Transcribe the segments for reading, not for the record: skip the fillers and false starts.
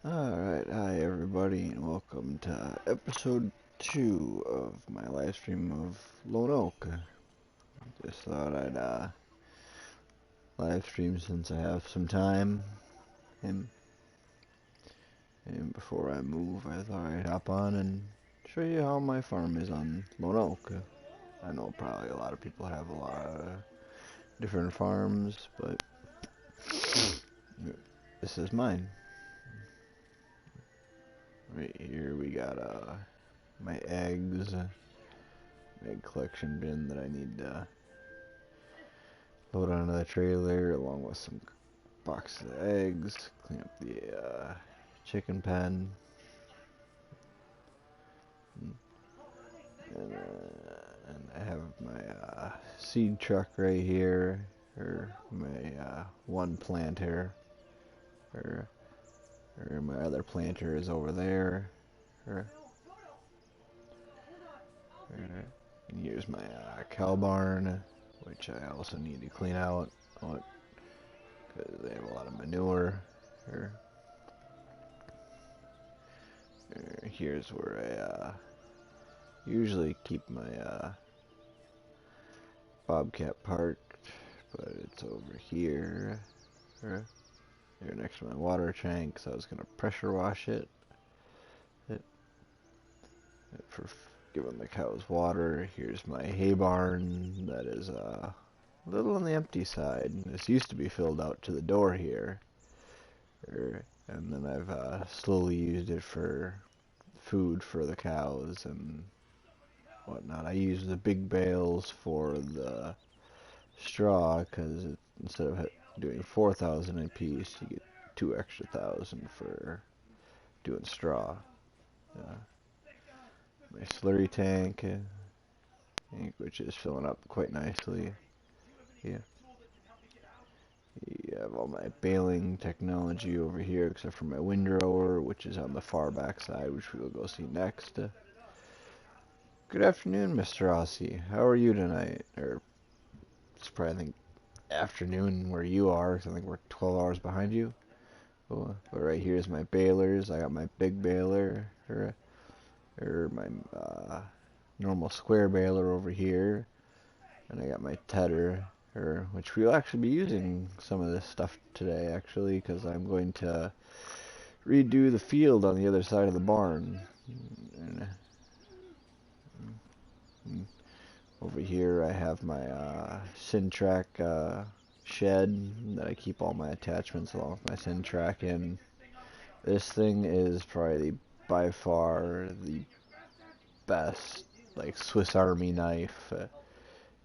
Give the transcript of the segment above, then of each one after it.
Alright, hi everybody, and welcome to episode 2 of my live stream of Lone Oak. Just thought I'd live stream since I have some time, and, and before I move, I thought I'd hop on and show you how my farm is on Lone Oak. I know probably a lot of people have a lot of different farms, but this is mine. Right here we got my eggs. Egg collection bin that I need to load onto the trailer along with some boxes of eggs, clean up the chicken pen, and I have my seed truck right here, or my one planter, or, or my other planter is over there, or, and here's my cow barn, which I also need to clean out, because they have a lot of manure. Or, here's where I usually keep my bobcat parked, but it's over here, here next to my water tank, so I was gonna pressure wash it for giving the cows water. Here's my hay barn that is a little on the empty side. This used to be filled out to the door here, and then I've slowly used it for food for the cows and whatnot. I use the big bales for the straw because instead of doing 4,000 a piece, you get 2 extra thousand for doing straw. My slurry tank, which is filling up quite nicely. Yeah. You have all my baling technology over here, except for my windrower, which is on the far back side, which we will go see next. Good afternoon, Mr. Rossi. How are you tonight? Or it's probably, I think, afternoon where you are, so I think we're 12 hours behind you. But right here is my balers. I got my big baler, or my normal square baler over here, and I got my tedder, which we'll actually be using some of this stuff today, actually, because I'm going to redo the field on the other side of the barn. And over here I have my Sintrac shed that I keep all my attachments along with my Sintrac in. This thing is probably by far the best, like, Swiss Army knife,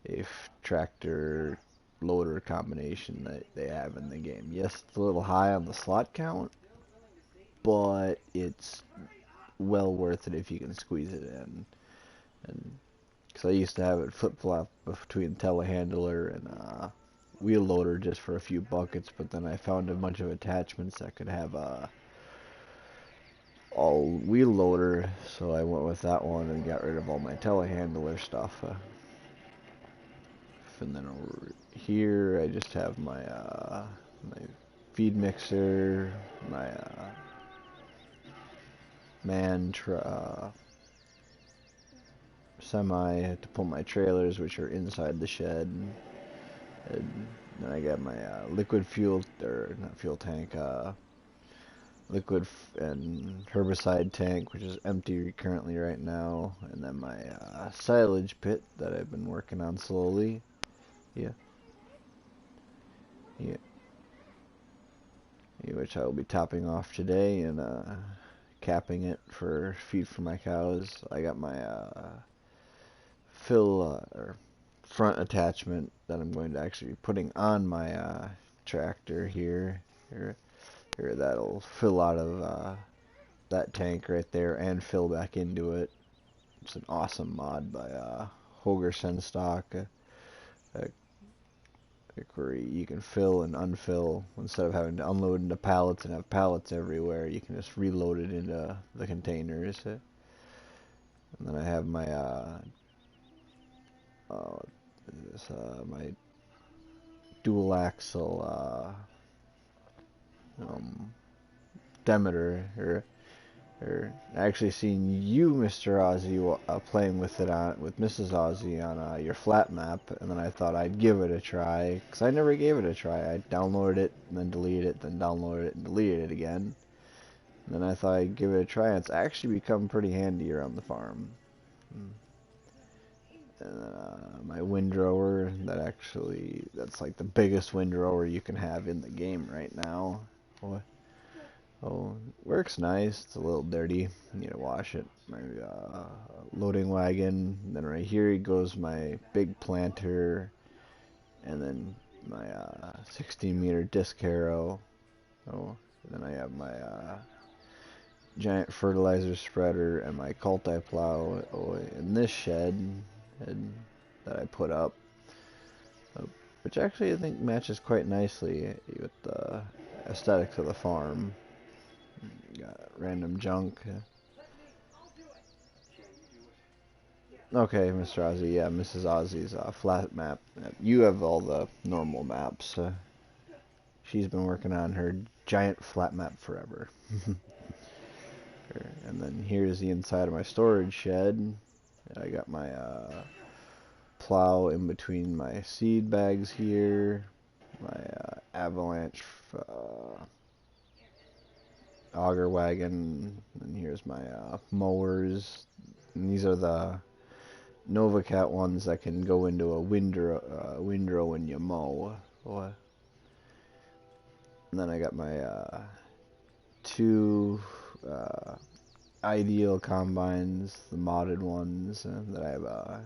if tractor loader combination that they have in the game. Yes, it's a little high on the slot count, but it's well worth it if you can squeeze it in. And because I used to have it flip-flop between telehandler and wheel loader just for a few buckets, but then I found a bunch of attachments that could have all wheel loader, so I went with that one and got rid of all my telehandler stuff. And then over here I just have my feed mixer, my semi to pull my trailers, which are inside the shed, and then I got my liquid fuel, or not fuel tank, liquid and herbicide tank, which is empty currently right now, and then my silage pit that I've been working on slowly. Yeah. Yeah. Which I will be topping off today and capping it for feed for my cows. I got my fill or front attachment that I'm going to actually be putting on my tractor here. Here, that'll fill out of that tank right there and fill back into it. It's an awesome mod by Hoger Senstock. Where you can fill and unfill instead of having to unload into pallets and have pallets everywhere. You can just reload it into the containers. And then I have my my dual axle Demeter, or actually seen you, Mr. Ozzy, playing with it with Mrs. Ozzy on your flat map, and then I thought I'd give it a try, because I never gave it a try. I downloaded it, and then deleted it, then downloaded it, and deleted it again. And then I thought I'd give it a try, and it's actually become pretty handy around the farm. And then my windrower, that's like the biggest windrower you can have in the game right now. Oh, works nice. It's a little dirty. Need to wash it. My loading wagon. Then right here goes my big planter, and then my 16-meter disc harrow. Oh, then I have my giant fertilizer spreader and my multi-plow in this shed that I put up, which actually I think matches quite nicely with the aesthetics of the farm. Got random junk. Okay, Mr. Ozzy, yeah, Mrs. Ozzy's flat map. You have all the normal maps. She's been working on her giant flat map forever. And then here's the inside of my storage shed. I got my plow in between my seed bags here, my avalanche auger wagon, and here's my mowers. And these are the NovaCat ones that can go into a windrow when you mow. And then I got my two ideal combines, the modded ones that I have.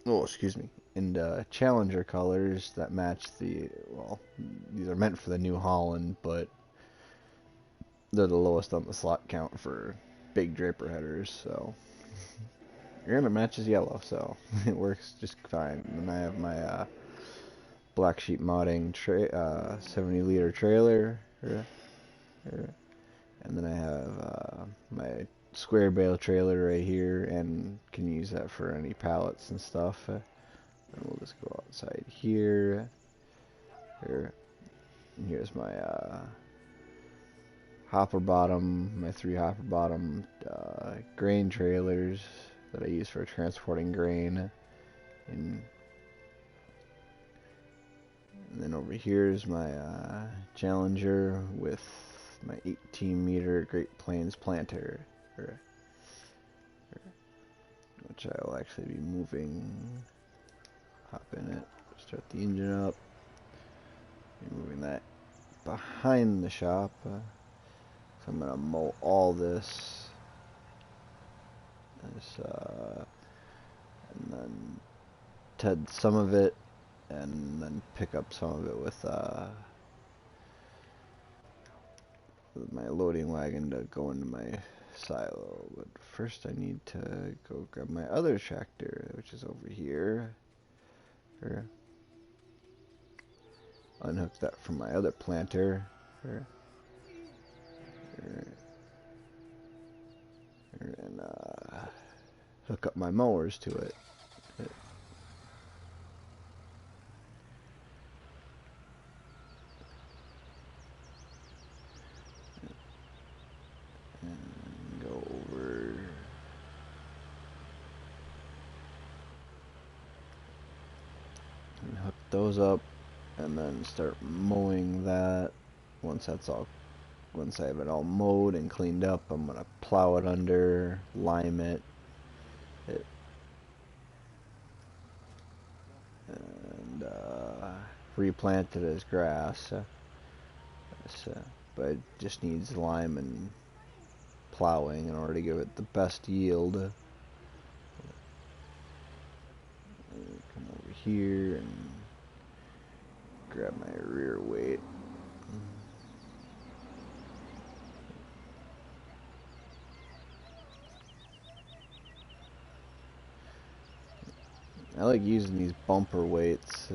Oh, excuse me. And Challenger colors that match these are meant for the New Holland, but they're the lowest on the slot count for big draper headers, so. And it matches yellow, so it works just fine. And I have my Black Sheep modding 70-liter trailer. And then I have my square bale trailer right here, and can use that for any pallets and stuff. And we'll just go outside here. And here's my hopper bottom, my 3 hopper bottom grain trailers that I use for transporting grain. And then over here is my Challenger with my 18-meter Great Plains planter, which I will actually be moving. Hop in it, start the engine up. Be moving that behind the shop. So I'm gonna mow all this, and then ted some of it, and then pick up some of it with my loading wagon to go into my silo. But first I need to go grab my other tractor, which is over here. Unhook that from my other planter. And hook up my mowers to it. And go over. And hook those up, and then start mowing that. Once I have it all mowed and cleaned up, I'm gonna plow it under, lime it, and replant it as grass. But it just needs lime and plowing in order to give it the best yield. Come over here and grab my rear weight. I like using these bumper weights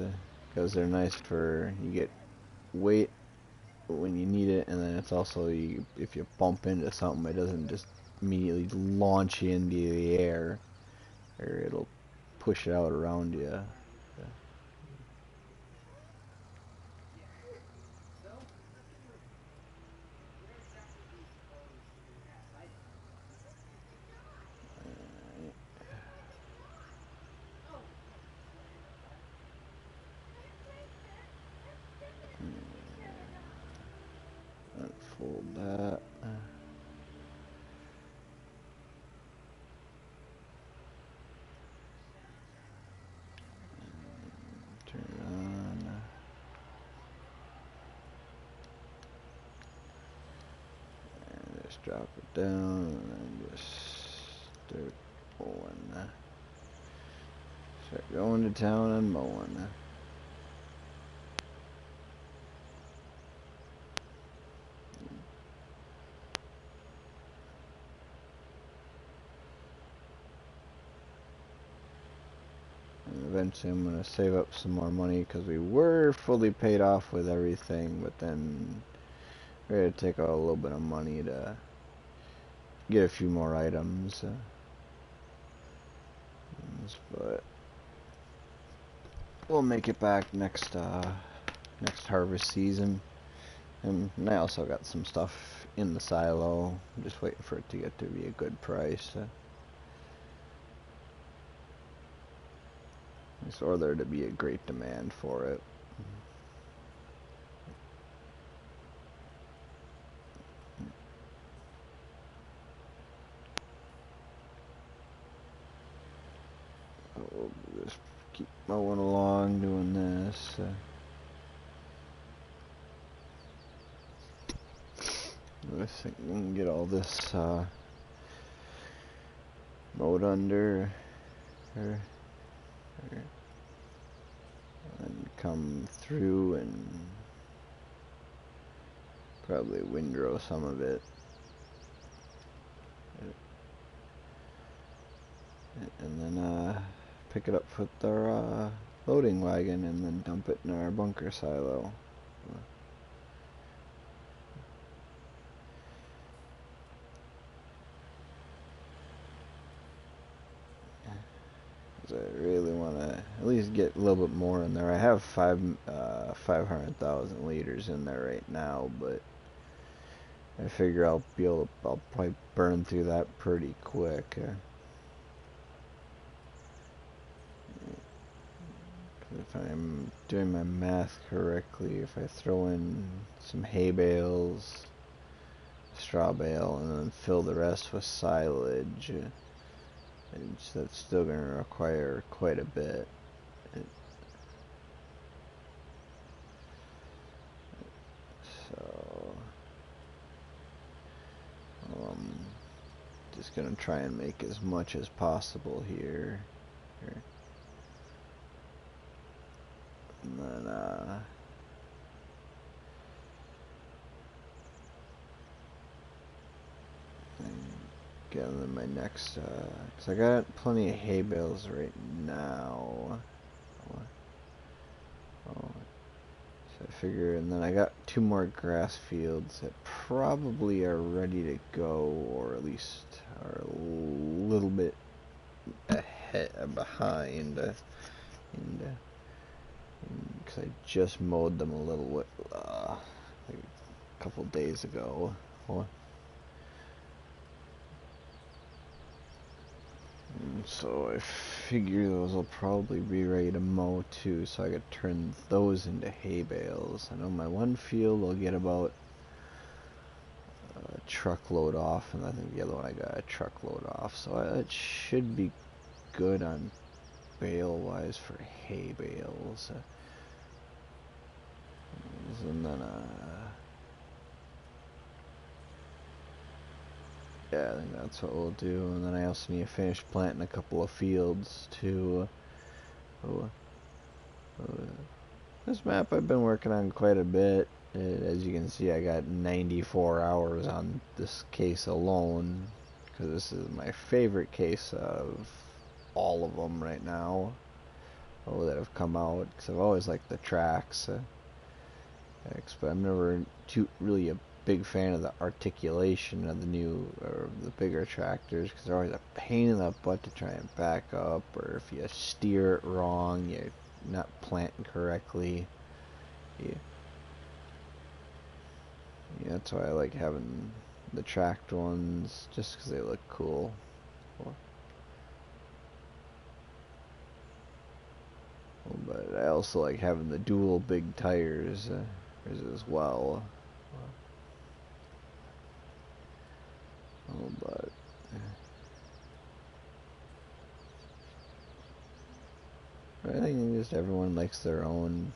because they're nice for, you get weight when you need it, and then it's also, if you bump into something, it doesn't just immediately launch you into the air, or it'll push it out around you. Hold that. Turn it on. And just drop it down and then just start mowing. Start going to town and mowing. Eventually I'm going to save up some more money because we were fully paid off with everything, but then we're going to take out a little bit of money to get a few more items. But we'll make it back next harvest season. And I also got some stuff in the silo. I'm just waiting for it to get to be a good price. Or there to be a great demand for it. We'll just keep mowing along doing this. I think we can get all this mowed under and come through and probably windrow some of it. And then pick it up with our loading wagon and then dump it in our bunker silo. I really want to at least get a little bit more in there. I have 500,000 liters in there right now, but I figure I'll probably burn through that pretty quick. If I'm doing my math correctly, if I throw in some hay bales, straw bale, and then fill the rest with silage, that's still going to require quite a bit. So, just going to try and make as much as possible here. And then, get in my next, cause I got plenty of hay bales right now. So I figure, and then I got 2 more grass fields that probably are ready to go, or at least are a little bit behind, because I just mowed them a little like a couple days ago. So I figure those will probably be ready to mow too, so I could turn those into hay bales. I know my one field will get about a truckload off, and I think the other one I got a truckload off, so it should be good on bale wise for hay bales. And then yeah, I think that's what we'll do. And then I also need to finish planting a couple of fields too. This map I've been working on quite a bit. As you can see, I got 94 hours on this case alone, because this is my favorite case of all of them right now that have come out, because I've always liked the tracks, but I'm never really a big fan of the articulation of the new or the bigger tractors, because they're always a pain in the butt to try and back up, or if you steer it wrong, you're not planting correctly. Yeah, that's why I like having the tracked ones, just because they look cool. But I also like having the dual big tires as well. Oh, but I think just everyone likes their own.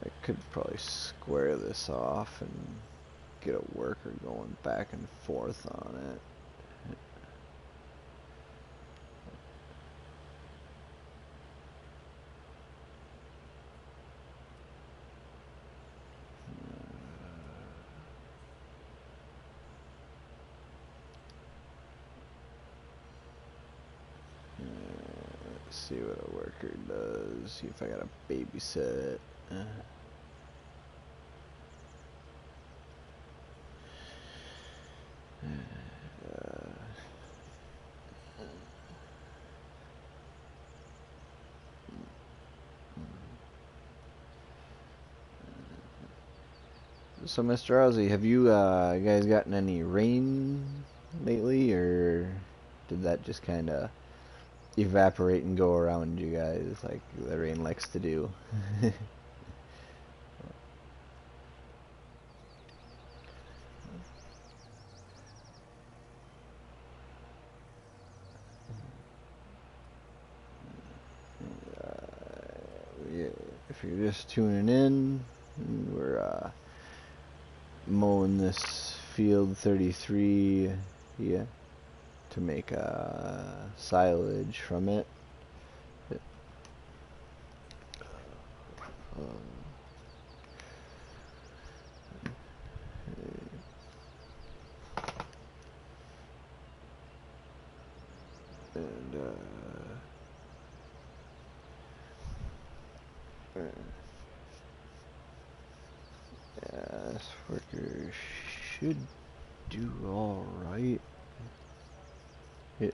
I could probably square this off and get a worker going back and forth on it. Let's see what a worker does. See if I gotta babysit. So, Mr. Ozzy, have you guys gotten any rain lately, or did that just kind of evaporate and go around you guys like the rain likes to do? Yeah, if you're just tuning in, we're mowing this field 33 yeah, to make silage from it. And yeah, this worker should do all right. Yeah.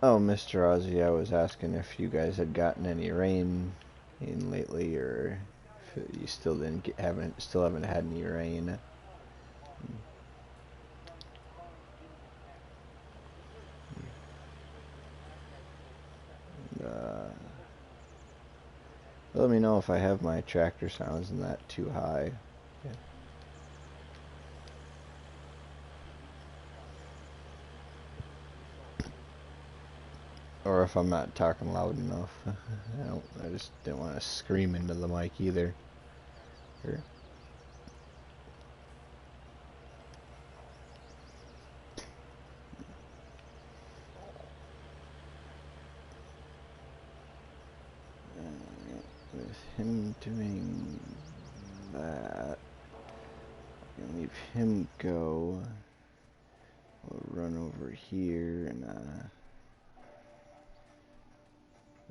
Oh, Mr. Ozzy, I was asking if you guys had gotten any rain in lately, or if you still haven't had any rain. Uh, Let me know if I have my tractor sounds in that too high. Yeah. Or if I'm not talking loud enough. I just didn't want to scream into the mic either. Here. With him doing that, I can leave him go. We'll run over here and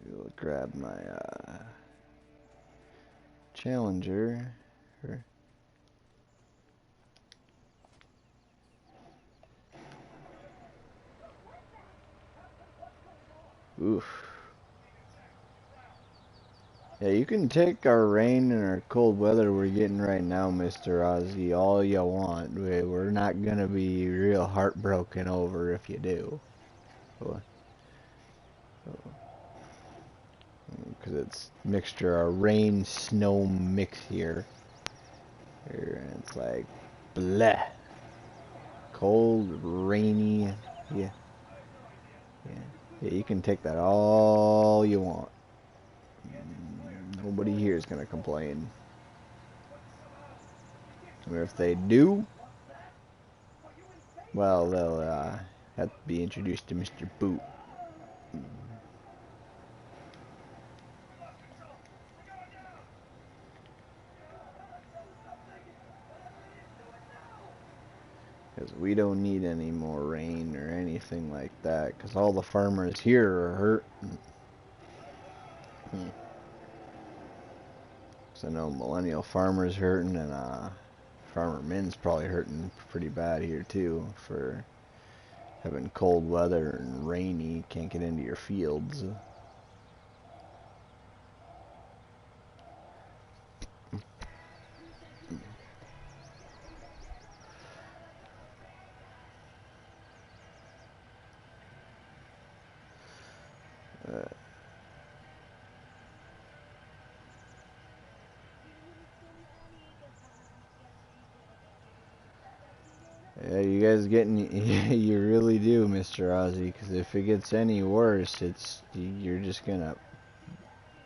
we'll grab my Challenger. Oof. Yeah, you can take our rain and our cold weather we're getting right now, Mr. Ozzy, all you want. We're not gonna be real heartbroken over if you do. Because it's mixture of rain, snow mix here. And it's like, bleh. Cold, rainy, yeah. Yeah, you can take that all you want. Nobody here is going to complain. Or if they do, well, they'll have to be introduced to Mr. Boot. Because we don't need any more rain or anything like that. Because all the farmers here are hurting. So I know Millennial Farmer's hurting, and Farmer Min's probably hurting pretty bad here too for having cold weather and rainy, can't get into your fields. Yeah, you guys getting, you really do, Mr. Ozzy, because if it gets any worse, you're just gonna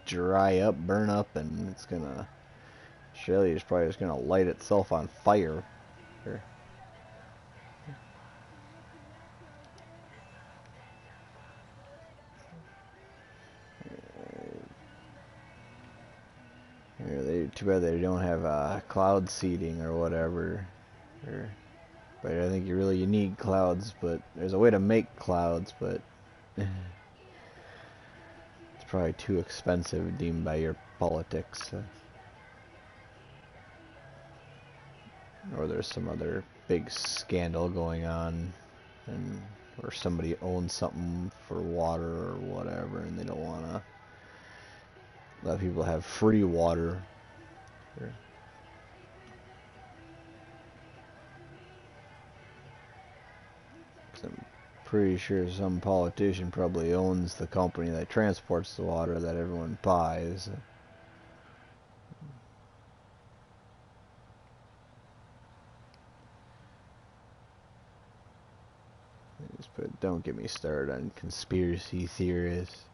dry up, burn up, and it's gonna, Australia's probably just gonna light itself on fire. Here, too bad they don't have cloud seeding or whatever. But I think you need clouds, but there's a way to make clouds, but it's probably too expensive deemed by your politics. Or there's some other big scandal going on, and or somebody owns something for water or whatever, and they don't want to let people have free water. Or, I'm pretty sure some politician probably owns the company that transports the water that everyone buys. But don't get me started on conspiracy theorists.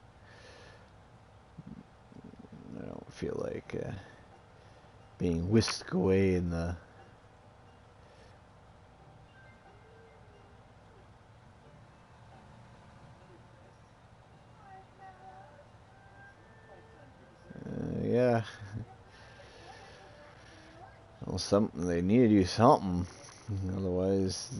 I don't feel like being whisked away in the yeah. Well, they need to do something. Otherwise,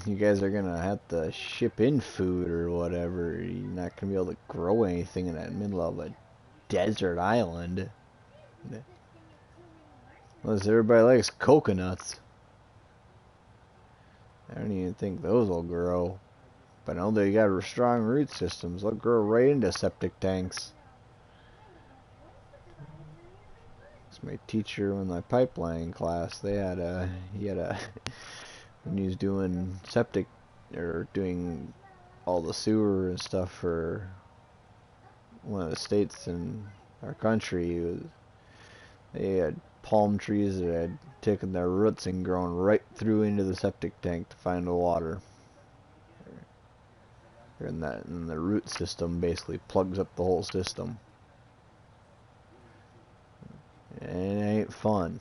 you guys are gonna have to ship in food or whatever. You're not gonna be able to grow anything in the middle of a desert island. Unless everybody likes coconuts. I don't even think those will grow. But I know they got strong root systems. They'll grow right into septic tanks. It's my teacher in my pipeline class. He had a when he was doing septic or doing all the sewer and stuff for one of the states in our country. They had palm trees that had taken their roots and grown right through into the septic tank to find the water. And the root system basically plugs up the whole system. And it ain't fun.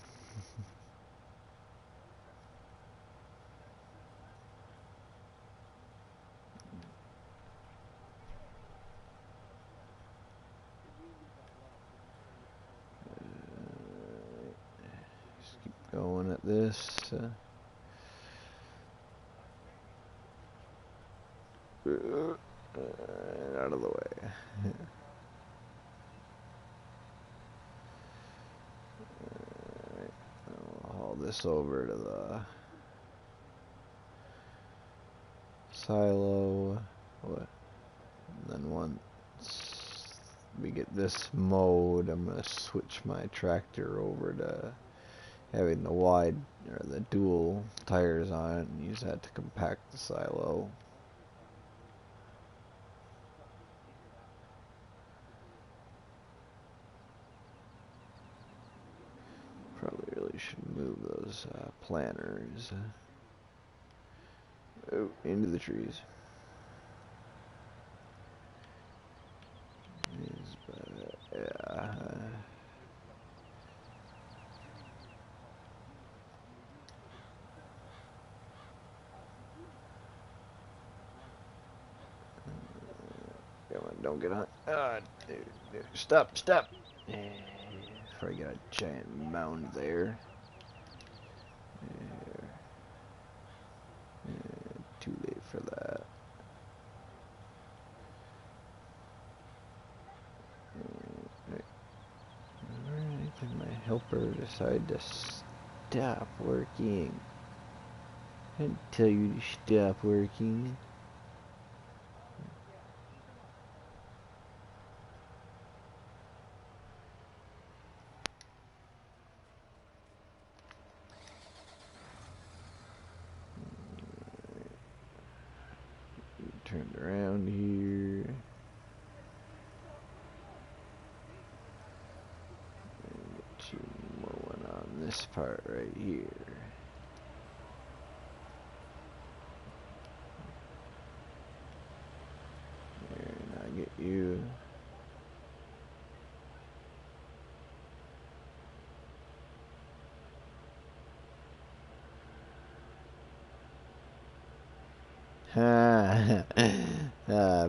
Just keep going at this. Out of the way. I'll haul this over to the silo. What? And then once we get this mowed, I'm gonna switch my tractor over to having the wide or the dual tires on it and use that to compact the silo. Probably really should move those planters into the trees. Yeah. Come on, don't get on. Stop. Before I get a giant mound there. Too late for that. Alright, did my helper decide to stop working? I didn't tell you to stop working. Around here. Two more one on this part right here. There, and I get you.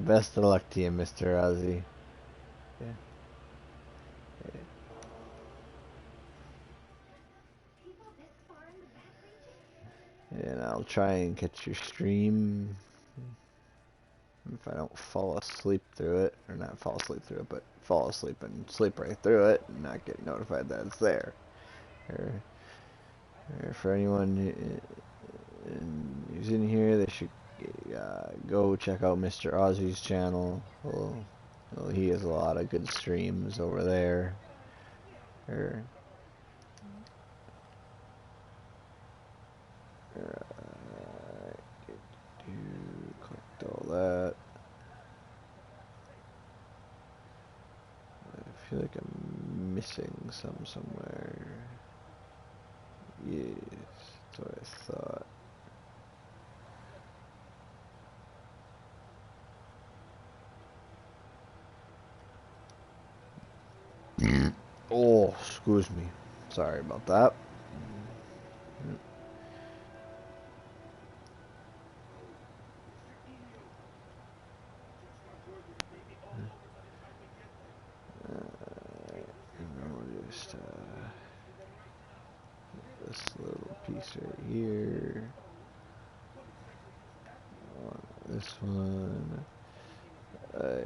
Best of luck to you, Mr. Ozzy. Yeah. And I'll try and catch your stream if I don't fall asleep through it, or not fall asleep through it, but fall asleep and sleep right through it and not get notified that it's there. Or for anyone who's in here, they should go check out Mr. Ozzy's channel. Well, he has a lot of good streams over there. Collect all that. I feel like I'm missing some somewhere. Yes, that's what I thought. Oh, excuse me. Sorry about that. We'll just this little piece right here. This one. I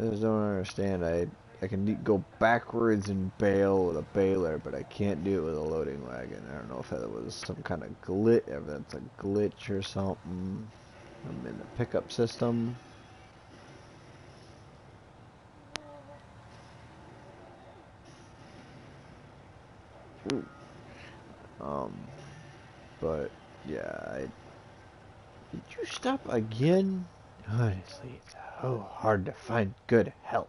just don't understand. I can go backwards and bail with a baler, but I can't do it with a loading wagon. I don't know if that was some kind of glitch, if that's a glitch or something. I'm in the pickup system. Ooh. But yeah, did you stop again? Honestly, it's so hard to find good help.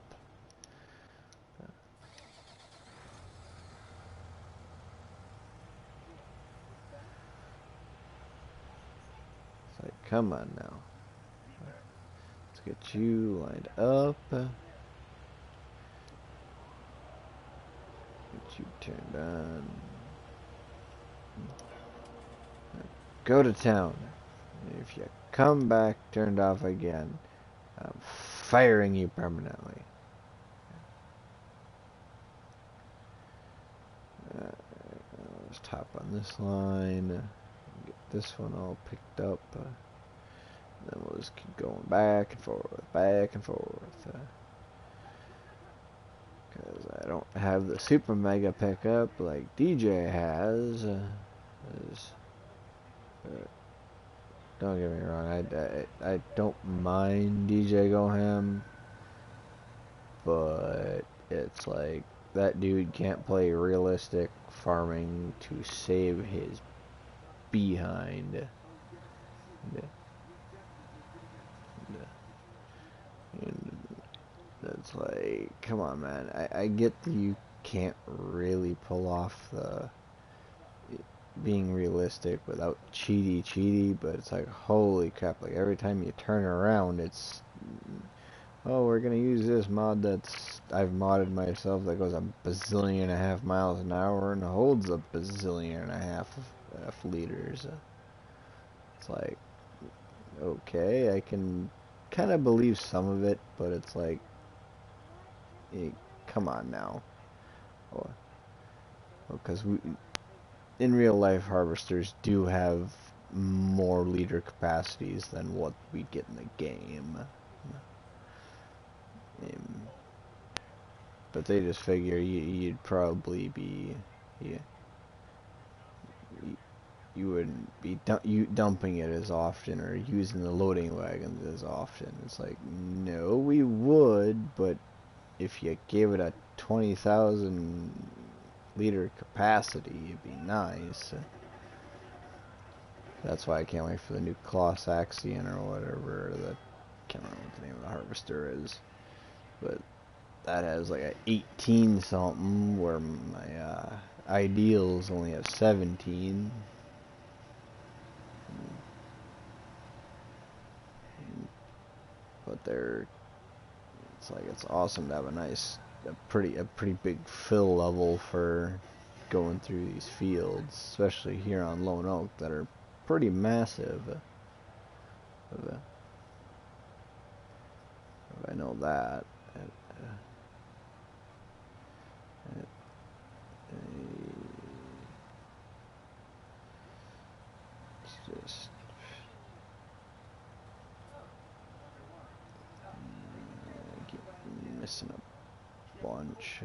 It's like, come on now. Let's get you lined up. Get you turned on. Go to town. If you come back turned off again, I'm firing you permanently. Let's top on this line. Get this one all picked up. Then we'll just keep going back and forth, back and forth. Because I don't have the super mega pickup like DJ has. Don't get me wrong, I don't mind DJ Goham, but it's like that dude can't play realistic farming to save his behind. And it's like, come on, man. I get that you can't really pull off the being realistic without cheaty, but it's like, holy crap, like every time you turn around, it's, oh, we're gonna use this mod that's, I've modded myself that goes a bazillion and a half miles an hour and holds a bazillion and a half liters. It's like, okay, I can kind of believe some of it, but it's like, come on now. Because in real life, harvesters do have more liter capacities than what we get in the game. But they just figure you'd probably be, you wouldn't be dumping it as often or using the loading wagons as often. It's like, no, we would, but if you gave it a 20,000 liter capacity, it'd be nice. That's why I can't wait for the new Closaxian or whatever. Can't remember what the name of the harvester is, but that has like a 18 something, where my ideals only have 17. But it's awesome to have a pretty big fill level for going through these fields, especially here on Lone Oak, that are pretty massive. I know that. It's just I keep missing a bunch.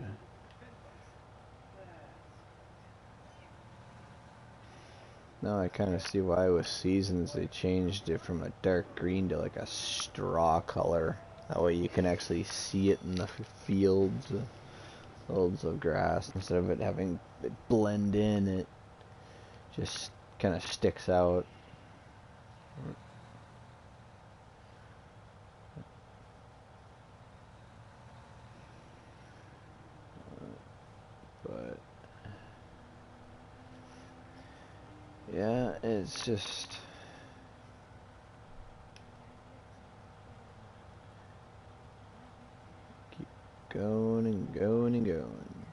Now I kind of see why with Seasons they changed it from a dark green to like a straw color. That way you can actually see it in the fields of grass, instead of it having it blend in. It just kind of sticks out. But yeah, it's just keep going and going and going.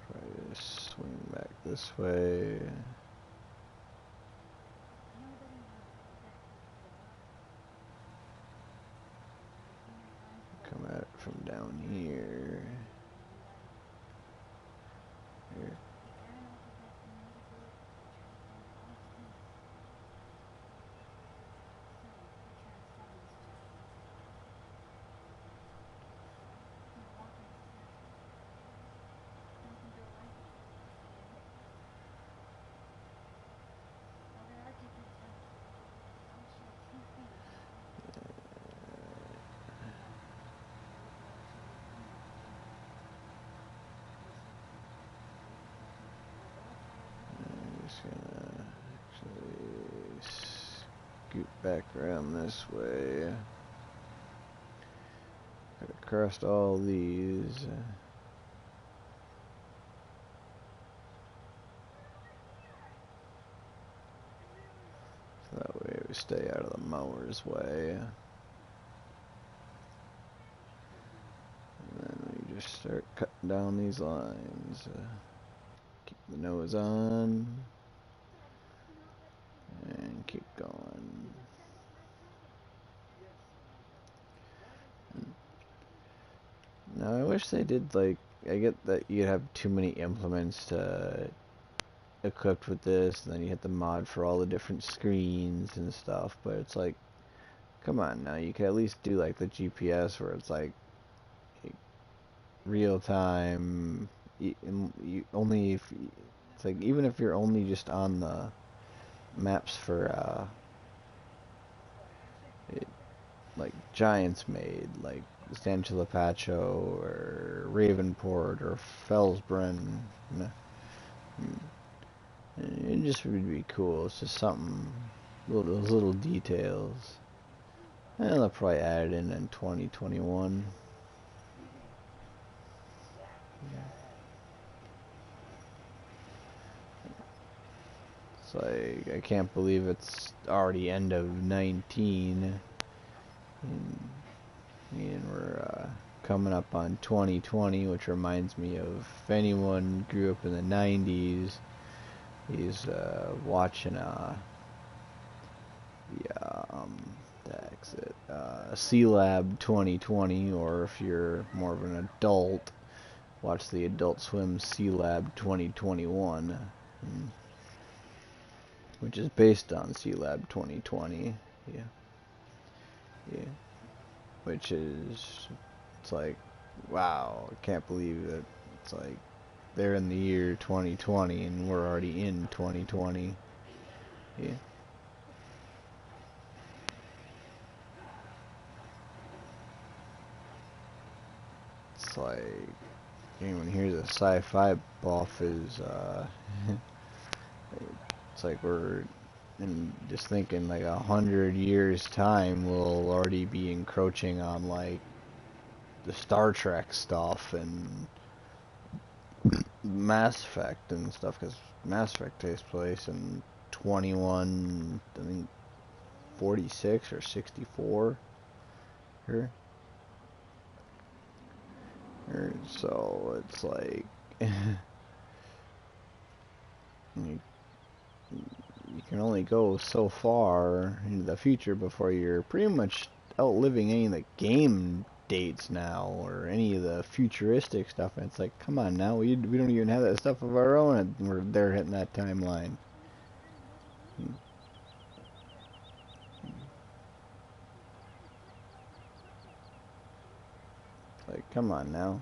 Try to swing back this way. Come at it from down here. Here. I'm just gonna actually scoot back around this way. Cut across all these. So that way we stay out of the mower's way. And then we just start cutting down these lines. Keep the nose on. And keep going. Now I wish they did, like, I get that you'd have too many implements to equipped with this, and then you hit the mod for all the different screens and stuff, but it's like, come on now, you could at least do like the GPS where it's like real time. You only if it's like, even if you're only just on the maps for like Giants Made, like San Chilipacho or Ravenport or Fellsbrunn. It just would be cool. It's just something, those little details. And they'll probably add it in 2021. It's like, I can't believe it's already end of 19. And we're coming up on 2020, which reminds me of, if anyone grew up in the 90s, he's watching the exit C-Lab 2020, or if you're more of an adult, watch the Adult Swim C-Lab 2021, which is based on C-Lab 2020. Yeah. Which is, it's like, wow, I can't believe that it's like they're in the year 2020 and we're already in 2020. Yeah. it's like anyone here's a sci-fi buff is it's like we're in just thinking like 100 years time we'll already be encroaching on like the Star Trek stuff and Mass Effect and stuff, because Mass Effect takes place in 21, I think 46 or 64 here. So it's like you, you can only go so far into the future before you're pretty much outliving any of the game dates now or any of the futuristic stuff, and it's like, come on now, we don't even have that stuff of our own and we're there hitting that timeline. Like, come on now.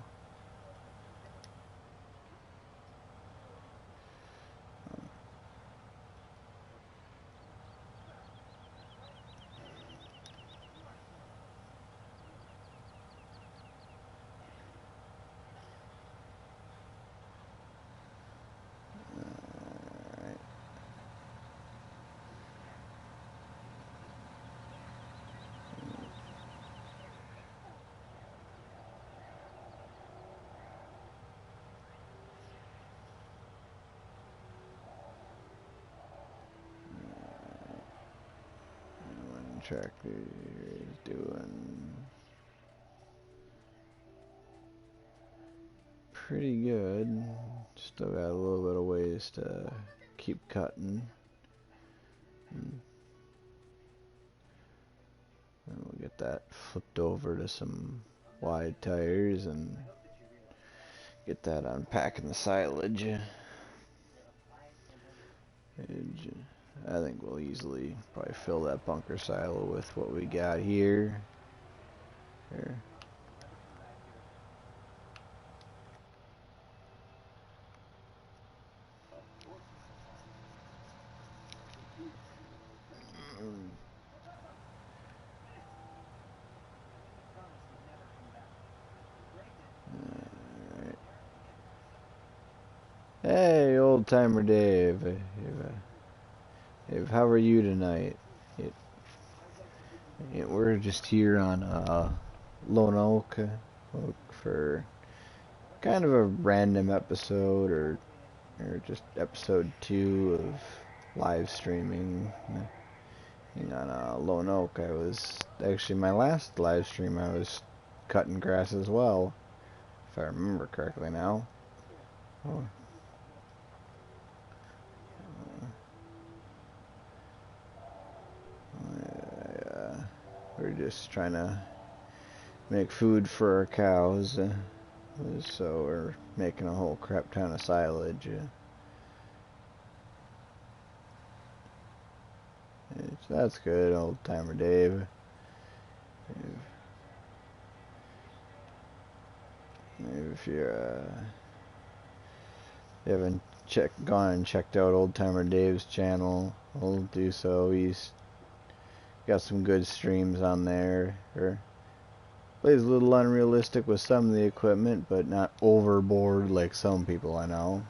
Tractor is doing pretty good. Still got a little bit of ways to keep cutting. And we'll get that flipped over to some wide tires and get that unpacking the silage. I think we'll easily probably fill that bunker silo with what we got here. Here. Hey, old timer Dave. Dave, how are you tonight? We're just here on Lone Oak for kind of a random episode, or just episode 2 of live streaming. On Lone Oak, I was actually, my last live stream I was cutting grass as well, if I remember correctly now. Oh. We're just trying to make food for our cows, so we're making a whole crap ton of silage. That's good, old timer Dave. If you haven't gone and checked out old timer Dave's channel, we'll do so. He's got some good streams on there. Plays a little unrealistic with some of the equipment, but not overboard like some people I know.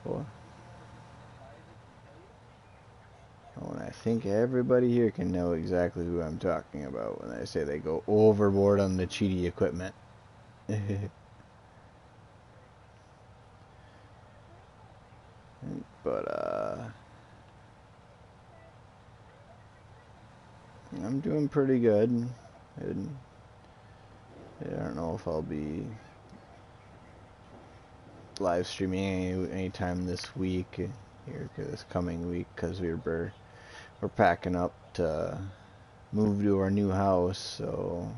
Well, and I think everybody here can know exactly who I'm talking about when I say they go overboard on the cheaty equipment. But I'm doing pretty good. And I don't know if I'll be live streaming anytime this week, here, this coming week, because we're packing up to move to our new house, so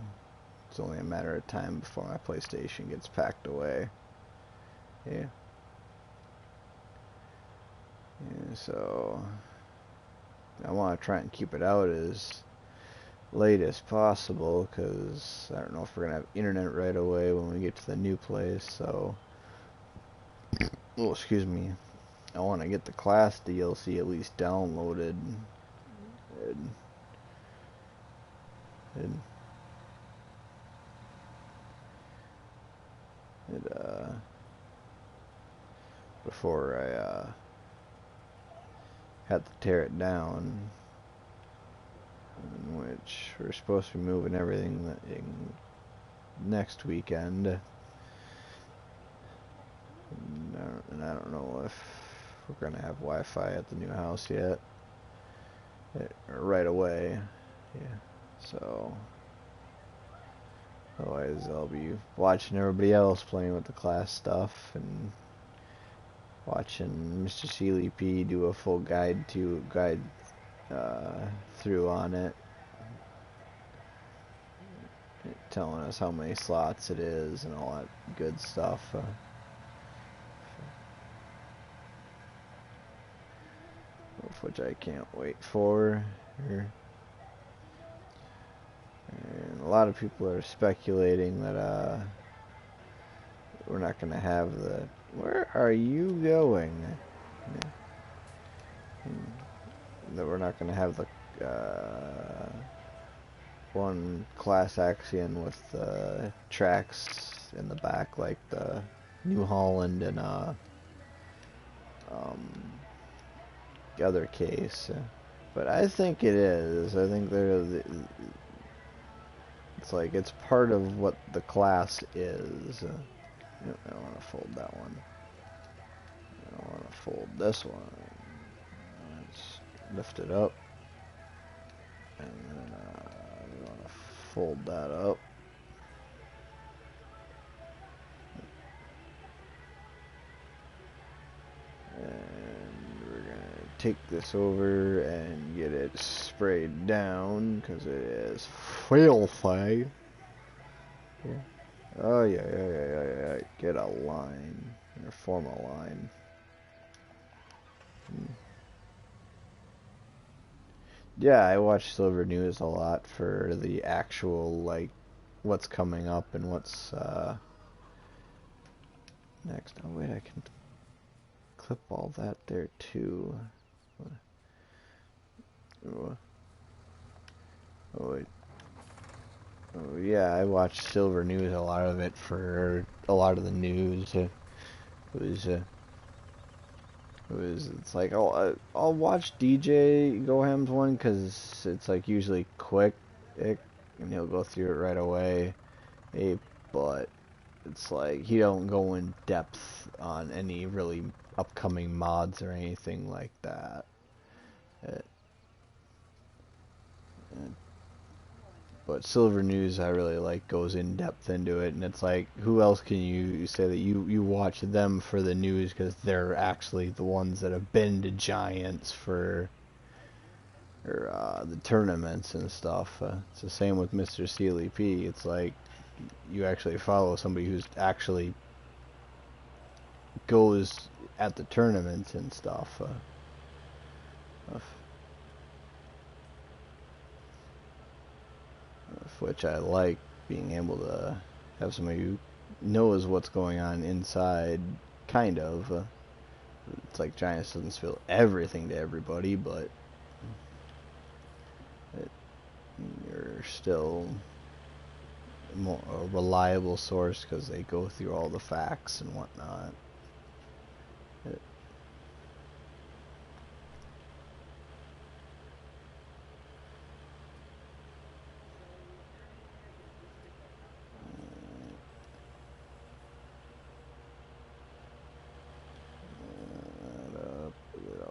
it's only a matter of time before my PlayStation gets packed away. Yeah. So I want to try and keep it out as late as possible, because I don't know if we're gonna have internet right away when we get to the new place. So, oh, excuse me, I want to get the class DLC at least downloaded, and before I had to tear it down, in which we're supposed to be moving everything next weekend. And I don't know if we're gonna have Wi-Fi at the new house yet. Right away. Yeah. So otherwise I'll be watching everybody else playing with the class stuff and watching Mr. Sealy P do a full guide through on it, telling us how many slots it is and all that good stuff. Which I can't wait for. And a lot of people are speculating that we're not going to have the... Where are you going? That we're not going to have the one class action with the tracks in the back like the New Holland and the other case. But I think it is. I think it's like it's part of what the class is. I don't want to fold that one. I don't want to fold this one. Let's lift it up. And then I want to fold that up. And we're going to take this over and get it sprayed down because it is filthy. Yeah. Oh yeah. Get a line. Or form a line. Yeah, I watch Silver News a lot for the actual, like, what's coming up and what's next. Oh wait, I can clip all that there too. Oh wait. Oh yeah, I watch Silver News, a lot of it for a lot of the news. It's like I'll watch DJ Goham's one because it's like usually quick, and he'll go through it right away. But it's like he don't go in depth on any really upcoming mods or anything like that. But Silver News, I really like, goes in depth into it, and it's like, who else can you say that you watch them for the news because they're actually the ones that have been to Giants for the tournaments and stuff. It's the same with Mr. Sealy P. It's like you actually follow somebody who's actually goes at the tournaments and stuff. Which I like, being able to have somebody who knows what's going on inside, kind of. It's like Giants doesn't spill everything to everybody, but you're still a reliable source because they go through all the facts and whatnot.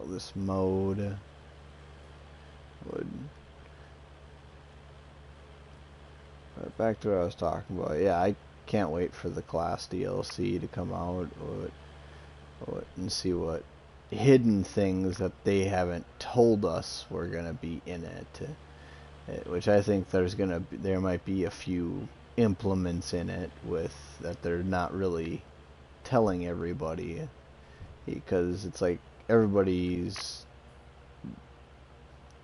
This mode would back to what I was talking about. Yeah, I can't wait for the class DLC to come out and see what hidden things that they haven't told us were gonna be in it, which I think there might be a few implements in it with that they're not really telling everybody, because it's like everybody's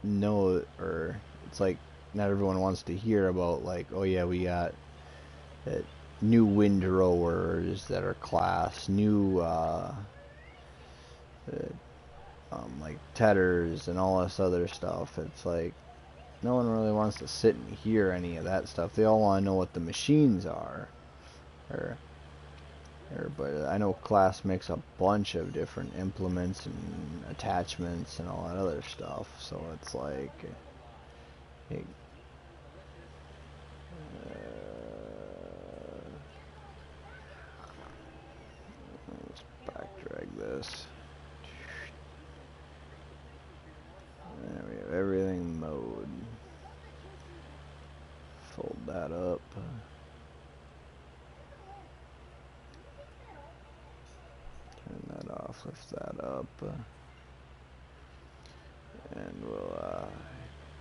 it's like not everyone wants to hear about, like, oh yeah, we got new windrowers that are class, new like tethers and all this other stuff. It's like no one really wants to sit and hear any of that stuff. They all want to know what the machines are. But I know class makes a bunch of different implements and attachments and all that other stuff, so it's like, hey, let's back drag this. There we have everything mode. Fold that up. Turn that off, lift that up. And we'll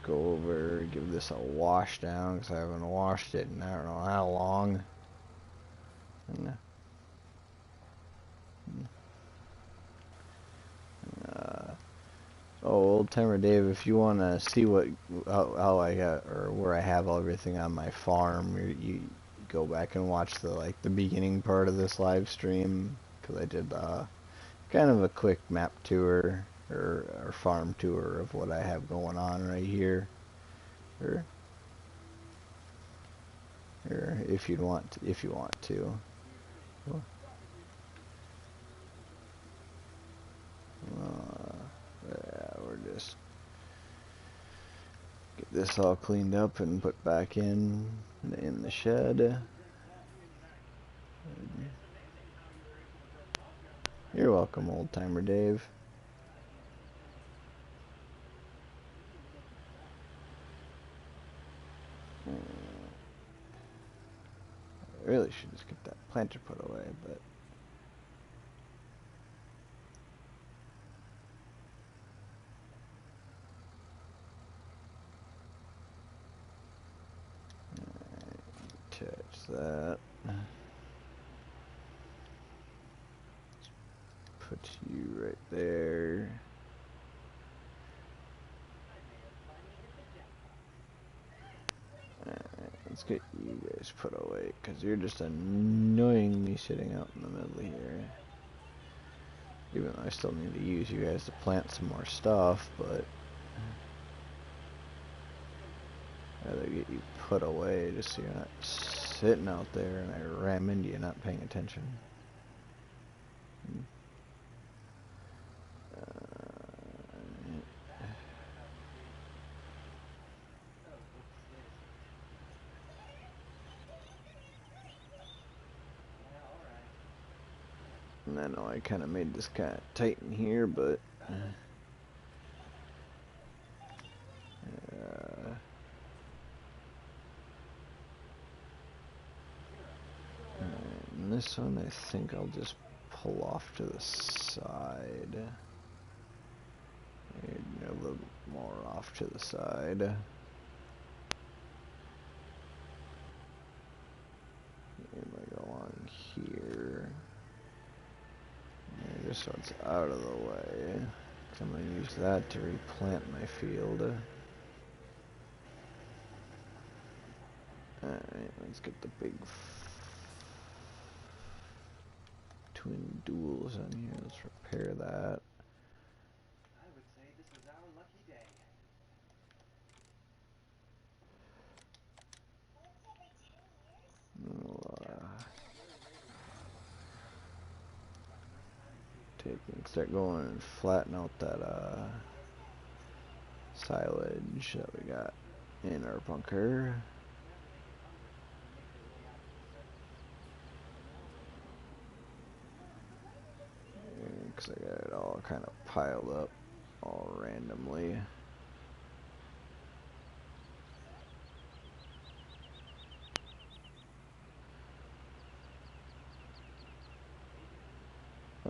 go over, give this a wash down, because I haven't washed it in I don't know how long. And, oh, Old Timer Dave, if you want to see what how I got, or where I have everything on my farm, you go back and watch the beginning part of this live stream, because I did kind of a quick map tour or farm tour of what I have going on right here. Or if you want to. Yeah, we're just get this all cleaned up and put back in the shed. You're welcome, Old Timer Dave. I really should just get that planter put away, but attach that. Put you right there. Let's get you guys put away, because you're just annoying me sitting out in the middle here. Even though I still need to use you guys to plant some more stuff, but I'd rather get you put away just so you're not sitting out there and I ram into you not paying attention. And I know I kind of made this kind of tight in here, but and this one I think I'll just pull off to the side. Maybe a little more off to the side. Maybe go along here. Just so it's out of the way. I'm going to use that to replant my field. Alright, let's get the big twin duals on here. Let's repair that. I would say this was our lucky day. Start going and flatten out that silage that we got in our bunker. Because I got it all kind of piled up all randomly.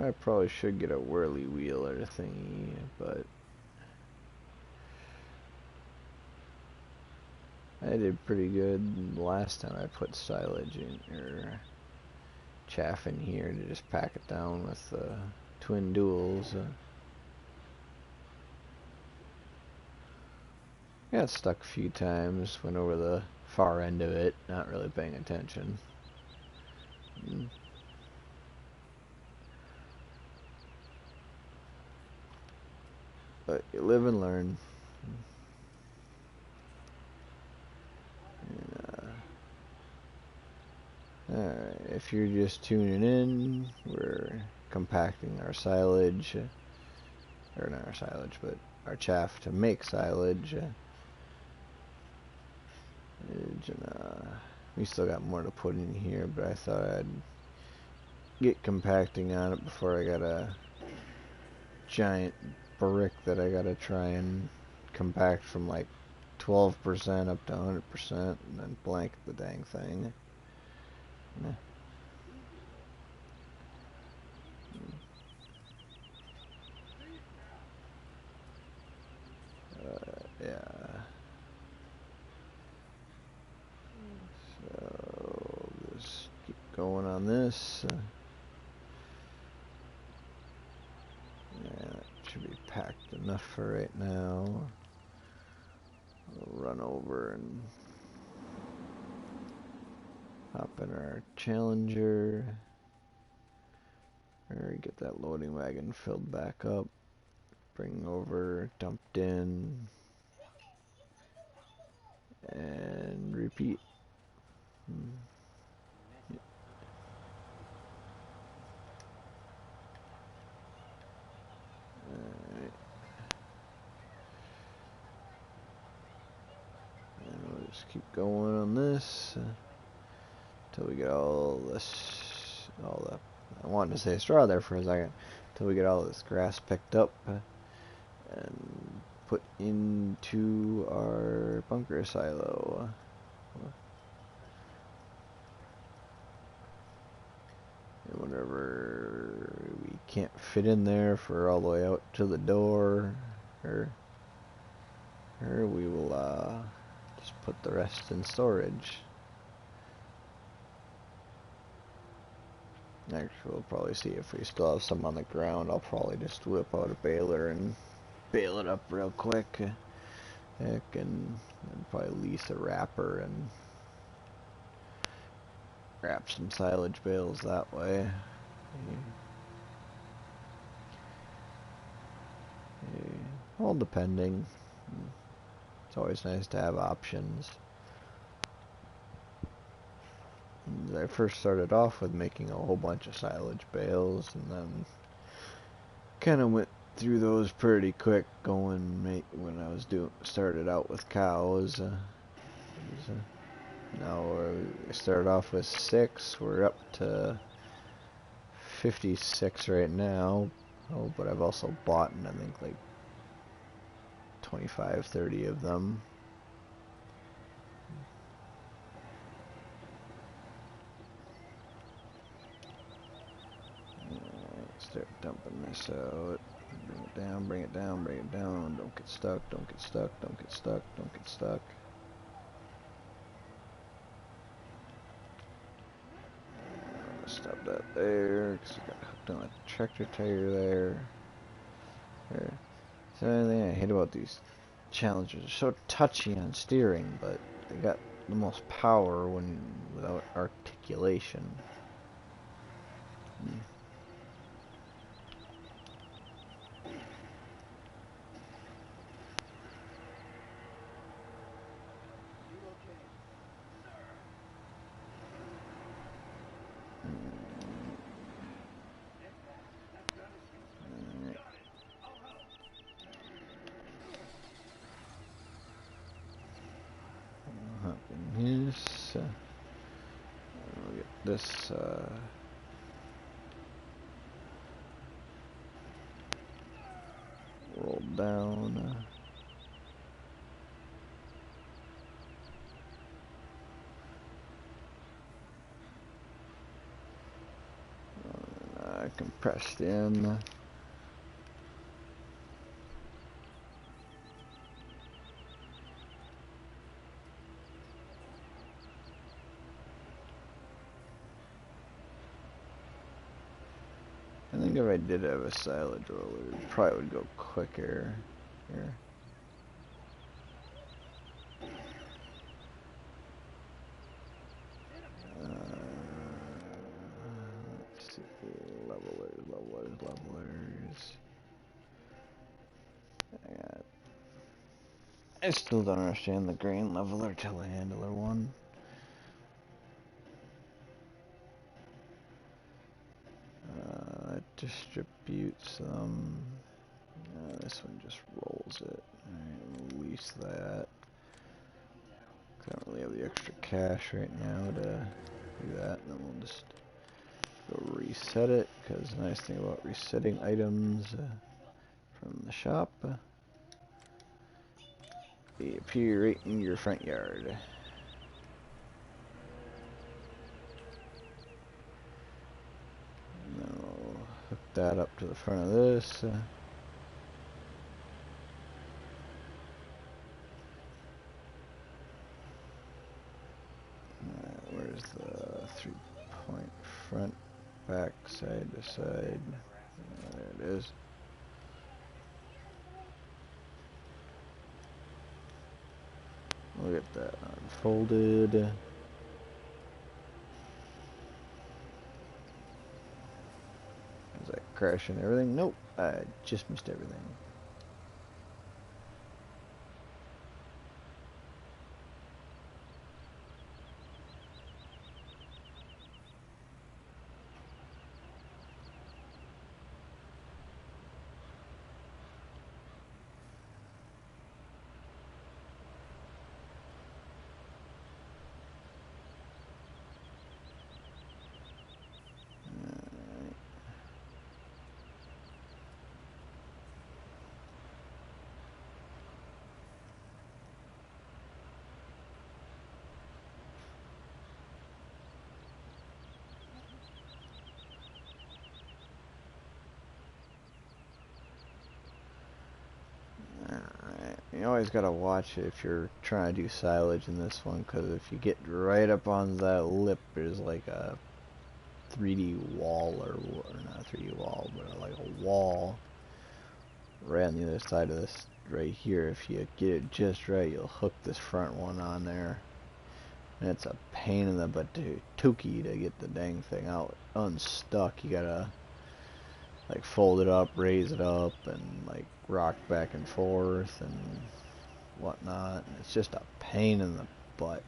I probably should get a whirly wheeler thingy, but I did pretty good last time I put silage in, or chaff in here to just pack it down with the twin duals. Got stuck a few times, went over the far end of it, not really paying attention. But you live and learn. And, alright, if you're just tuning in, we're compacting our silage, or not our silage, but our chaff to make silage. We still got more to put in here, but I thought I'd get compacting on it before I got a giant brick that I gotta try and compact from like 12% up to 100% and then blank the dang thing. Yeah. So just keep going on this. Yeah, that should be packed enough for right now. We'll run over and hop in our Challenger. Or get that loading wagon filled back up. Bring over, dumped in, and repeat. Alright. And we'll just keep going on this until we get all this, I wanted to say straw there for a second, until we get all this grass picked up and put into our bunker silo. And whenever we can't fit in there for all the way out to the door, or we will just put the rest in storage. Actually, we'll probably see if we still have some on the ground. I'll probably just whip out a baler and bale it up real quick. Heck, and probably lease a wrapper and wrap some silage bales that way. All depending. It's always nice to have options. I first started off with making a whole bunch of silage bales, and then kind of went through those pretty quick. When I was started out with cows. Now we started off with 6. We're up to 56 right now. Oh, but I've also bought, I think, like 25, 30 of them. Start dumping this out. Bring it down, bring it down, bring it down. Don't get stuck, don't get stuck, don't get stuck, don't get stuck. Stop that there, because I got hooked on a tractor tire there. So the thing I hate about these Challengers, they're so touchy on steering, but they got the most power without articulation. Hop in this. We'll get this. Rolled down. Compressed in. I think if I did have a silage roller, it probably would go quicker. Here. Let's see. Levelers. I still don't understand the grain leveler telehandler one. distribute some. This one just rolls it. Alright, release that. I don't really have the extra cash right now to do that. And then we'll just go reset it, because the nice thing about resetting items from the shop, they appear right in your front yard. And then we'll hook that up to the front of this. Where's the 3-point front, back, side to side? There it is. Look at that, unfolded. Is that crashing everything? Nope, I just missed everything. You always gotta watch it if you're trying to do silage in this one, because if you get right up on that lip, there's like a 3D wall, or not a 3D wall, but like a wall right on the other side of this right here. If you get it just right, you'll hook this front one on there. And it's a pain in the butt to tookie to get the dang thing out unstuck. You gotta like fold it up, raise it up, and like rock back and forth and whatnot. And it's just a pain in the butt.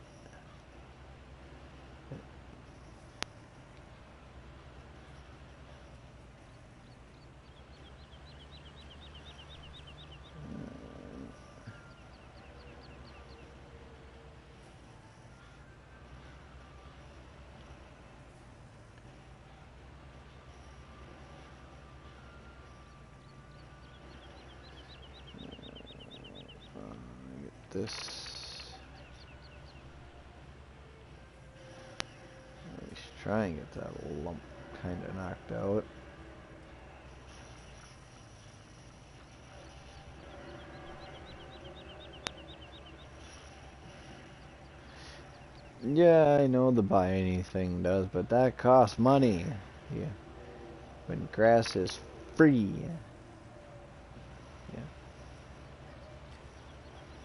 This. At least try and get that lump kind of knocked out. Yeah, I know the buy anything does, but that costs money. Yeah. When grass is free.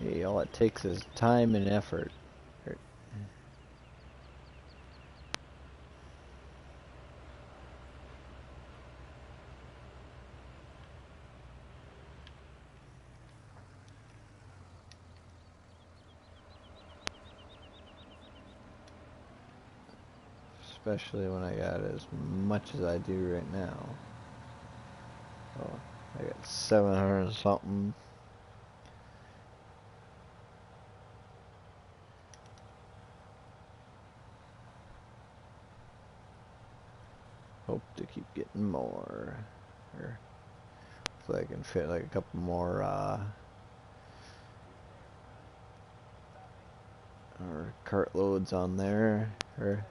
Yeah, all it takes is time and effort. Especially when I got as much as I do right now. Oh, I got 700 something. Hope to keep getting more. So I can fit like a couple more or cart loads on there, or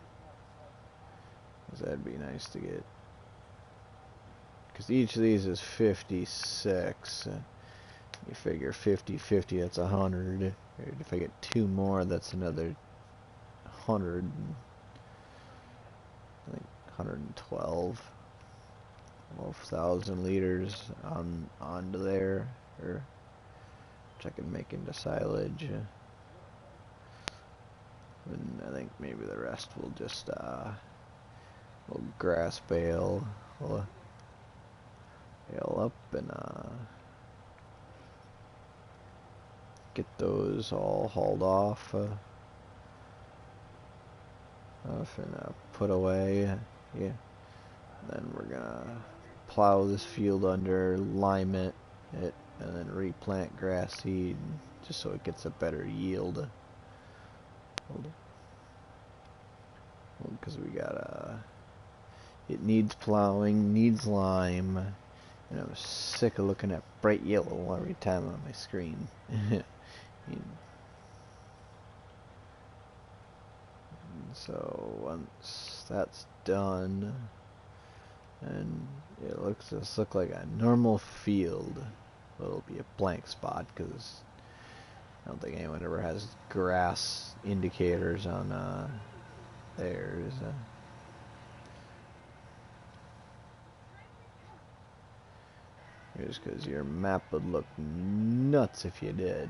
cause that'd be nice to get. Because each of these is 56. You figure 50/50, that's 100. If I get 2 more, that's another 100. I think 112. 1,000 liters onto there, or which I can make into silage. And I think maybe the rest will just will grass bale, will bale up and get those all hauled off and put away. Yeah. Then we're gonna plow this field under, lime it, and then replant grass seed just so it gets a better yield. Because we got it needs plowing, needs lime, and I'm sick of looking at bright yellow every time on my screen. So once that's done, and it looks just look like a normal field, but it'll be a blank spot because I don't think anyone ever has grass indicators on theirs. Just because your map would look nuts if you did.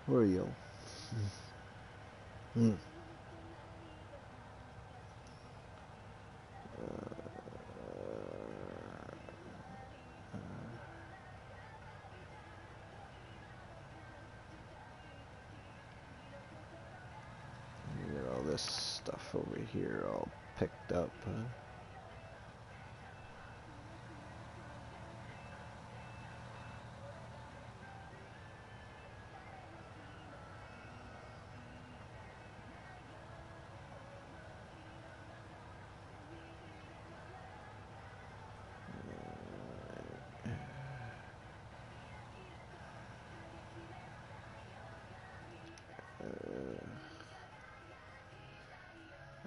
Where are you? Get all this stuff over here all picked up.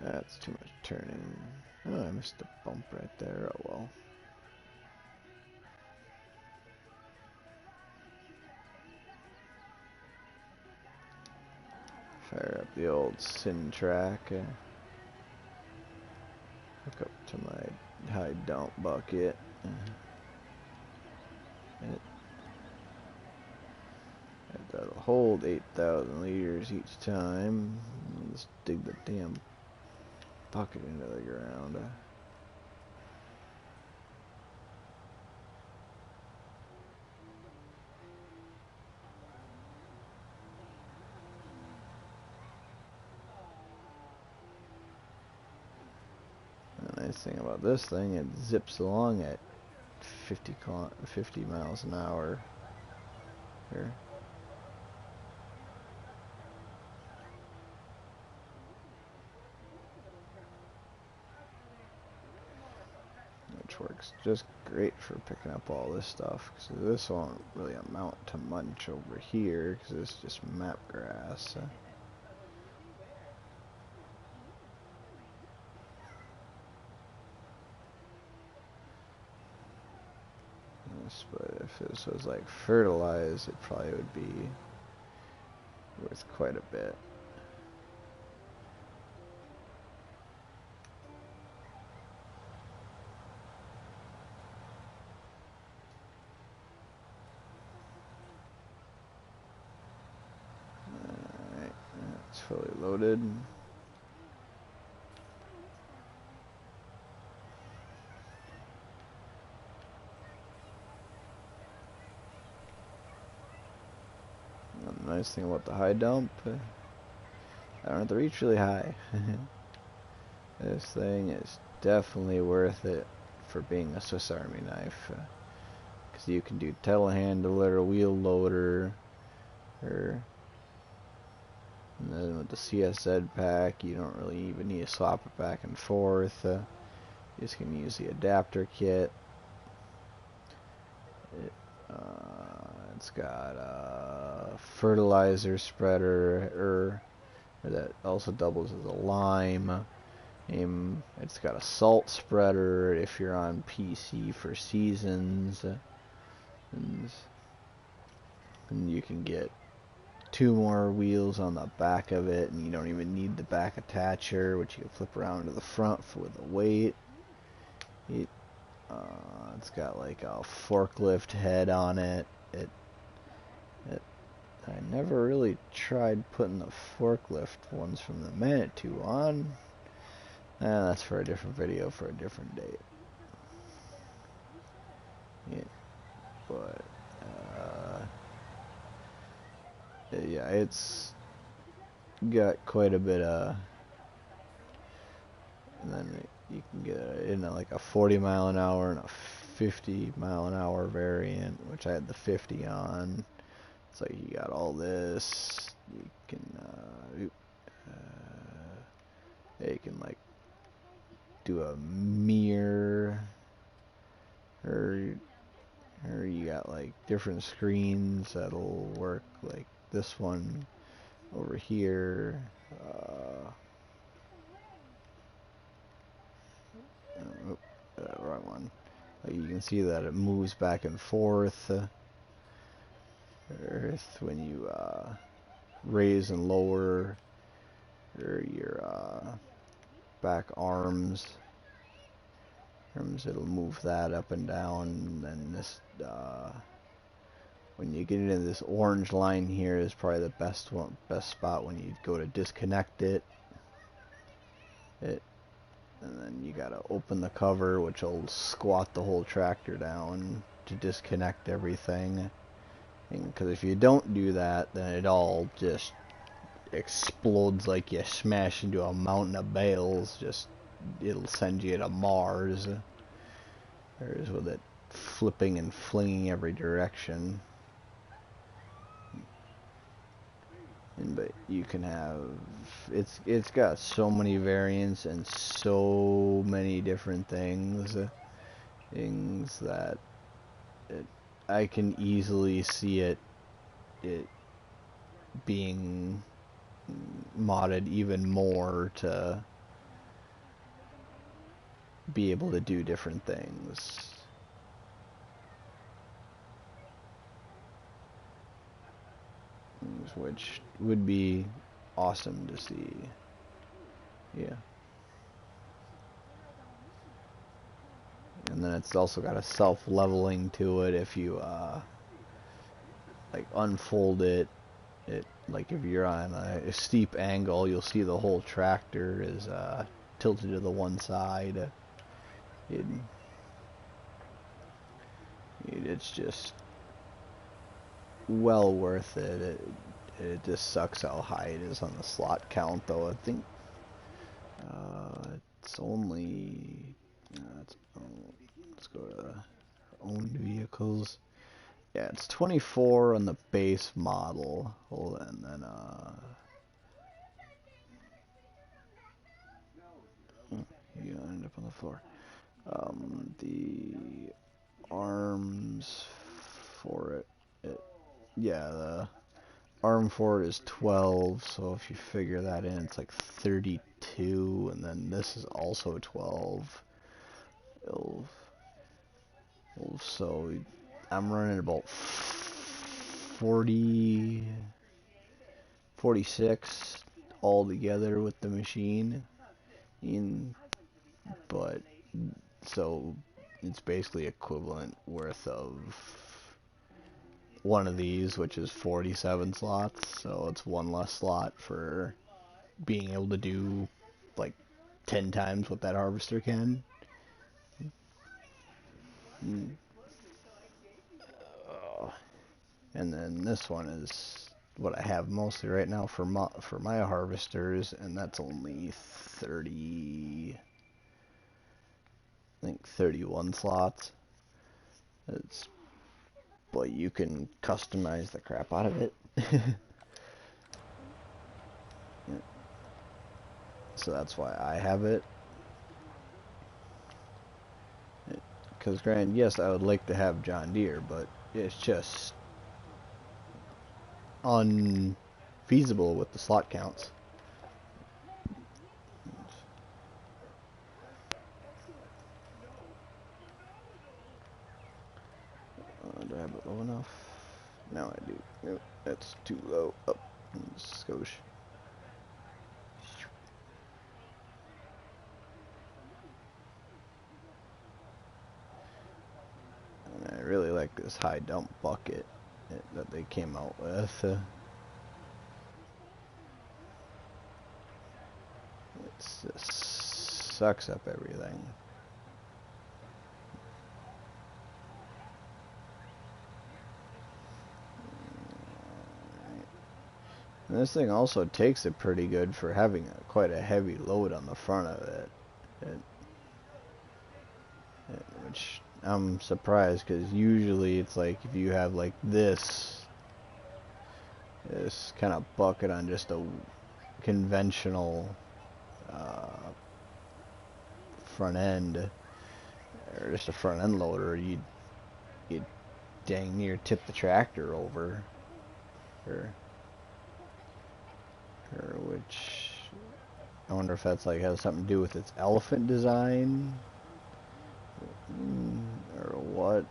That's too much turning. Oh, I missed a bump right there. Oh well. Fire up the old sin track. Hook up to my high dump bucket. That'll hold 8,000 liters each time. Let's dig the damn bucket into the ground. The nice thing about this thing, it zips along at 50 miles an hour. Here. Which works just great for picking up all this stuff, because this won't really amount to much over here, because it's just map grass. But if this was like fertilized, it probably would be worth quite a bit. Alright, it's fully loaded. The nice thing about the high dump, I don't have to reach really high. This thing is definitely worth it for being a Swiss Army knife, because you can do telehandler, wheel loader, and then with the CSZ pack, you don't really even need to swap it back and forth. You just can use the adapter kit. It's got a fertilizer spreader, that also doubles as a lime. It's got a salt spreader if you're on PC for seasons. And you can get 2 more wheels on the back of it, and you don't even need the back attacher, which you can flip around to the front with the weight. It's got like a forklift head on it. I never really tried putting the forklift ones from the Manitou on. That's for a different video for a different date. Yeah, it's got quite a bit of, and then you can get in like a 40 mile an hour and a 50 mile an hour variant, which I had the 50 on. So you got all this. You can you can like do a mirror, or you got like different screens that'll work, like this one over here. Oh, wrong one. Like you can see that it moves back and forth. When you raise and lower your back arms, it'll move that up and down. And then this, when you get into this orange line here, is probably the best spot when you go to disconnect it. And then you gotta open the cover, which will squat the whole tractor down to disconnect everything. Because if you don't do that, then it all just explodes like you smash into a mountain of bales. It'll send you to Mars. There's with it flipping and flinging every direction. But you can have, it's got so many variants and so many different things that I can easily see it being modded even more to be able to do different things. Which would be awesome to see. Yeah. And then it's also got a self-leveling to it. If you like unfold it, like if you're on a steep angle, you'll see the whole tractor is tilted to the one side. It's just well worth it. It just sucks how high it is on the slot count, though. I think it's only let's go to owned vehicles. Yeah, it's 24 on the base model. And then you end up on the floor. The arms for yeah, the arm for it is 12, so if you figure that in, it's like 32, and then this is also 12. So I'm running about 40, 46 all together with the machine. But so it's basically equivalent worth of one of these, which is 47 slots. So it's one less slot for being able to do like 10 times what that harvester can. And then this one is what I have mostly right now for my harvesters, and that's only 30, I think 31 slots. But you can customize the crap out of it. So that's why I have it. Because granted, yes, I would like to have John Deere, but it's just unfeasible with the slot counts. Do I have it low enough? No, I do. Nope, that's too low. Up, skosh. And I really like this high dump bucket that they came out with. It just sucks up everything. And this thing also takes it pretty good for having quite a heavy load on the front of it. Which I'm surprised, because usually it's like if you have like this kind of bucket on just a conventional front end, or just a front end loader, you'd dang near tip the tractor over, or which I wonder if that's like has something to do with its elephant design, or what.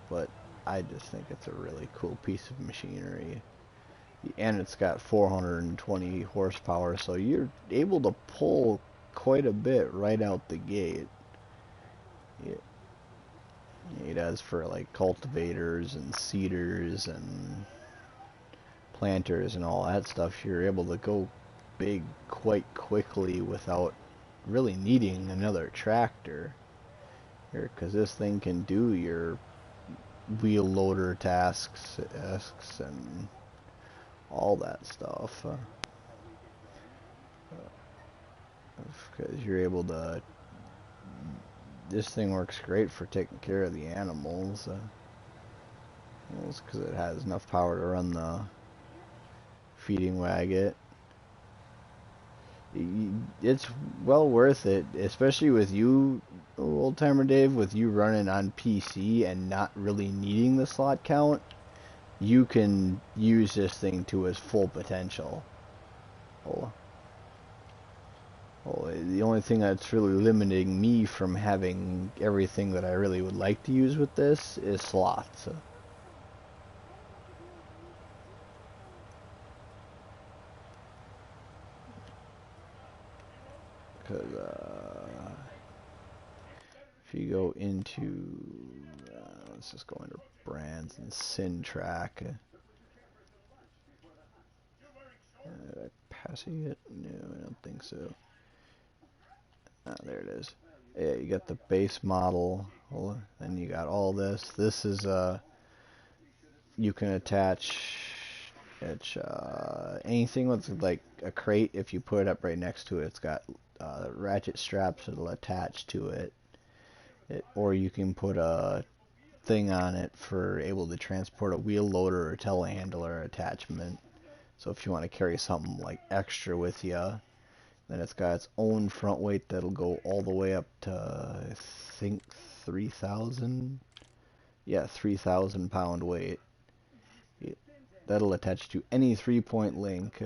But I just think it's a really cool piece of machinery. And it's got 420 horsepower, so you're able to pull quite a bit right out the gate. It does for like cultivators and seeders and planters and all that stuff. You're able to go big quite quickly without really needing another tractor. Because this thing can do your wheel loader tasks and all that stuff. Because you're able to. This thing works great for taking care of the animals. Because it has enough power to run the feeding wagon. It's well worth it, especially with you, Old Timer Dave, with you running on PC and not really needing the slot count. You can use this thing to its full potential. The only thing that's really limiting me from having everything that I really would like to use with this is slots. Because if you go into, let's just go into brands and Syntrack. Did I pass it? No, I don't think so. Ah, there it is. Yeah, you got the base model, then you got all this. This is you can attach anything with like a crate. If you put it up right next to it, it's got ratchet straps that'll attach to it. Or you can put a thing on it for able to transport a wheel loader or telehandler attachment. So if you want to carry something like extra with you, then it's got its own front weight that'll go all the way up to, I think, 3,000. Yeah, 3,000 pound weight. That'll attach to any 3-point link.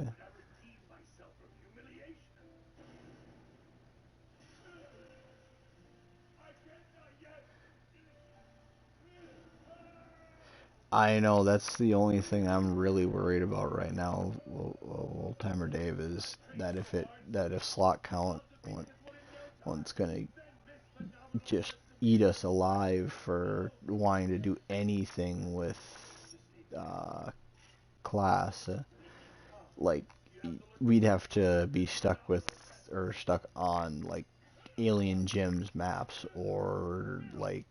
I know, that's the only thing I'm really worried about right now, Old Timer Dave, is that if slot count one's gonna just eat us alive for wanting to do anything with class. Like, we'd have to be stuck on like Alien Gyms maps, or like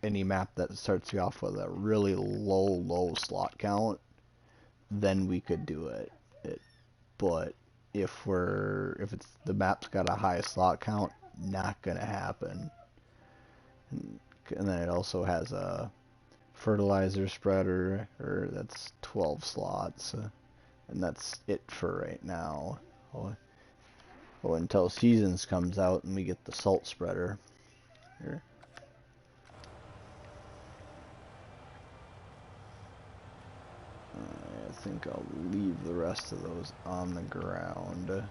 any map that starts you off with a really low slot count. Then we could do it. But if it's the map's got a high slot count, not gonna happen. And then it also has a fertilizer spreader, or that's 12 slots, and that's it for right now. Until Seasons comes out and we get the salt spreader. Here. I think I'll leave the rest of those on the ground, and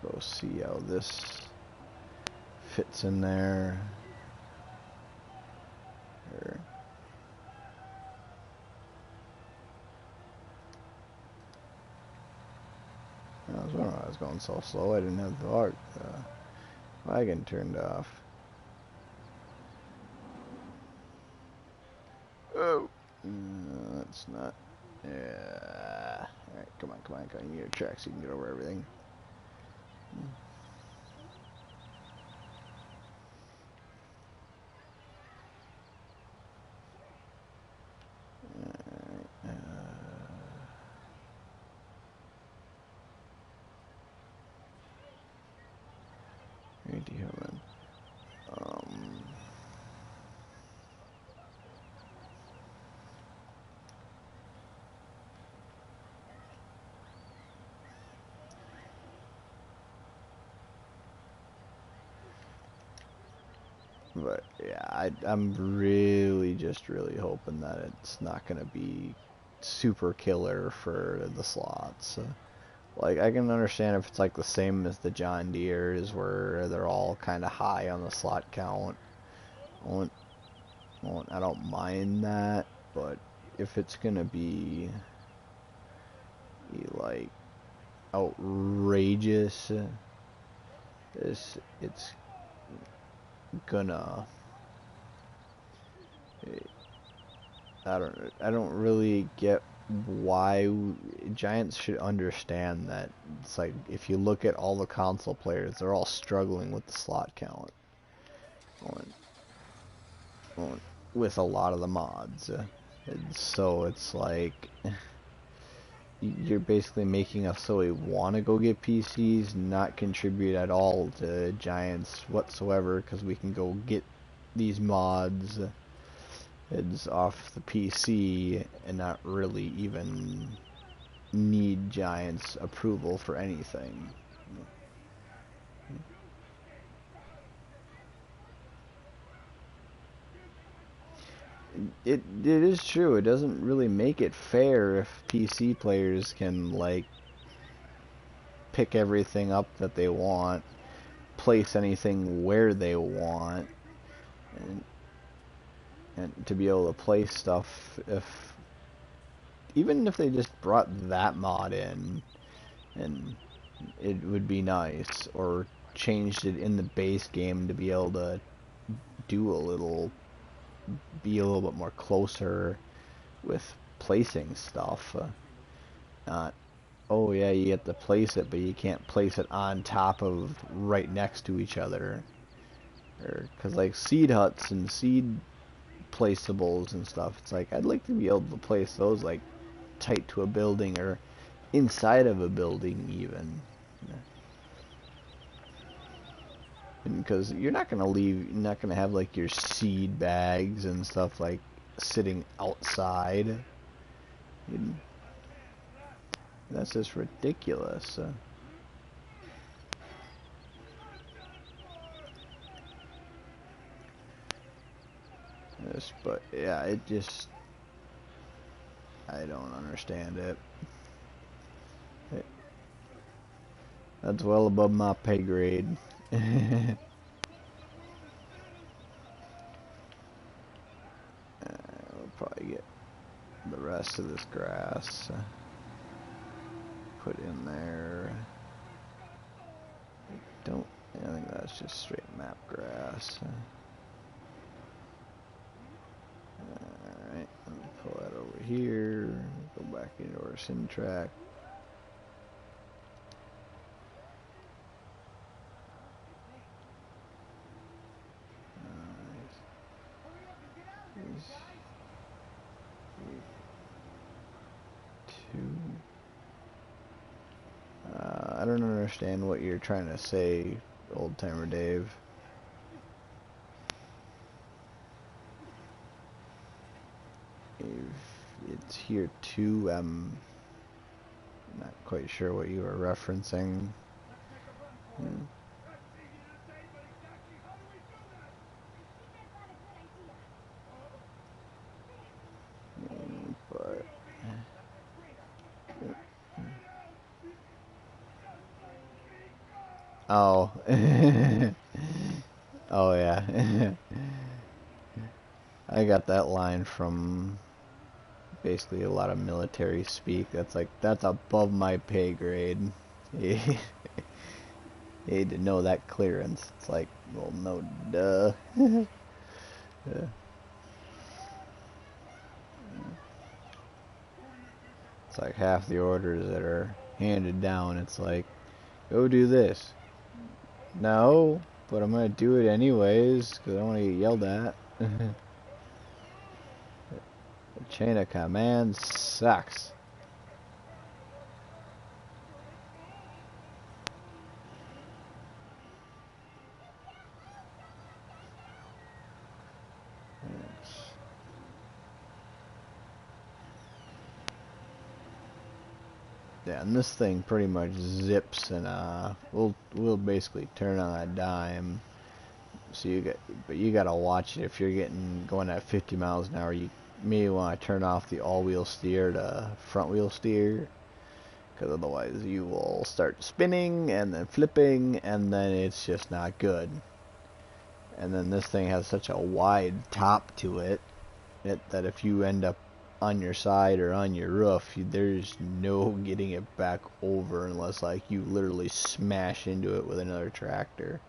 we'll go see how this fits in there. Here. I was wondering why I was going so slow. I didn't have the wagon turned off. Oh, no, that's not. Yeah. All right, come on. You need a track so you can get over everything. But yeah, I'm really just really hoping that it's not gonna be super killer for the slots. Like I can understand if it's like the same as the John Deere's where they're all kind of high on the slot count. Won't, I don't mind that, but if it's gonna be like outrageous, it's gonna I don't really get why Giants should understand that it's like if you look at all the console players, they're all struggling with the slot count on, on with a lot of the mods. And so it's like you're basically making us so we want to go get PCs, not contribute at all to Giants whatsoever, because we can go get these mods it's off the PC and not really even need Giants approval for anything. It is true. It doesn't really make it fair if PC players can like pick everything up that they want, place anything where they want, and to be able to play stuff if even if they just brought that mod in and it would be nice, or changed it in the base game to be able to do a little be a little bit more closer with placing stuff. Not, oh yeah, you get to place it, but you can't place it on top of right next to each other. Or, cause like seed huts and seed placeables and stuff, it's like I'd like to be able to place those like tight to a building or inside of a building even. Because you're not gonna have like your seed bags and stuff like sitting outside. That's just ridiculous. Yes, but yeah, I don't understand it. That's well above my pay grade. We'll probably get the rest of this grass put in there. I think that's just straight map grass. Alright, let me pull that over here, go back into our sim track. I don't understand what you're trying to say, old timer Dave. If it's here too, I'm not quite sure what you are referencing. But oh, oh yeah. I got that line from basically a lot of military speak. That's like, that's above my pay grade. You need to know that clearance. It's like, well, no, duh. Yeah. It's like half the orders that are handed down. It's like, go do this. No, but I'm gonna do it anyways because I don't want to get yelled at. The chain of command sucks. Yeah, and this thing pretty much zips, and we'll basically turn on a dime. So you gotta watch it if you're going at 50 miles an hour. You may want to turn off the all-wheel steer to front-wheel steer, because otherwise you will start spinning and then flipping, and then it's just not good. And then this thing has such a wide top to it, that if you end up on your side or on your roof, there's no getting it back over unless like you literally smash into it with another tractor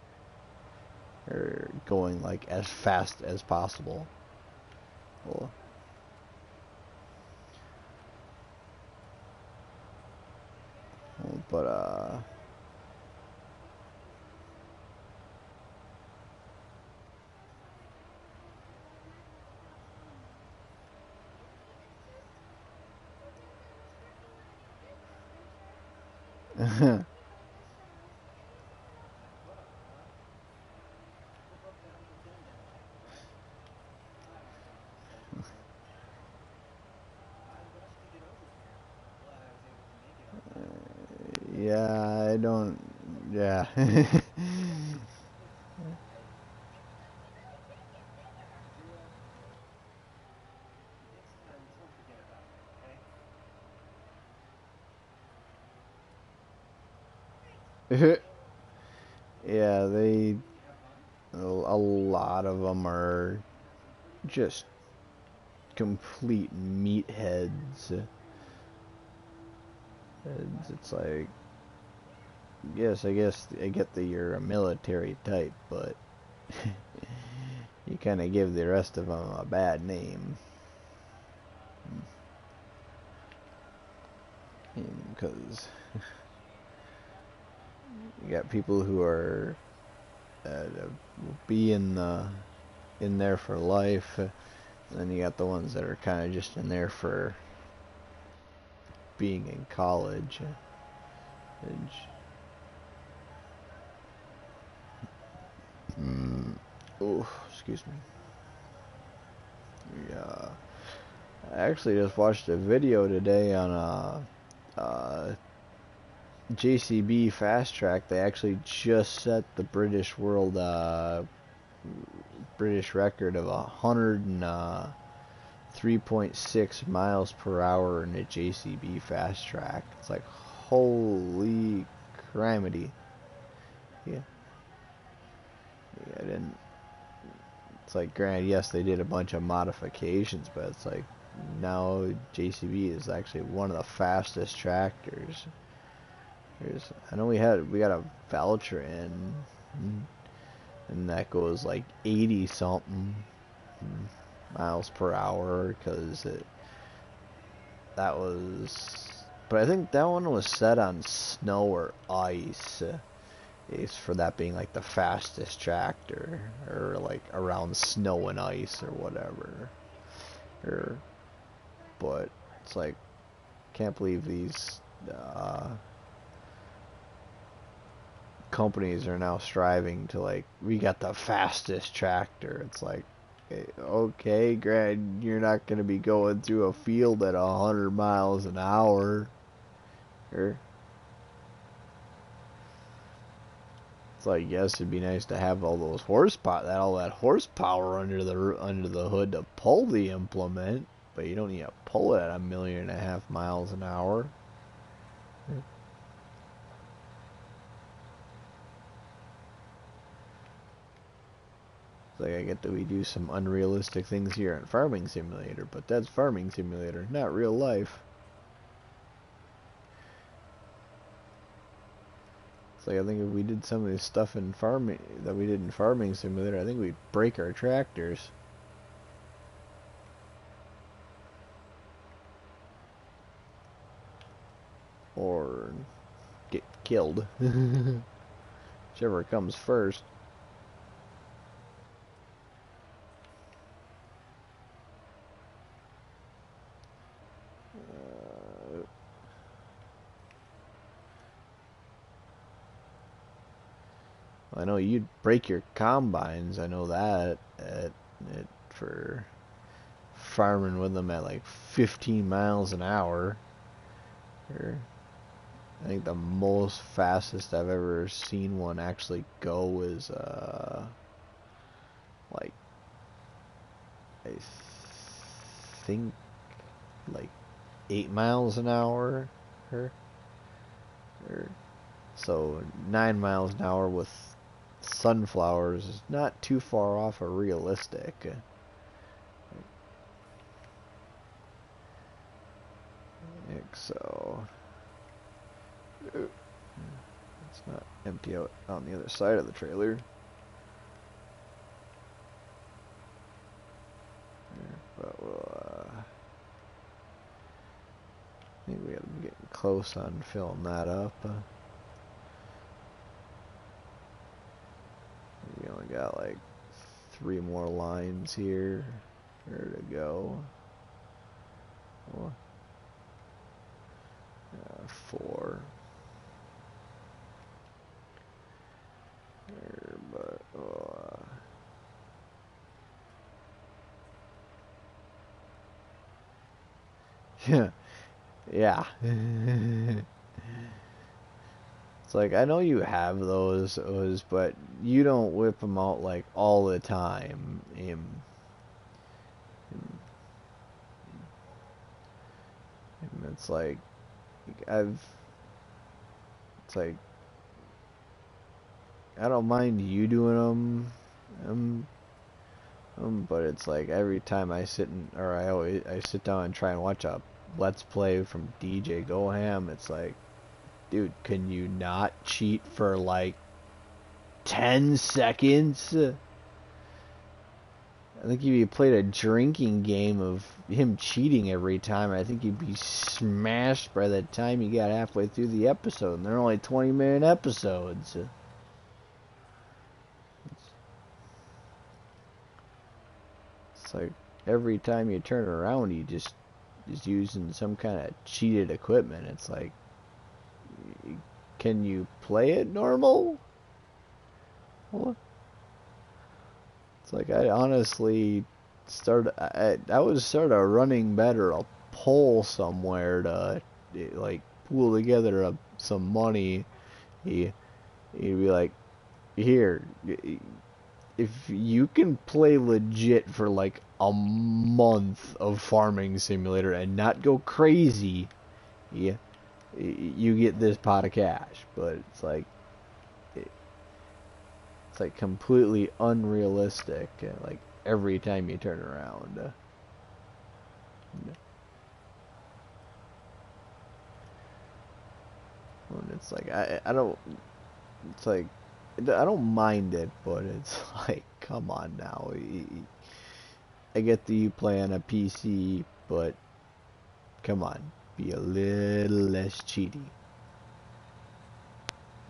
or going like as fast as possible. Well, but yeah, I don't, yeah. Yeah, a lot of them are just complete meatheads. It's like, yes, I guess I get that you're a military type, but you kind of give the rest of them a bad name. Because you got people who are be in there for life, and then you got the ones that are kind of just in there for being in college. Oh, excuse me. Yeah, I actually just watched a video today on JCB Fast Track. They actually just set the British record of 103.6 miles per hour in a JCB Fast Track. It's like, holy criminy. Yeah. I didn't. It's like, granted, yes, they did a bunch of modifications, but it's like now JCB is actually one of the fastest tractors. I know we got a voucher in, and that goes like 80 something miles per hour, because that was, but I think that one was set on snow or ice. It's for that being like the fastest tractor, or like around snow and ice or whatever. Or, but it's like, can't believe these companies are now striving to, like, we got the fastest tractor. It's like, okay, Grant, you're not going to be going through a field at 100 miles an hour. Or, it's like, yes, it'd be nice to have all those all that horsepower under the hood to pull the implement, but you don't need to pull it at 1.5 million miles an hour. It's like, I get that we do some unrealistic things here in Farming Simulator, but that's Farming Simulator, not real life. It's like, I think if we did some of this stuff in farming that we did in Farming Simulator, I think we'd break our tractors. Or get killed. Whichever comes first. I know you'd break your combines. I know that for farming with them at like 15 miles an hour. Or, I think the most fastest I've ever seen one actually go is like I think like 8 miles an hour, or, or so 9 miles an hour with sunflowers is not too far off of realistic. So let's not empty out on the other side of the trailer. But we'll, I think we gotta be getting close on filling that up. We only got like 3 more lines here. Where to go? Oh, 4. There, but yeah, yeah. It's like I know you have those, but you don't whip them out like all the time. It's like I've. It's like I don't mind you doing but it's like every time I I sit down and try and watch a Let's Play from DJ Goham, it's like, dude, can you not cheat for like 10 seconds? I think if you played a drinking game of him cheating every time, I think you'd be smashed by the time you got halfway through the episode, and they're only 20-minute episodes. It's like every time you turn around, you just is using some kind of cheated equipment. It's like, can you play it normal? What? It's like I honestly I was sort of running better a poll somewhere to like pool together some money. He'd be like, here, if you can play legit for like a month of Farming Simulator and not go crazy, yeah, you get this pot of cash. But it's like it's like completely unrealistic. Like every time you turn around. And it's like I don't. It's like I don't mind it, but it's like, come on now. I get that you play on a PC, but come on, be a little less cheaty,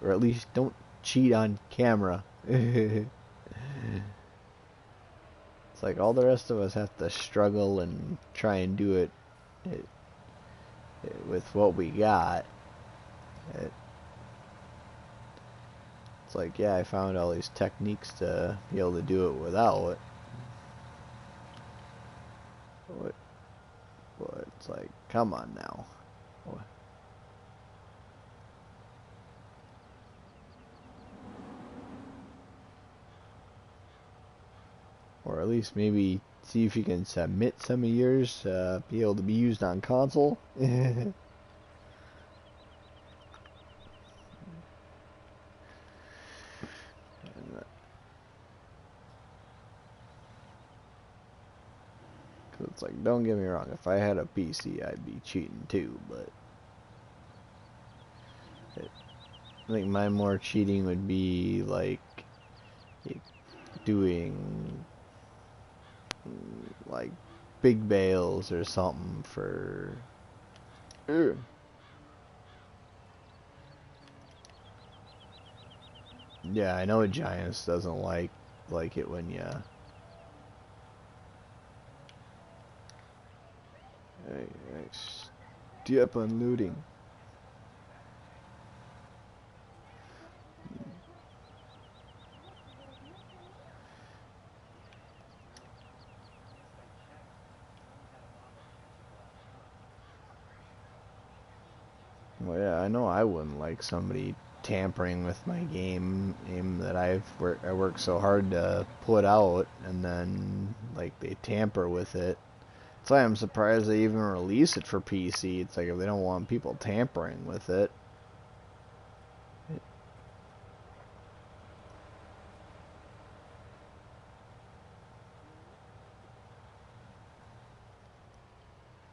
or at least don't cheat on camera. It's like all the rest of us have to struggle and try and do it with what we got. It's like, yeah, I found all these techniques to be able to do it without it. But it's like, come on now. Or at least maybe see if you can submit some of yours to be able to be used on console. It's like, don't get me wrong, if I had a PC, I'd be cheating too, but I think my more cheating would be like doing like big bales or something for yeah, I know Giants doesn't like it when you step on looting. Well, yeah, I know I wouldn't like somebody tampering with my game that I worked so hard to put out, and then like they tamper with it. That's why I'm surprised they even release it for PC. It's like if they don't want people tampering with it.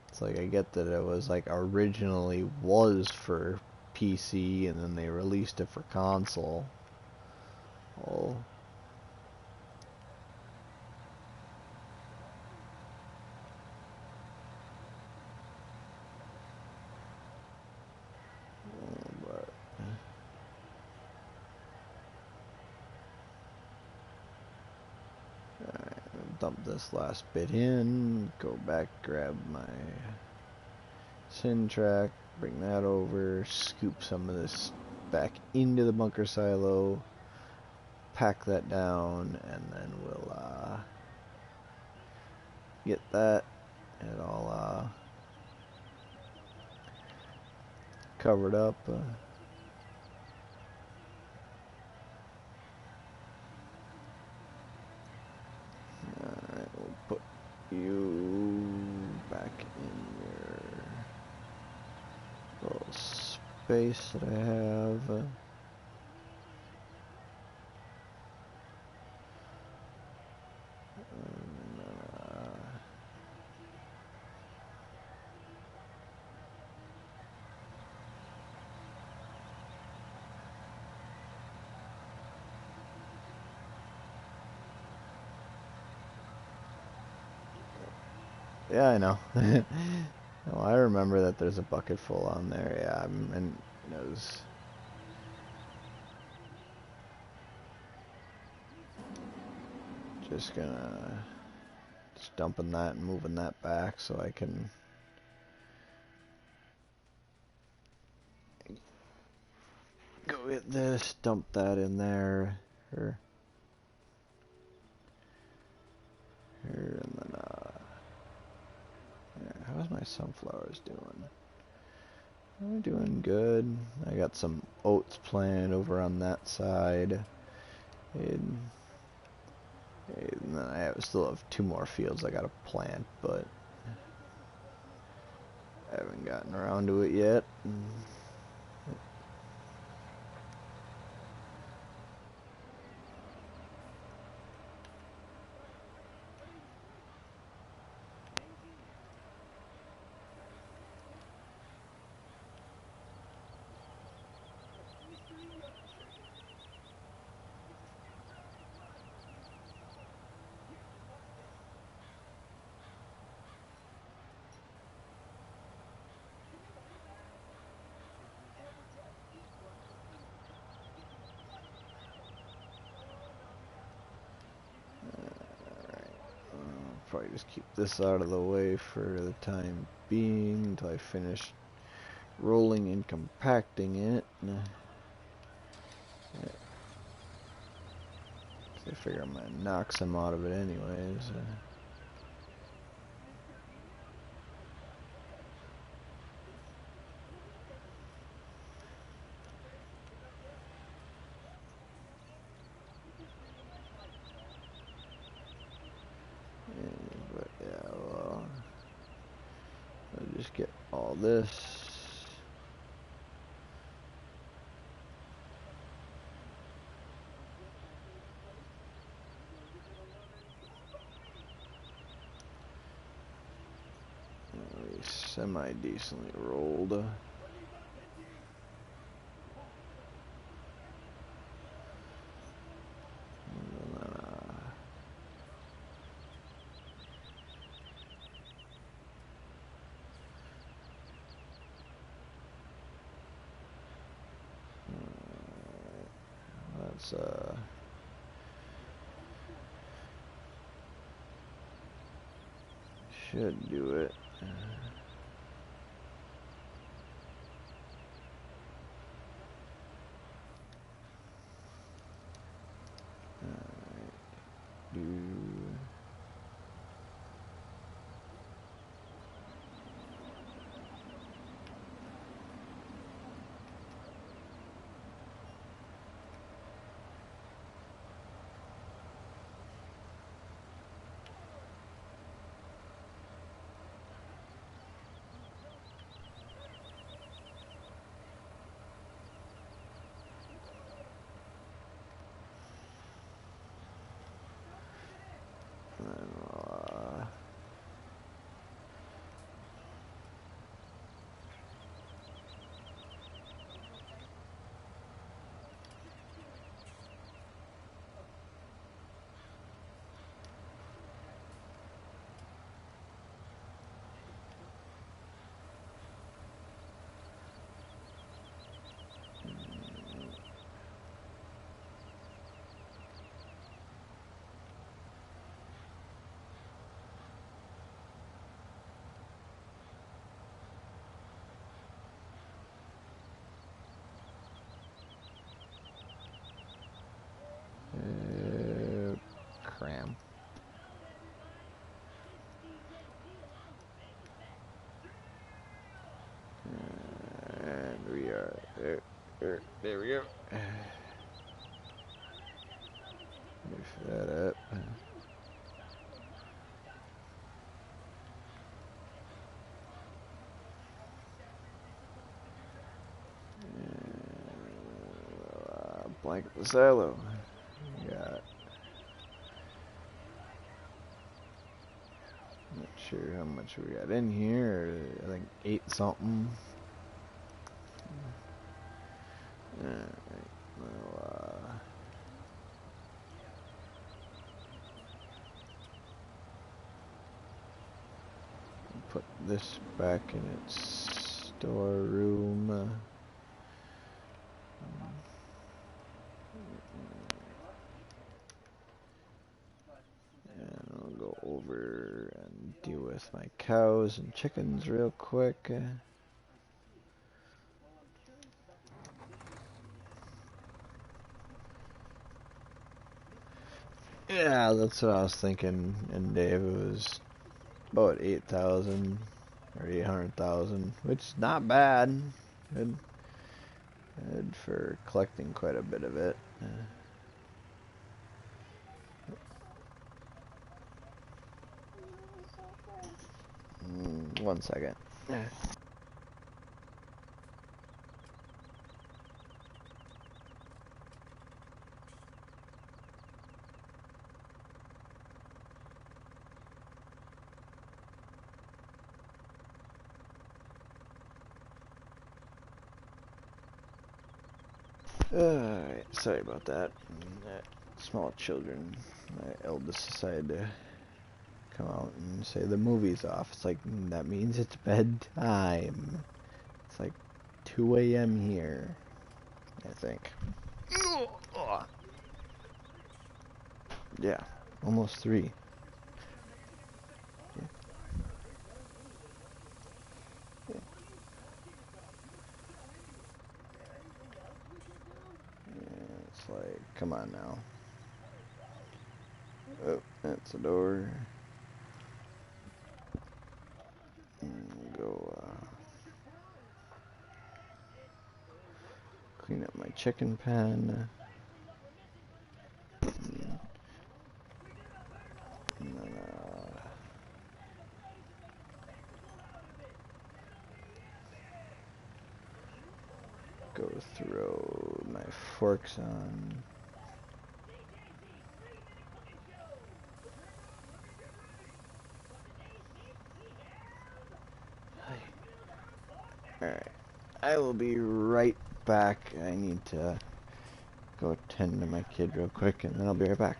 It's like I get that it was like originally was for PC and then they released it for console. Oh. But dump this last bit in, go back, grab my syn track, bring that over, scoop some of this back into the bunker silo, pack that down, and then we'll get that it all covered up. Alright, we'll put you back in your little space that I have. Yeah, I know. Well, I remember that there's a bucket full on there. Yeah, and it was just dumping that and moving that back so I can go get this, dump that in there, here, and then yeah, how's my sunflowers doing? They're doing good. I got some oats planted over on that side, and then still have 2 more fields I gotta plant, but I haven't gotten around to it yet. Probably just keep this out of the way for the time being until I finish rolling and compacting it. Yeah. I figure I'm gonna knock some out of it anyways. But yeah, well, I'll just get all this. Semi-decently rolled. That's should do it. Do And cram. And we are there we go. Move that up. Blanket the silo. We got, not sure how much we got in here. I think 8 something. Alright, well, put this back in its storeroom. And I'll go over and deal with my cows and chickens real quick. Yeah, that's what I was thinking. And Dave, it was about 8,000 or 800,000, which is not bad. Good, good for collecting quite a bit of it. 1 second. Alright, sorry about that. Small children. My eldest decided to come out and say the movie's off. It's like, that means it's bedtime. It's like 2 a.m. here, I think. Yeah, almost 3. Yeah. Yeah. It's like, come on now. Oh, that's a door. Go clean up my chicken pen. And then go throw my forks on. Alright, I will be right back. I need to go tend to my kid real quick, and then I'll be right back.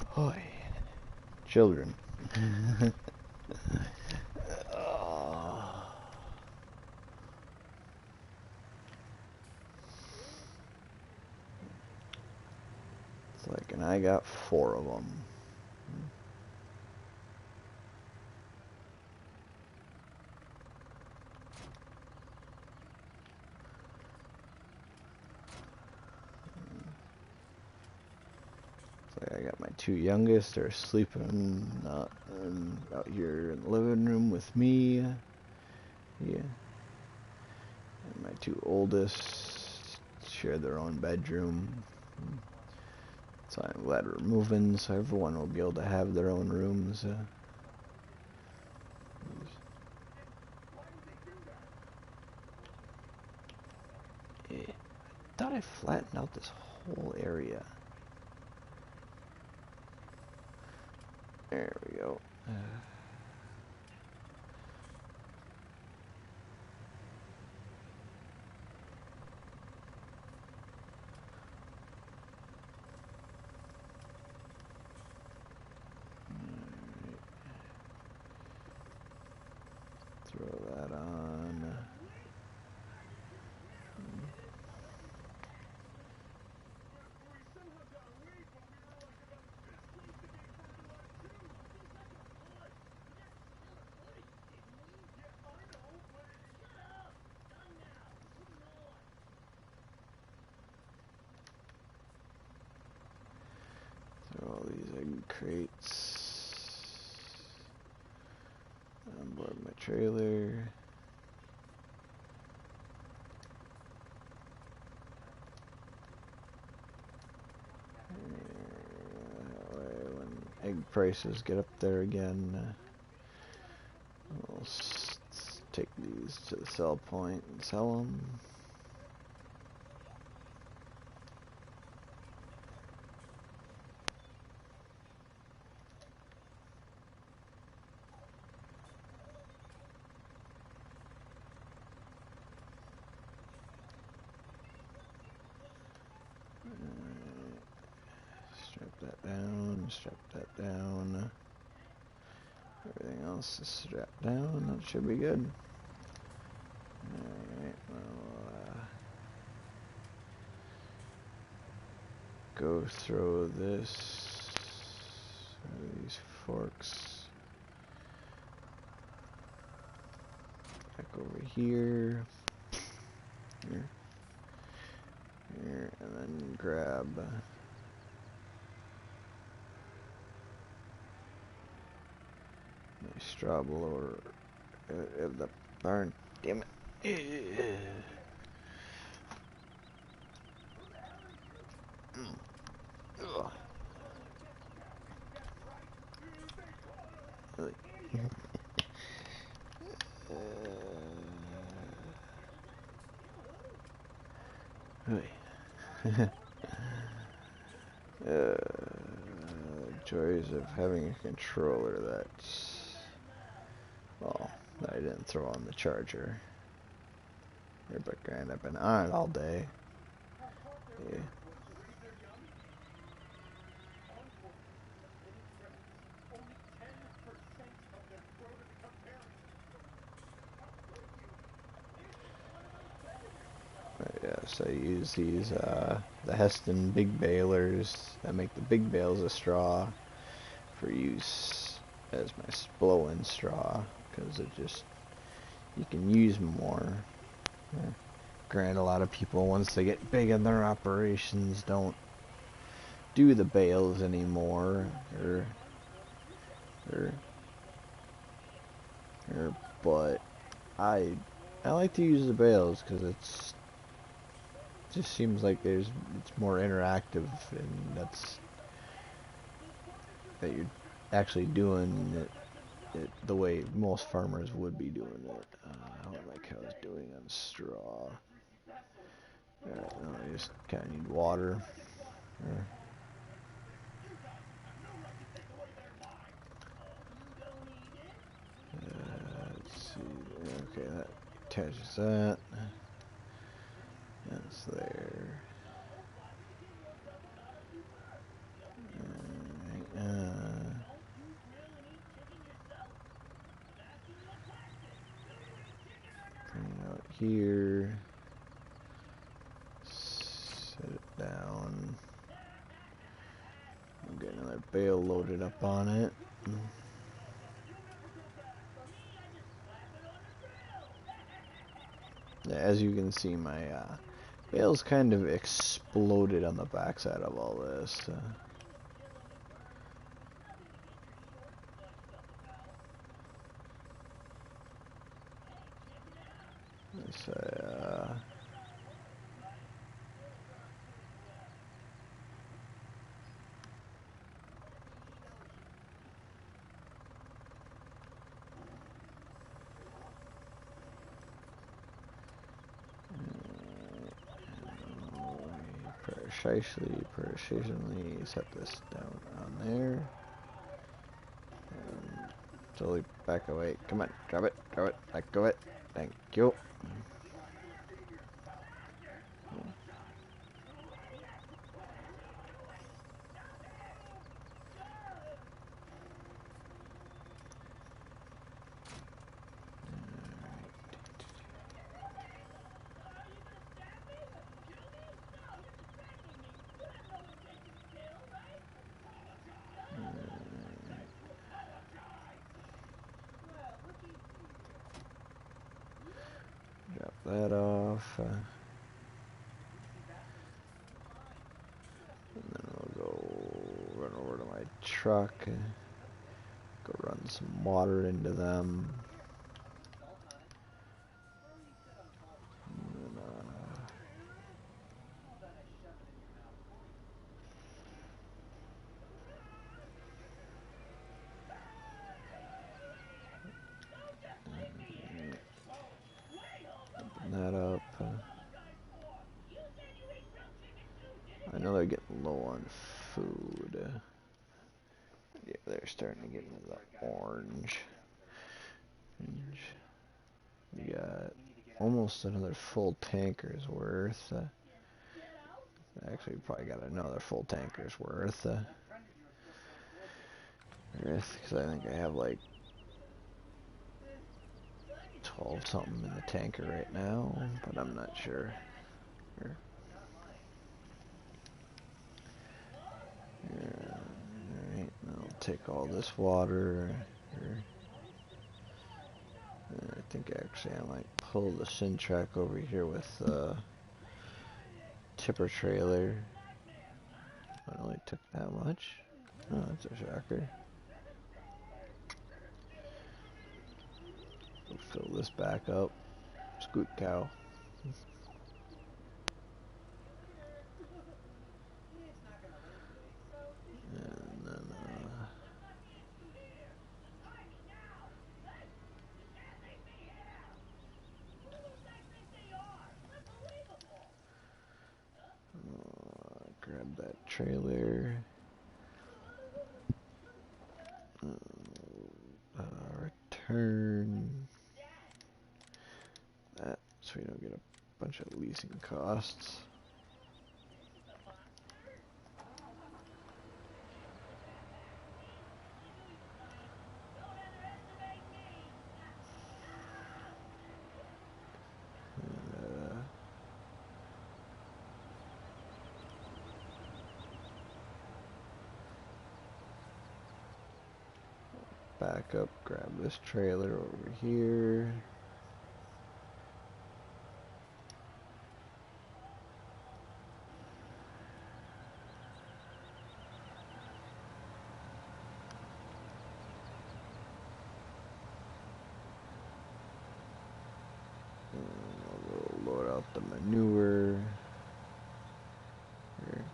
Hoy, children. Oh. It's like, and I got 4 of them. got my two youngest. They're sleeping out here in the living room with me. Yeah. And my two oldest share their own bedroom. So I'm glad we're moving, so everyone will be able to have their own rooms. I thought I flattened out this whole area. There we go. Throw that on. Throw all these egg crates on board my trailer. That way when egg prices get up there again, we'll take these to the sell point and sell them. Strap that down, strap that down. Everything else is strapped down. That should be good. Alright, well, go throw these forks back over here, here, and then grab my straw blower of the barn. Damn it. Ugh. Joys of having a controller that's, well, I didn't throw on the charger. But grand, I've been on it all day. Yeah. Yes, I use these, the Heston big balers that make the big bales of straw for use as my blow-in straw, because it just, you can use more. Granted, a lot of people, once they get big in their operations, don't do the bales anymore, but I like to use the bales because it just seems like it's more interactive, and that you're actually doing it the way most farmers would be doing it. I don't like how it's doing on straw. Alright, now I just kind of need water. Let's see. Okay, that attaches that. That's there. Bring it out here. Set it down. I'll get another bale loaded up on it. Yeah, as you can see, my bale's kind of exploded on the backside of all this. So, precisely set this down on there. And slowly back away. Come on, drop it, back of it. Thank you. Drop that off. And then we'll go run over to my truck. Go run some water into them. And then, open that up. I know they're getting low on food. Yeah, they're starting to get into the orange. We got almost another full tanker's worth. Actually, we probably got another full tanker's worth. Because I think I have like 12 something in the tanker right now, but I'm not sure. Here. Alright, I'll take all this water here. I think actually I might pull the Syntrack over here with the tipper trailer. It only took that much. Oh, that's a shocker. We'll fill this back up. Scoot cow. And then, grab that trailer. Return that so we don't get a bunch of leasing costs. Back up, grab this trailer over here. We'll load out the manure. Here.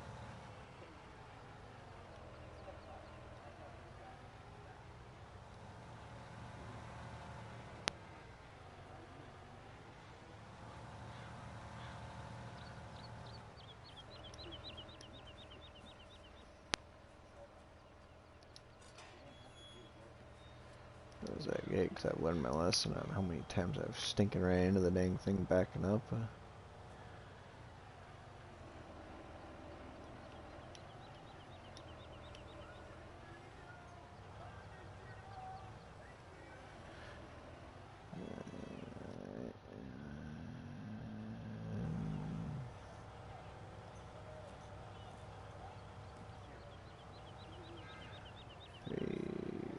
What was that gate? Because I've learned my lesson on how many times I've stinking right into the dang thing backing up.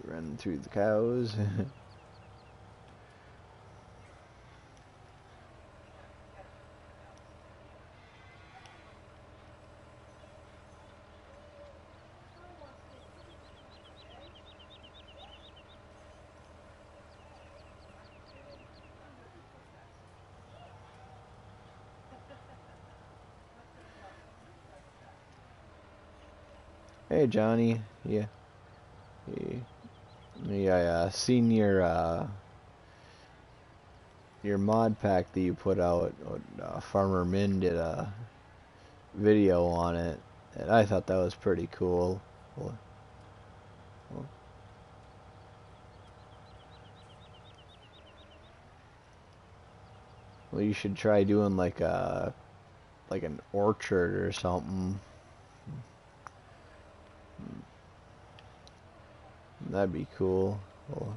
Run through the cows. Hey Johnny, yeah, yeah, I seen your mod pack that you put out. Farmer Min did a video on it, and I thought that was pretty cool. Well, well, well, you should try doing like an orchard or something. That'd be cool. Well,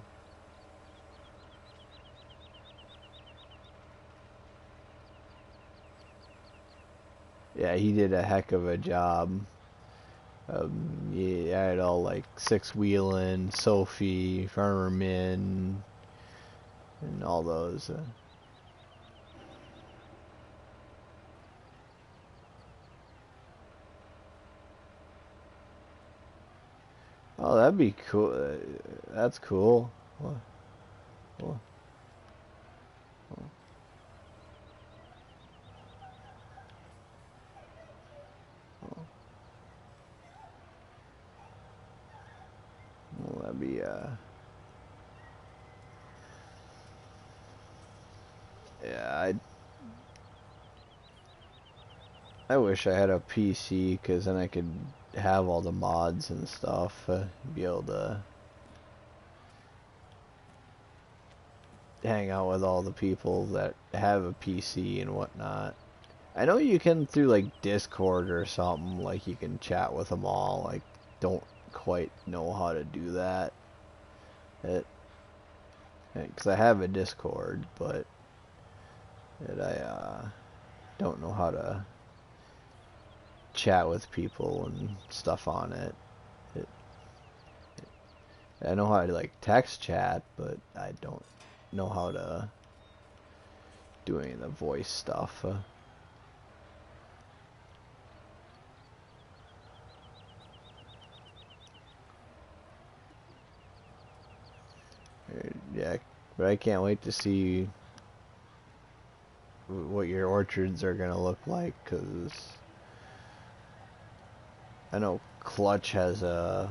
yeah, he did a heck of a job. Yeah, I had all like Six Wheelin', Sophie, Farmer Min, and all those. Oh, that'd be cool. That's cool. Well, well, well, that'd be yeah. I wish I had a PC because then I could have all the mods and stuff. Be able to hang out with all the people that have a PC and whatnot. I know you can through like Discord or something, like you can chat with them all. Like, don't quite know how to do that. Because I have a Discord, but I don't know how to chat with people and stuff on it. it. I know how to like text chat, but I don't know how to do any of the voice stuff. Yeah, but I can't wait to see what your orchards are gonna look like, because I know Clutch has a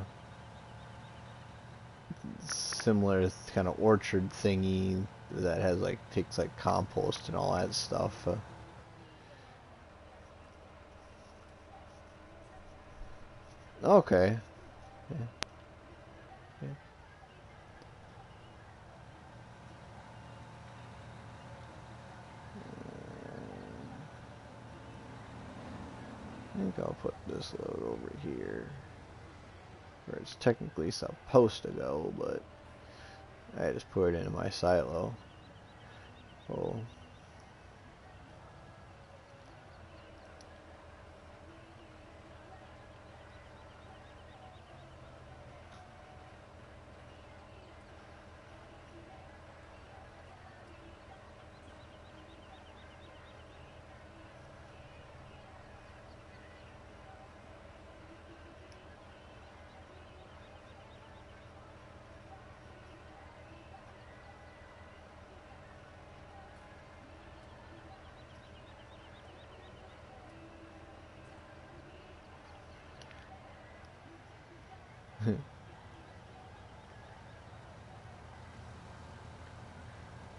similar kind of orchard thingy that has like takes like compost and all that stuff. Okay. Yeah, yeah. I think I'll put this load over here, where it's technically supposed to go, but I just put it into my silo. Oh,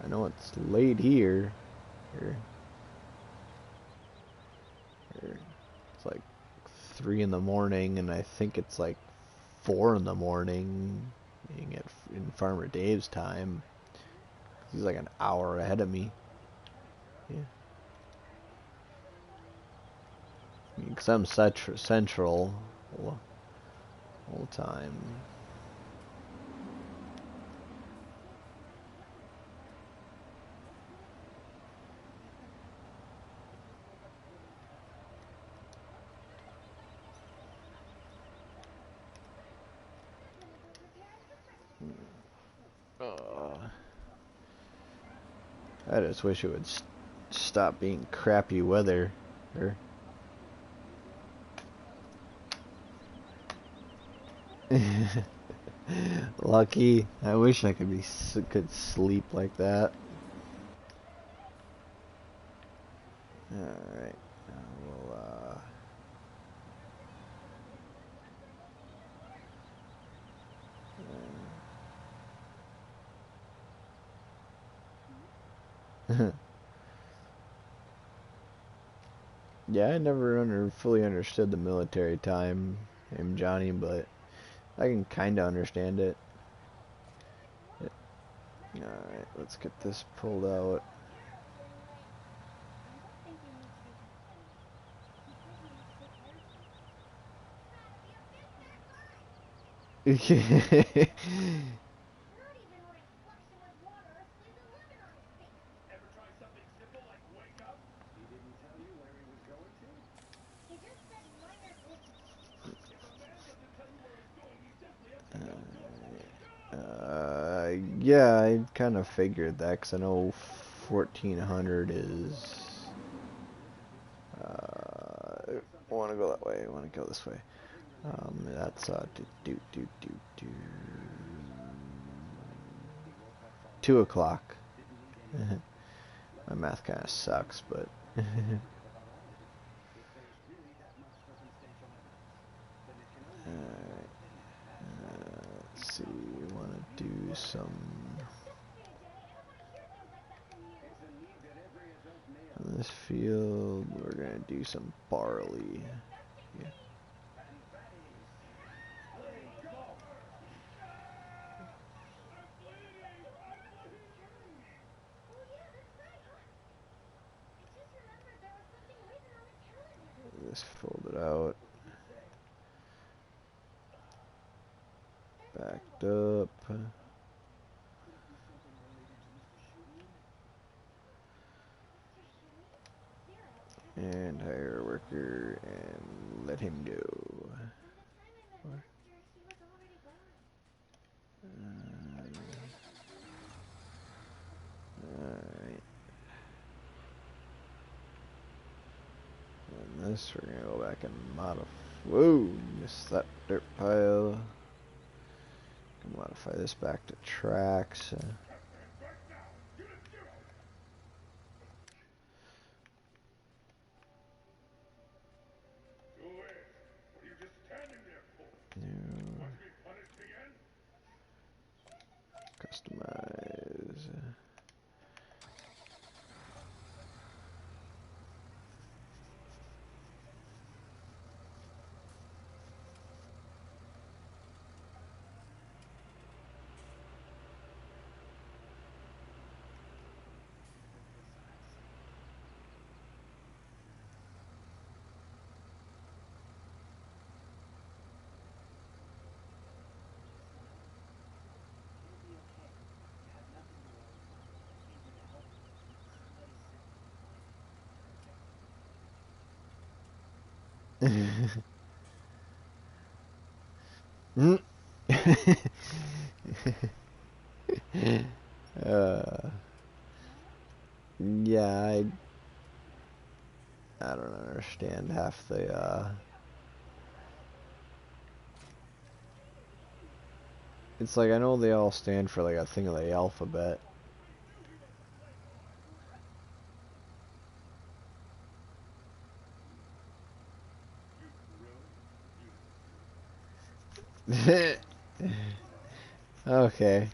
I know it's late here. Here, here. It's like 3 in the morning, and I think it's like 4 in the morning in Farmer Dave's time. He's like an hour ahead of me. Yeah. Because I'm central all time. Uh, I just wish it would stop being crappy weather. Or lucky. I wish I could sleep like that. All right. We'll Yeah, I never fully understood the military time, Johnny, but I can kind of understand it. Alright, let's get this pulled out. Ever try something simple like wake up? He didn't tell you where he was going to? If a man doesn't tell you where he's going, he's definitely up to no good. Yeah, I kind of figured that, because I know 1400 is... I want to go that way, I want to go this way. That's, 2 o'clock. My math kind of sucks, but... Alright. Let's see, we want to do some... In this field, we're going to do some barley. Yeah. This folded out. Backed up. And hire a worker and let him go. Alright. And this we're gonna go back and modify. Whoa, missed that dirt pile. Can modify this back to tracks. New. Customize. Mm. uh, yeah, I don't understand half the it's like I know they all stand for like a thing of the alphabet. Okay.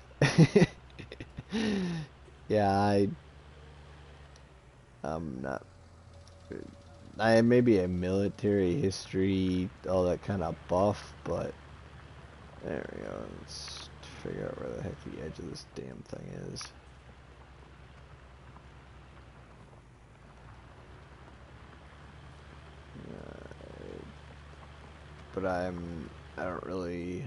Yeah, I'm not. I may be a military history, all that kind of buff, but there we go. Let's figure out where the heck the edge of this damn thing is. But I don't really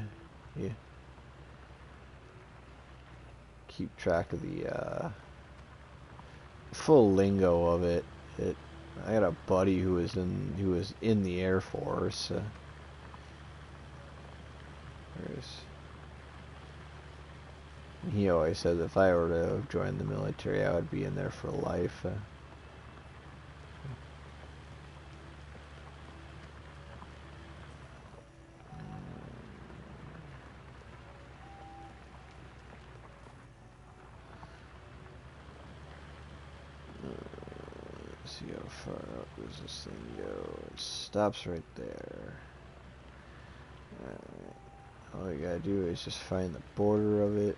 keep track of the full lingo of it. I got a buddy who was in the Air Force. He always said if I were to join the military, I would be in there for life. See how far out does this thing go? It stops right there. All you gotta do is just find the border of it.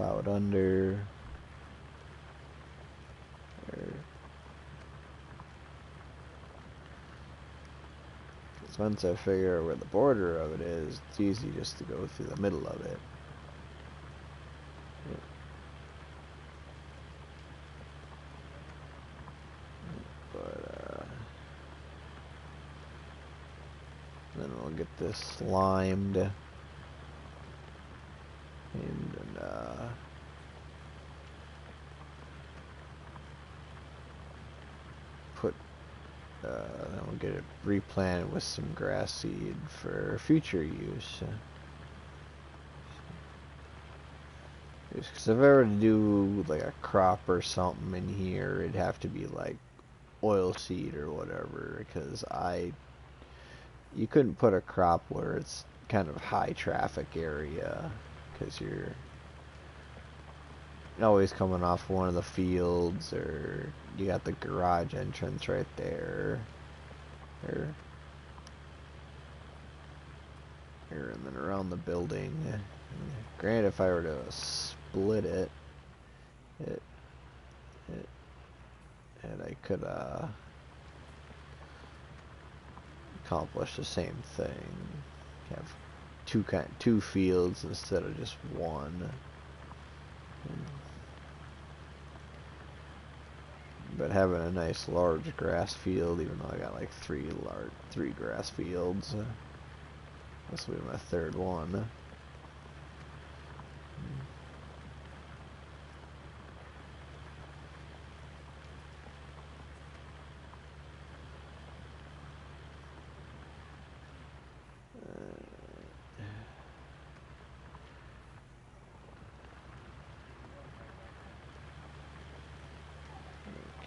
plow it under. Because once I figure out where the border of it is, it's easy just to go through the middle of it. But, then we'll get this limed. And put then we'll get it replanted with some grass seed for future use. Because if I were to do like a crop or something in here, it'd have to be like oil seed or whatever. Because you couldn't put a crop where it's kind of high traffic area, because you're always coming off one of the fields, or you got the garage entrance right there, or and then around the building. Granted, if I were to split it, and I could accomplish the same thing, have two fields instead of just one. But having a nice large grass field, even though I got like three grass fields, this will be my third one.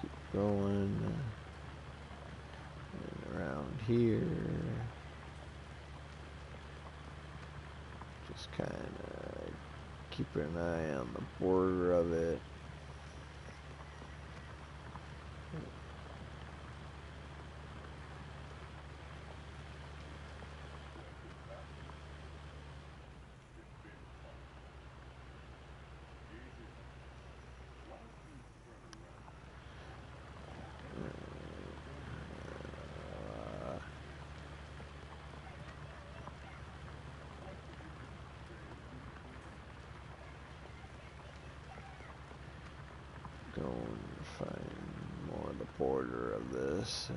Keep going and around here. Just kind of keeping an eye on the border of it. Go and find more of the border of this.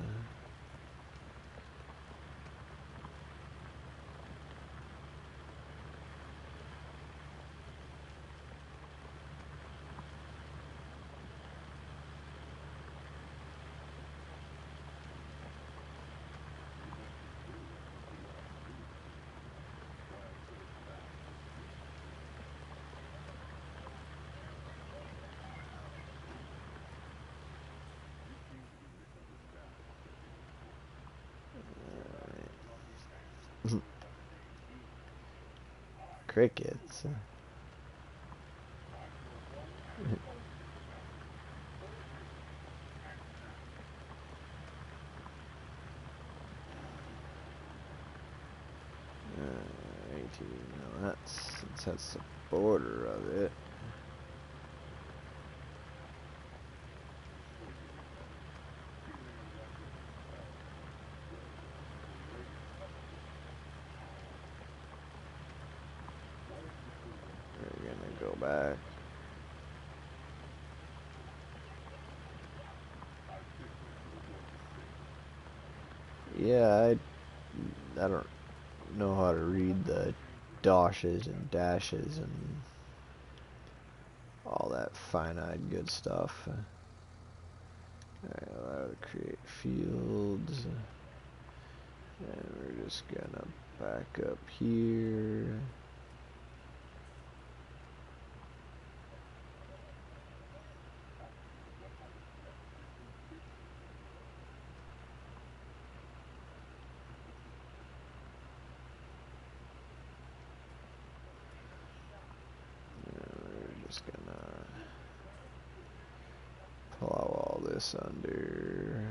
Crickets. 18. Now that's the border of it. We're gonna go back. Yeah, I don't know how to read the doshes and dashes and all that fine-eyed good stuff. Alright, allow to create fields. And we're just gonna back up here. Just gonna plow all this under.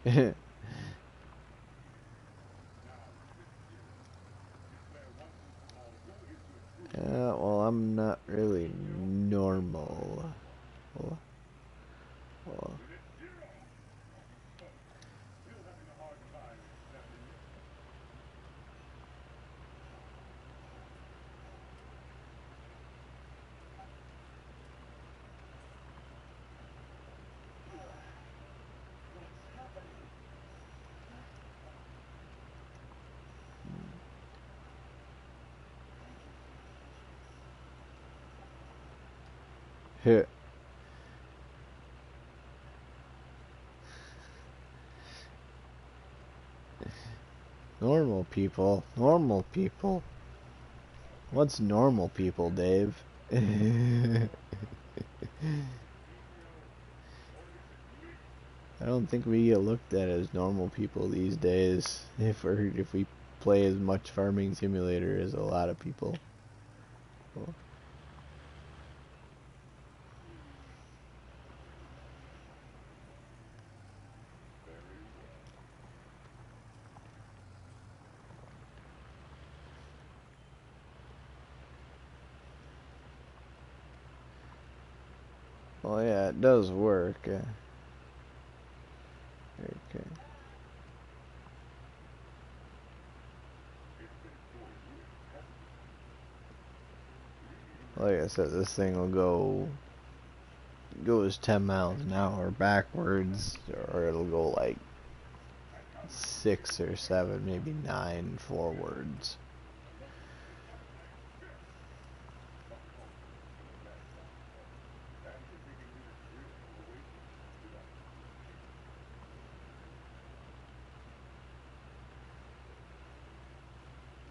Yeah, well, I'm not really normal. Well, well, here. Normal people. Normal people. What's normal people, Dave? I don't think we get looked at as normal people these days if we play as much Farming Simulator as a lot of people. Well, well, yeah, it does work. Okay. Like I said, this thing will go goes 10 miles an hour backwards, or it'll go like 6 or 7, maybe 9 forwards.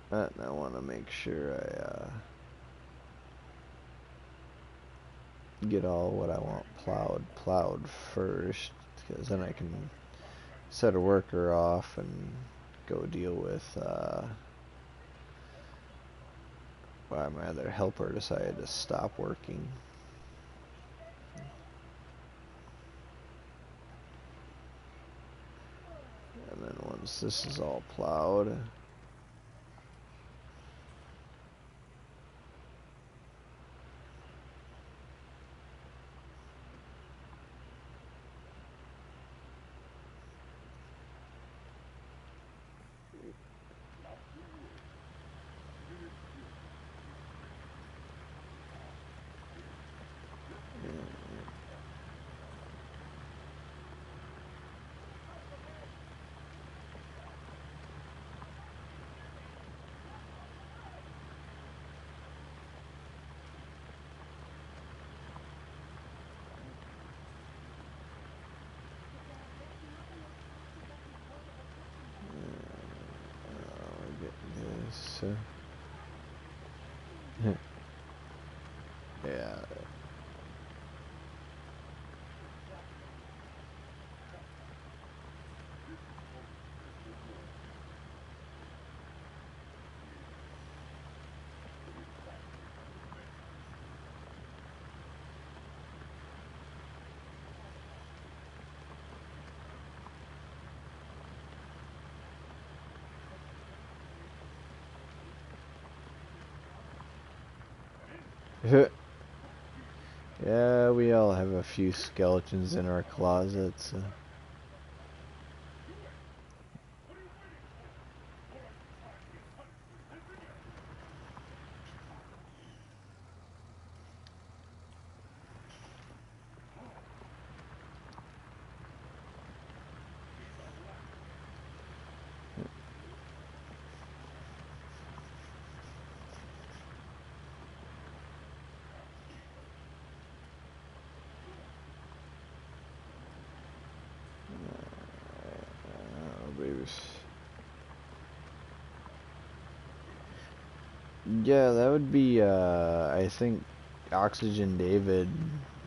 And I want to make sure I get all what I want plowed first, because then I can set a worker off and go deal with why my other helper decided to stop working. And then once this is all plowed, get this. Yeah. Yeah, we all have a few skeletons in our closets. Yeah, that would be, I think Oxygen David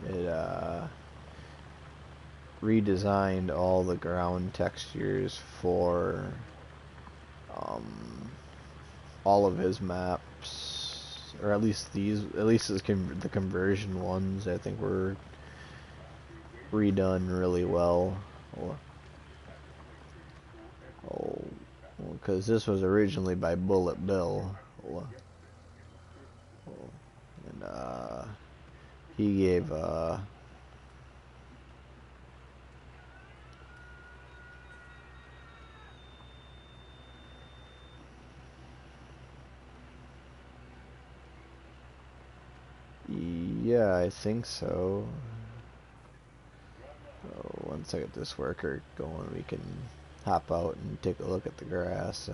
had, redesigned all the ground textures for, um, all of his maps, or at least the conversion ones, I think were redone really well. because this was originally by Bullet Bill, and he gave yeah, I think so. Once I get this worker going, we can hop out and take a look at the grass.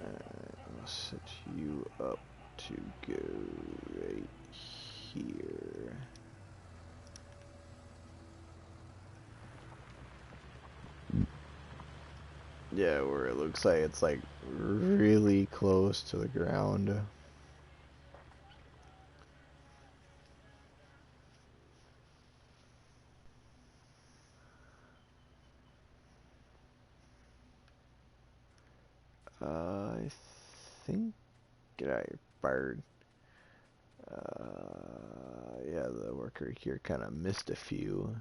I'll set you up to go right here. Yeah, where it looks like it's like really close to the ground. I think I fired. Yeah, the worker here kind of missed a few.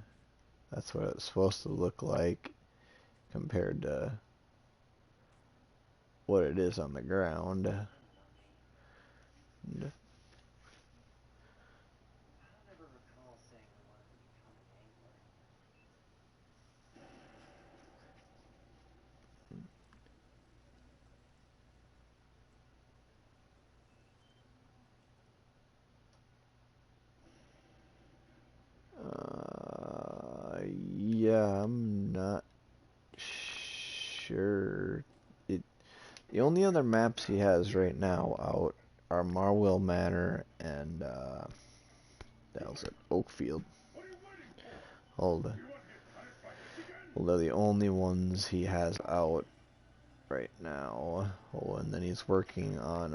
That's what it's supposed to look like compared to what it is on the ground. And, yeah, I'm not sure. The only other maps he has right now out are Marwell Manor and that was at Oakfield. Hold on. Well, they're the only ones he has out right now. Oh, and then he's working on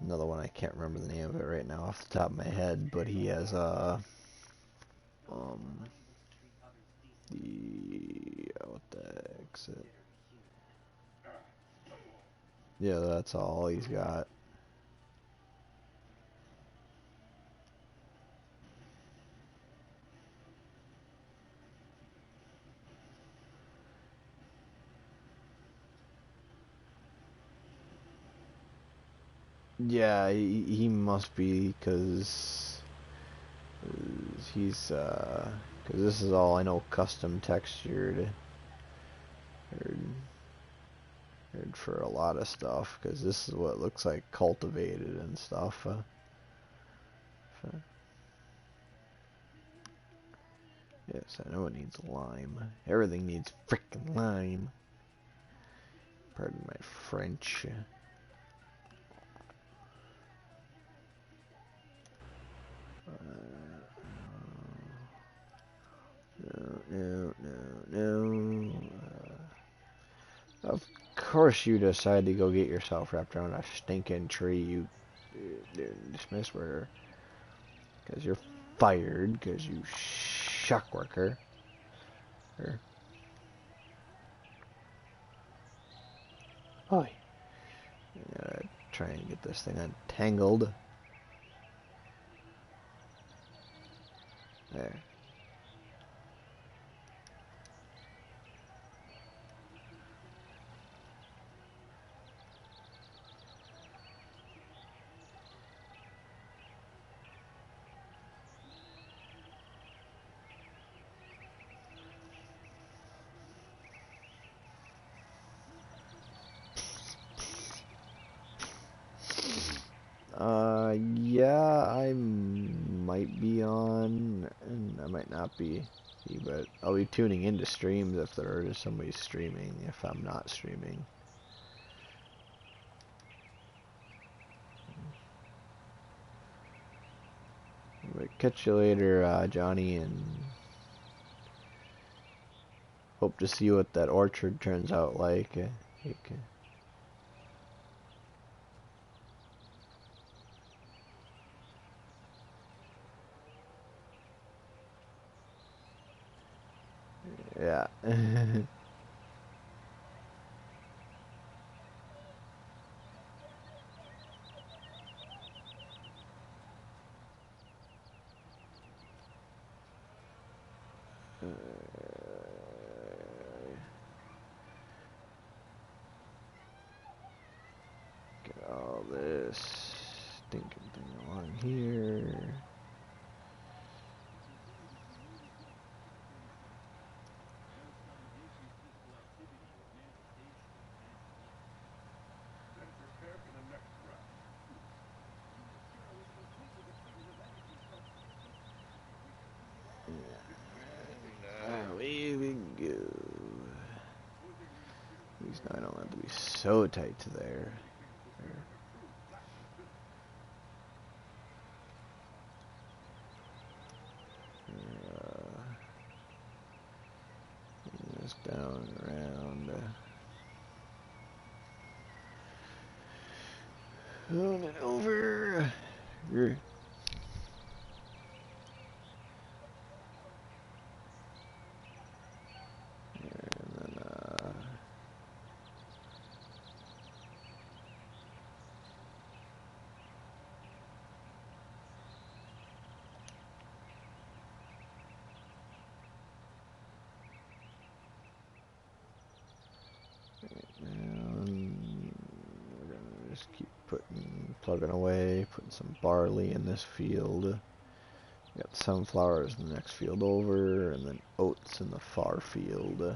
another one. I can't remember the name of it right now off the top of my head, but he has um what the heck's it? Yeah, that's all he's got. Yeah, he must be because he's because this is all I know custom textured or, or for a lot of stuff because this is what it looks like cultivated and stuff. Yes, I know it needs lime. Everything needs frickin' lime. Pardon my French. No. Of course you decide to go get yourself wrapped around a stinking tree, you dismiss worker. Because you're fired, because you shuck worker. Hi. Try and get this thing untangled. There. Yeah, I might be on, and I might not be, but I'll be tuning into streams if there is somebody streaming, if I'm not streaming. But catch you later, Johnny, and hope to see what that orchard turns out like. Yeah. all this stinking thing along here. Then prepare for the next round. Away we go. At least now I don't have to be so tight to there. This down around. On it over. We're gonna just keep plugging away, putting some barley in this field. Got sunflowers in the next field over, and then oats in the far field.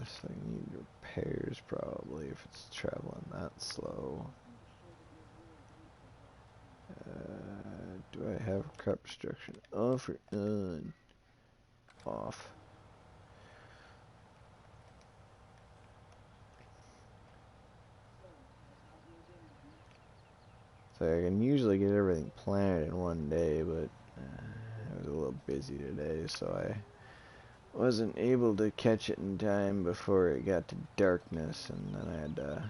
This thing needs repairs probably if it's traveling that slow. Do I have crop destruction off or on? Off. So I can usually get everything planted in one day, but I was a little busy today, so I wasn't able to catch it in time before it got to darkness, and then I had to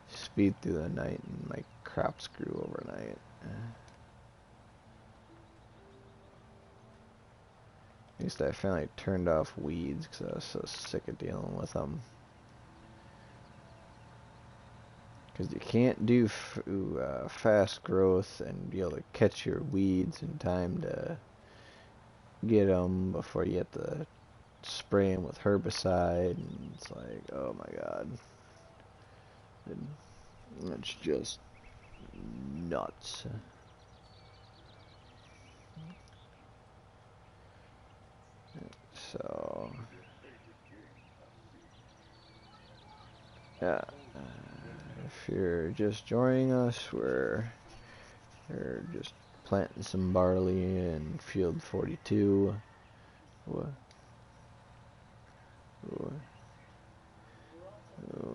speed through the night, and my crops grew overnight. At least I finally turned off weeds because I was so sick of dealing with them. Because you can't do fast growth and be able to catch your weeds in time to get them before you have to spray them with herbicide. And it's like, oh my god. It's just nuts. So, yeah. If you're just joining us, we're just planting some barley in field 42. What? Oh,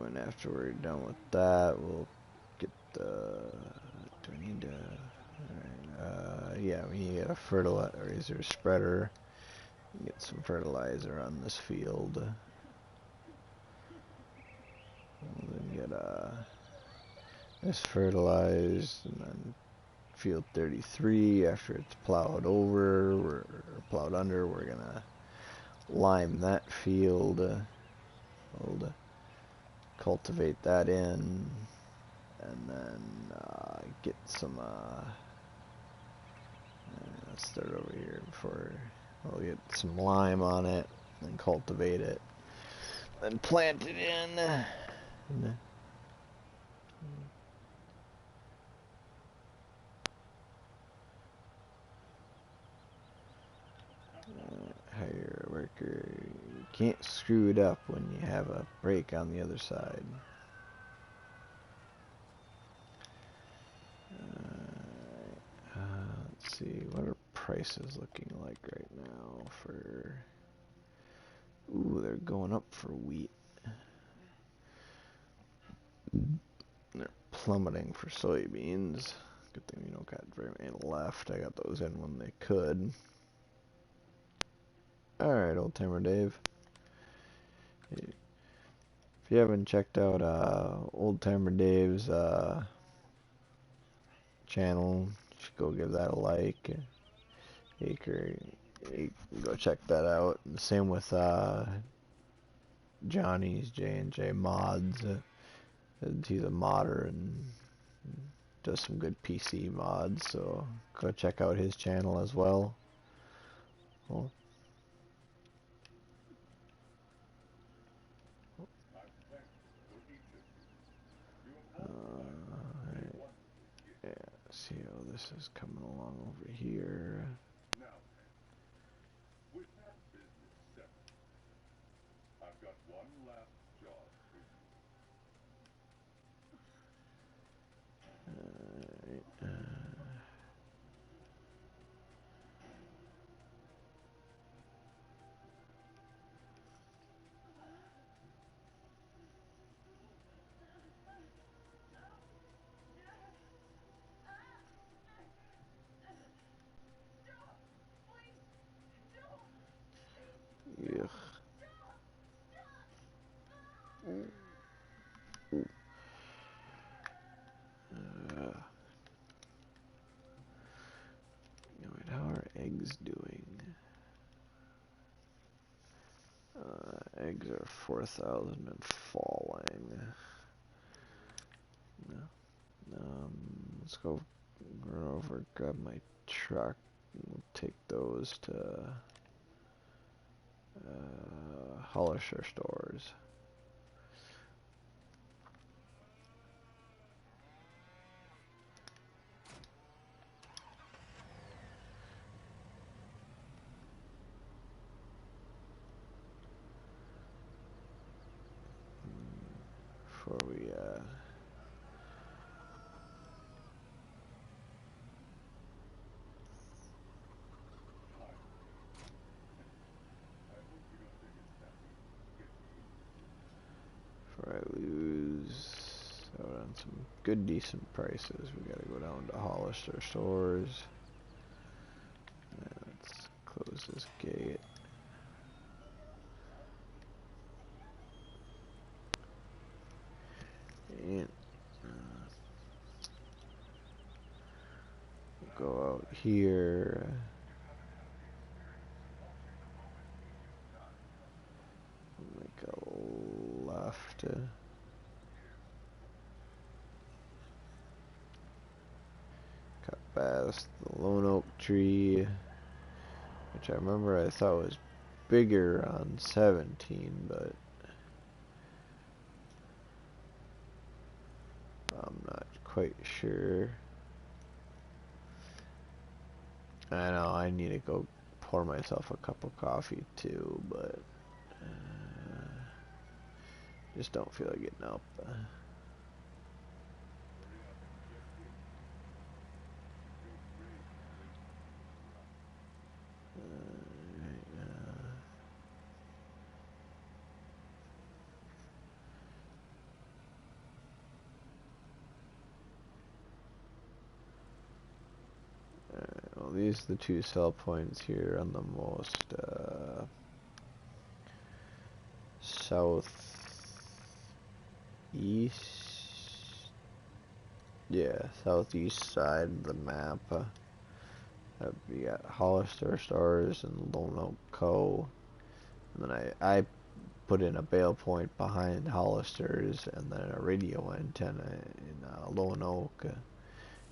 and after we're done with that, we'll get the. Do I need to? Alright, yeah, we need to get a fertilizer spreader. Get some fertilizer on this field. And then get this fertilized, and then field 33. After it's plowed over, or plowed under, we're gonna lime that field. We'll cultivate that in, and then get some. Let's start over here before we'll get some lime on it, then cultivate it, then plant it in. Hire a worker. You can't screw it up when you have a break on the other side. Let's see, what are prices looking like right now for... Ooh, they're going up for wheat. They're plummeting for soybeans. Good thing we don't got very many left. I got those in when they could. Alright, Old Timer Dave. If you haven't checked out Old Timer Dave's channel, you should go give that a like. Acre, You can go check that out. And same with Johnny's J&J Mods. He's a modder and does some good PC mods, so go check out his channel as well. Well, yeah, see how this is coming along over here. Now, with that business settled, I've got one last job for you. Ugh. Wait, how are eggs doing? Eggs are 4,000 and falling. No. Let's go run over, grab my truck. We'll take those to Hollister stores. Before we before I lose out on some good decent prices, we gotta go down to Hollister stores. Let's close this gate. And go out here. Make a left. Cut past the lone oak tree, which I remember I thought was bigger on 17, but I'm not quite sure. I know I need to go pour myself a cup of coffee too, but just don't feel like getting up. Well, these are the two sell points here on the most southeast. Yeah, southeast side of the map. We got Hollister Stars and Lone Oak Co. And then I put in a bail point behind Hollister's and then a radio antenna in Lone Oak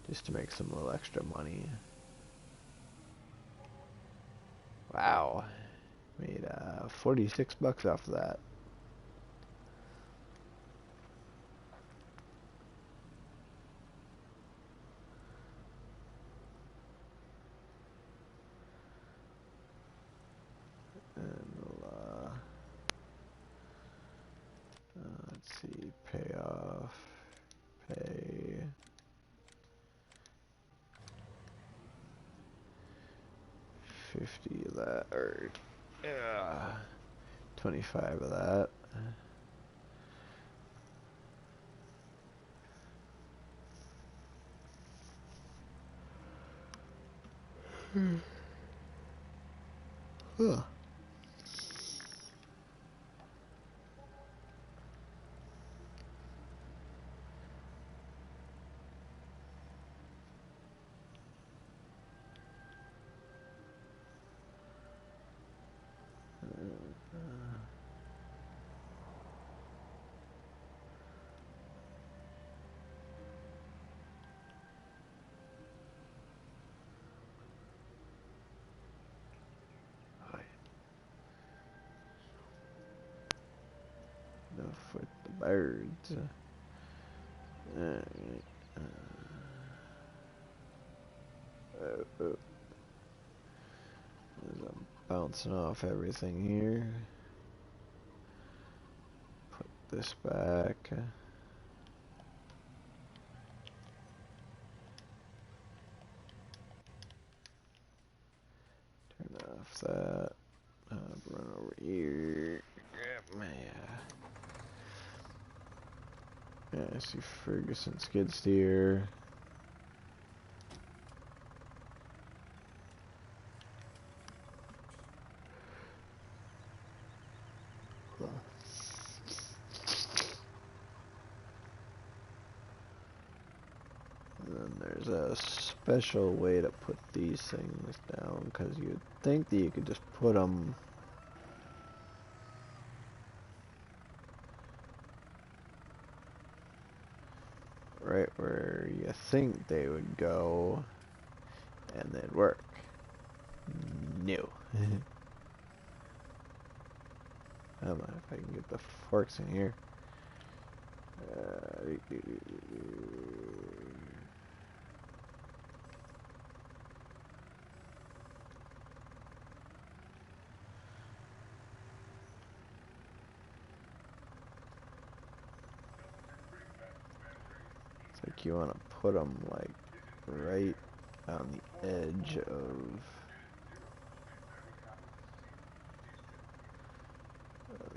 just to make some little extra money. Wow, made 46 bucks off of that. And we'll, let's see, pay off, pay. 50 of that, or 25 of that. Huh. Enough with the birds. Alright. Oh. As I'm bouncing off everything here. Put this back. Turn off that. Run over here. Grab my. Yeah, I see Ferguson skid steer. And then there's a special way to put these things down, because you'd think that you could just put them right where you think they would go, and they'd work. No. I don't know if I can get the forks in here. It's like you want to put them like right on the edge of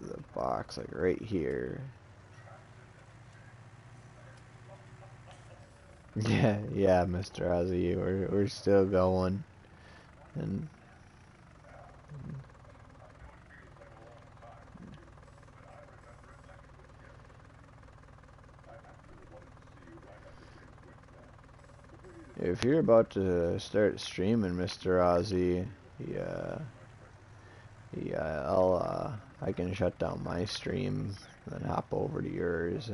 the box, like right here. Yeah, Mr. Ozzy, we're still going, and if you're about to start streaming, Mr. Ozzy, I can shut down my stream and then hop over to yours.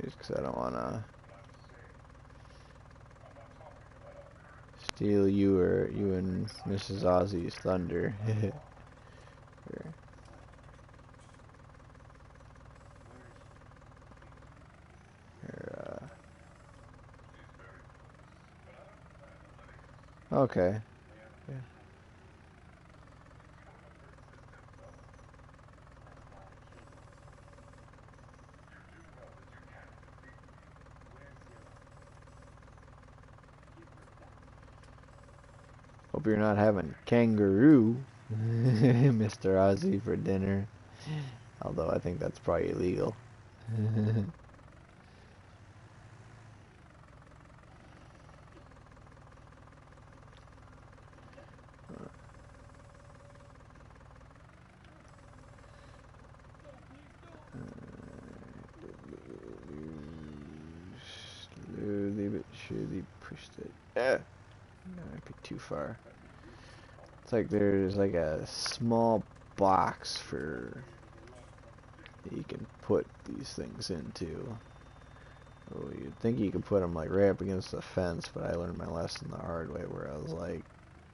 Just because I don't want to steal you and Mrs. Ozzy's thunder. Here. Okay. Yeah. Hope you're not having kangaroo, Mr. Ozzy, for dinner. Although I think that's probably illegal. Slowly but surely pushed it. Might be too far. It's like there's like a small box for that you can put these things into. Oh, you'd think you could put them like right up against the fence, but I learned my lesson the hard way, where I was like,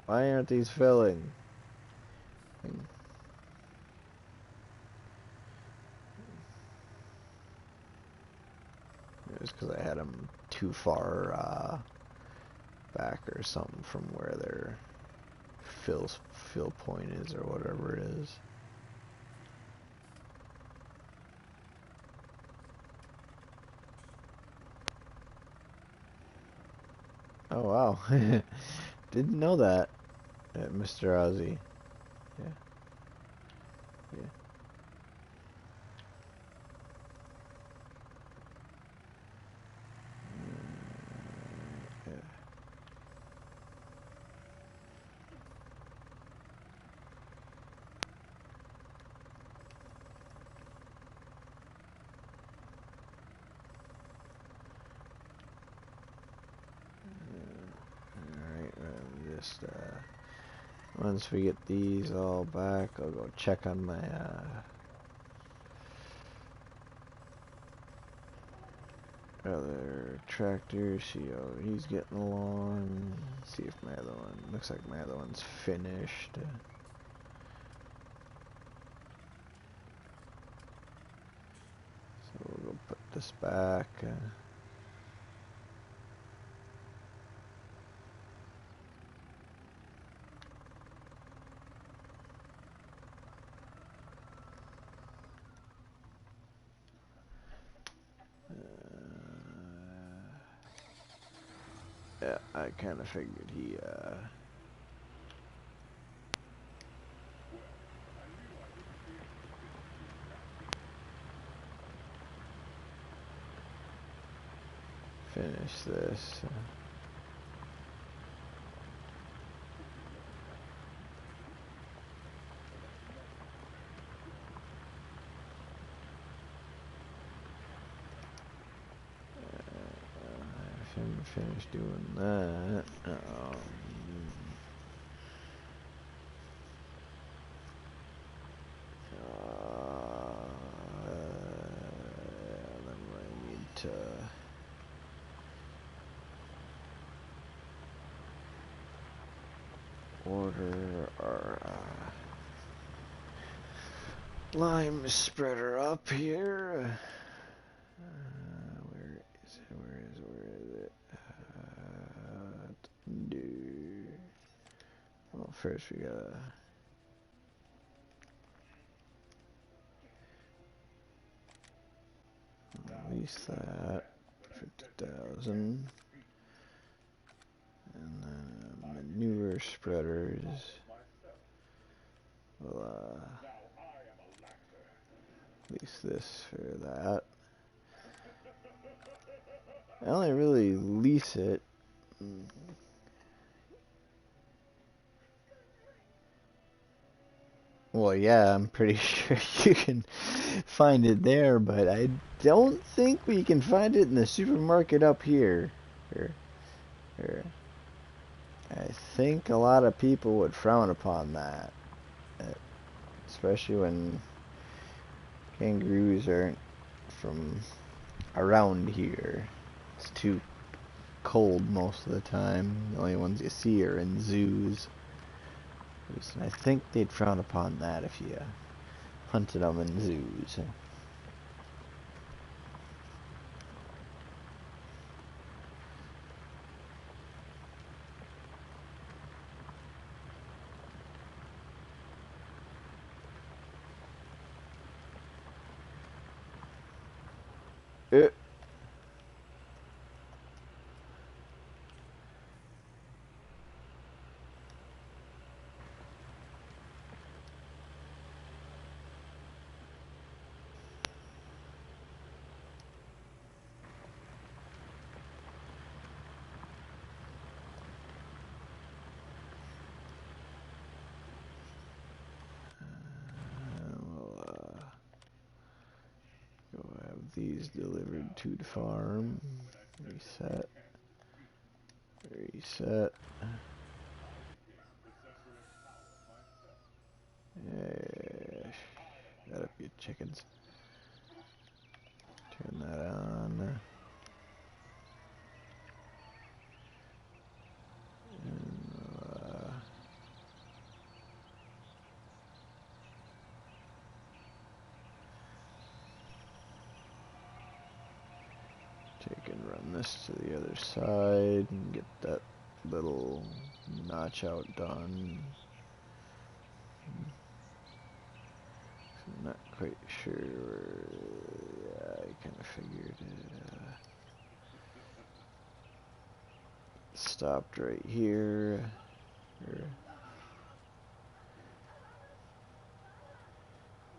why aren't these filling? It was because I had them too far back or something from where their fill point is or whatever it is. Oh wow, didn't know that, Mr. Ozzy. Yeah, yeah. Yeah. just, once we get these all back, I'll go check on my, other tractor, see how he's getting along, see if my other one, looks like my other one's finished. So we'll go put this back. Yeah, I kind of figured he, finished this. If I'm finished doing that, then I need to order our lime spreader up here. Where is it? Where is it? Do. Well, first we gotta release that. 50,000. And then manure spreaders. We'll lease this for that. I only really lease it. Well, yeah, I'm pretty sure you can find it there, but I don't think we can find it in the supermarket up here. Here. I think a lot of people would frown upon that, especially when kangaroos aren't from around here. It's too cold most of the time. The only ones you see are in zoos. And I think they'd frown upon that if you hunted them in zoos. Uh, we'll go have these delivered to the farm. Reset. Yeah, shut up, you chickens. Turn that on. And, take and run this to the other side and get that little notch out done. I'm not quite sure. Yeah, I kind of figured it. Stopped right here.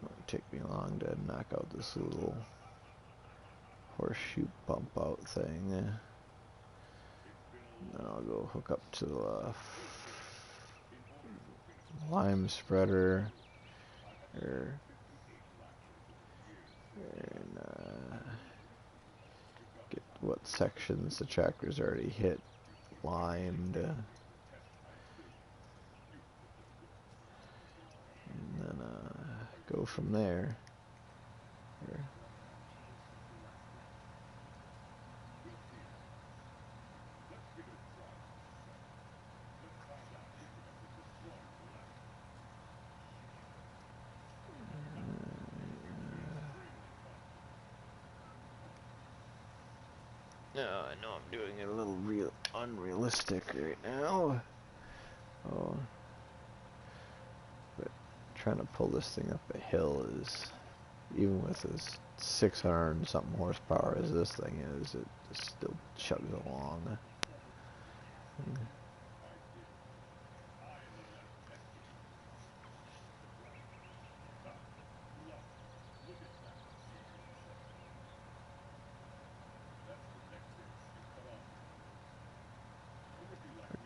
Won't take me long to knock out this little horseshoe bump out thing. Then I'll go hook up to the lime spreader. And get what sections the tractor's already hit limed. go from there. Here. No, I know I'm doing it a little unrealistic right now. Oh, but trying to pull this thing up a hill is, even with as 600 and something horsepower as this thing is, it just still chugs along.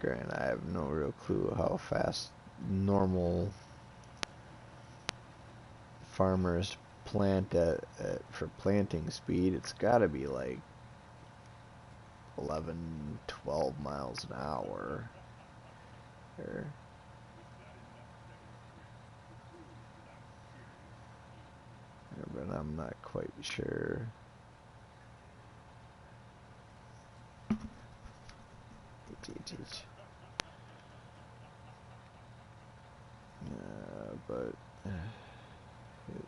Granted, I have no real clue how fast normal farmers plant for planting speed. It's got to be like 11, 12 miles an hour. Or, but I'm not quite sure. But it's,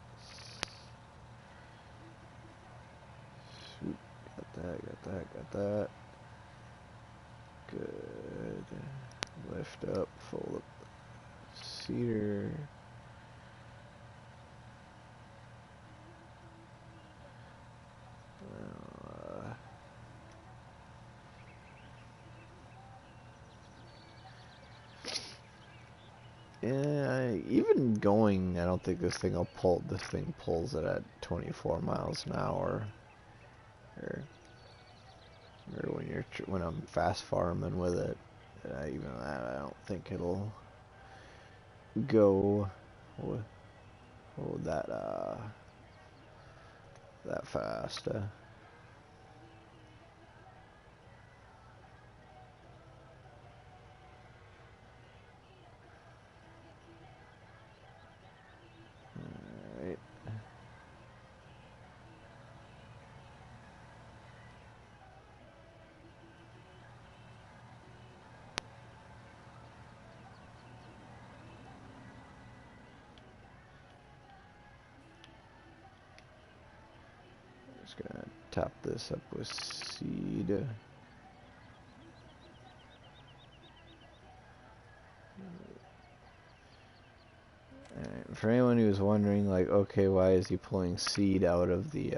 shoot, got that. Good. Lift up, fold up the cedar. Yeah, even going, I don't think this thing will pull. This thing pulls it at 24 miles an hour. Or, or when I'm fast farming with it, even that I don't think it'll go that that fast. Alright. Just gonna top this up with seed. Alright, for anyone who's wondering, like, okay, why is he pulling seed out of the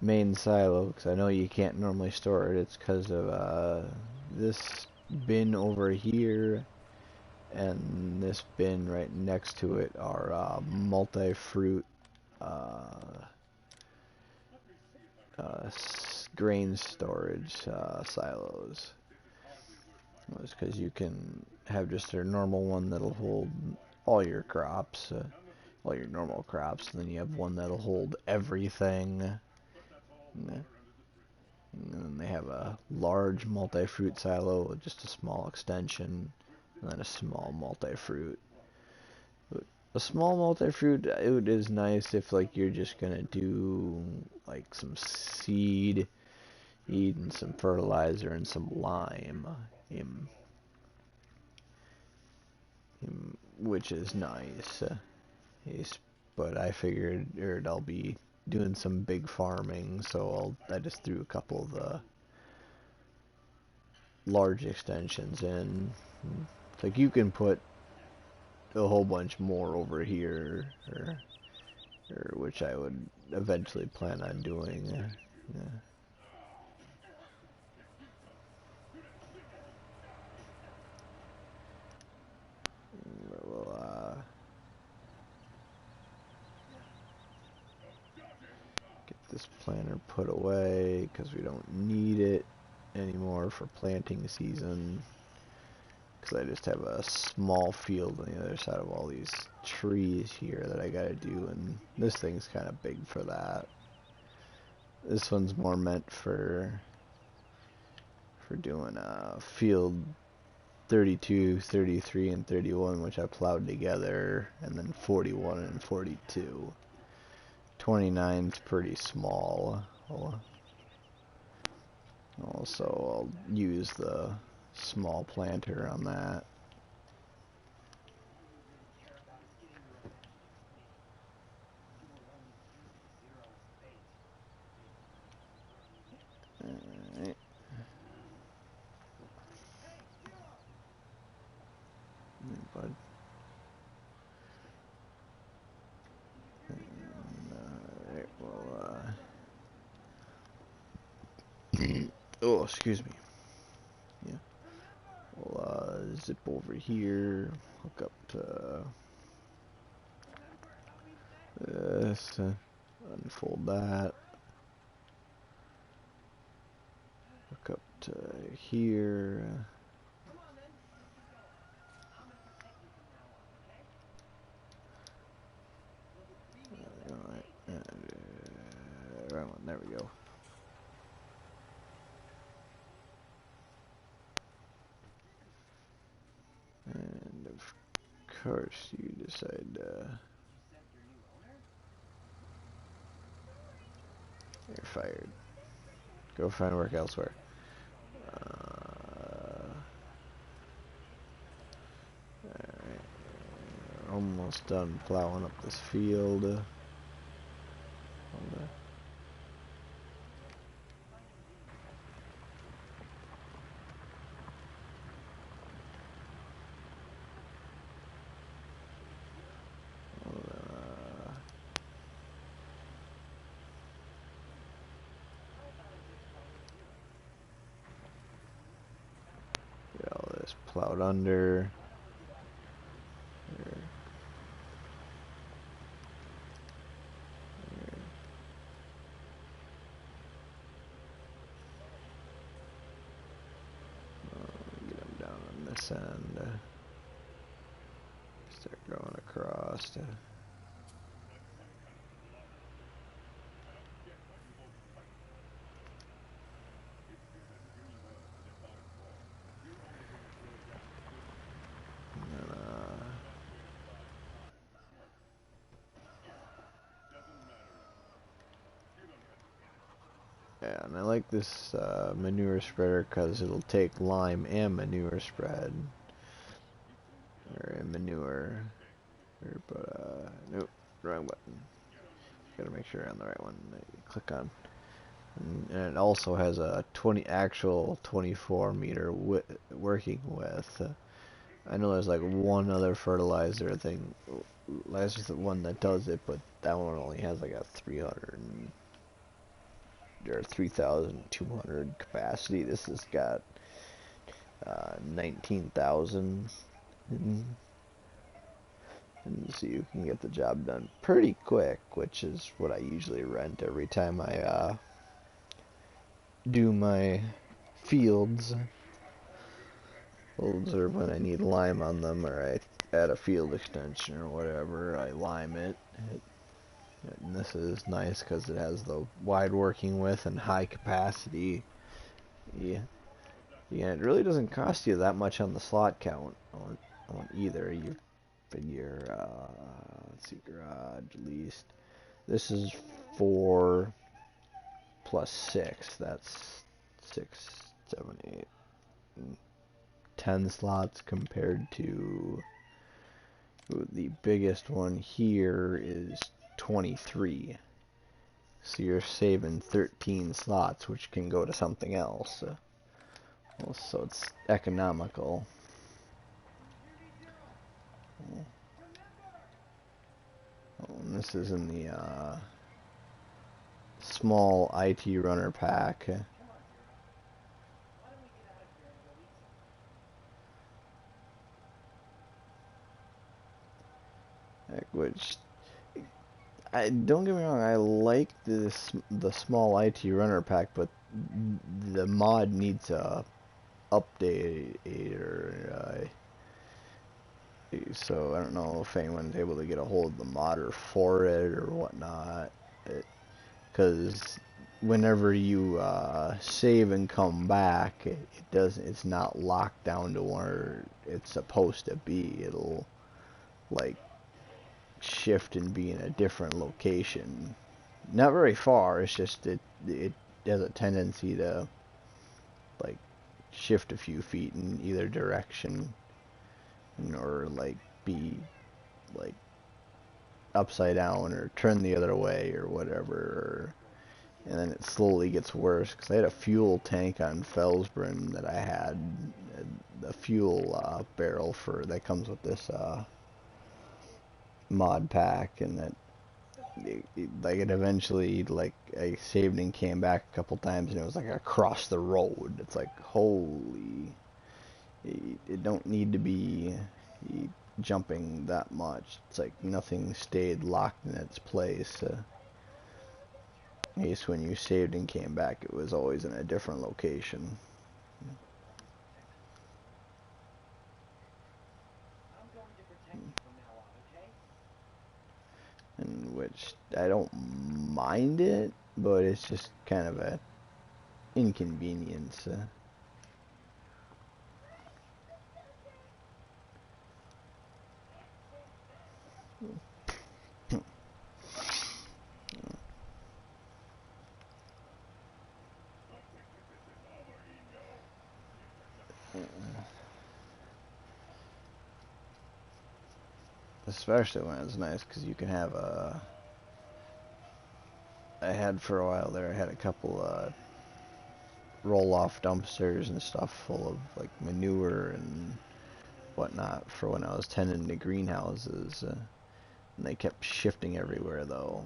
main silo? Because I know you can't normally store it. It's because of this bin over here and this bin right next to it are multi-fruit grain storage silos. It's because you can have just a normal one that'll hold all your crops, all your normal crops, and then you have one that'll hold everything. And then they have a large multi-fruit silo with just a small extension, and then a small multi-fruit. A small multi-fruit, it is nice if like you're just gonna do like some seed, and some fertilizer and some lime, which is nice. But I figured I'll be doing some big farming, so I just threw a couple of the large extensions in. Like you can put a whole bunch more over here, or which I would eventually plan on doing. Yeah. We'll get this planter put away because we don't need it anymore for planting season. Because I just have a small field on the other side of all these trees here that I gotta do, and this thing's kind of big for that. This one's more meant for doing field 32, 33, and 31, which I plowed together, and then 41 and 42. 29's pretty small. Also, I'll use the small planter on that. Alright. Bud. Alright, well, oh, excuse me. Yeah. We'll, zip over here, hook up to this, unfold that, hook up to here, right one, there we go. And of course you decide you're fired. Go find work elsewhere. Alright. Almost done plowing up this field. Get all this plowed under. There. Get them down on this end. Start going across. Yeah, and I like this manure spreader because it'll take lime and manure spread. Or manure. Nope, wrong button. Gotta make sure you're on the right one that you click on. And it also has a actual 24 meter working width. I know there's like one other fertilizer thing. That's just the one that does it, but that one only has like a 300 or 3,200 capacity. This has got 19,000, and so you can get the job done pretty quick, which is what I usually rent every time I do my fields. Or when I need lime on them, or I add a field extension or whatever, I lime it. And this is nice because it has the wide working width and high capacity. Yeah, it really doesn't cost you that much on the slot count on either. You figure, let's see, garage least. This is 4 plus 6. That's 6, 7, 8, 10 slots compared to the biggest one here is 23. So you're saving 13 slots, which can go to something else. So it's economical. And this is in the small IT runner pack. Which, don't get me wrong, I like the small IT runner pack, but the mod needs a update, or so I don't know if anyone's able to get a hold of the modder for it or whatnot, because whenever you save and come back, it doesn't. It's not locked down to where it's supposed to be. It'll like shift and be in a different location. Not very far. It's just it has a tendency to like shift a few feet in either direction, or like be like upside down or turn the other way or whatever. And then it slowly gets worse because I had a fuel tank on Felsbrunn that I had the fuel barrel for that comes with this mod pack, and that like it eventually, like, I saved and came back a couple times and it was like across the road. It's like, holy, it don't need to be jumping that much. It's like nothing stayed locked in its place. At least when you saved and came back, it was always in a different location. In which I don't mind it, but it's just kind of a inconvenience. Especially when it's nice because you can have a. I had for a while there. I had a couple roll-off dumpsters and stuff full of like manure and whatnot for when I was tending the greenhouses. And they kept shifting everywhere though.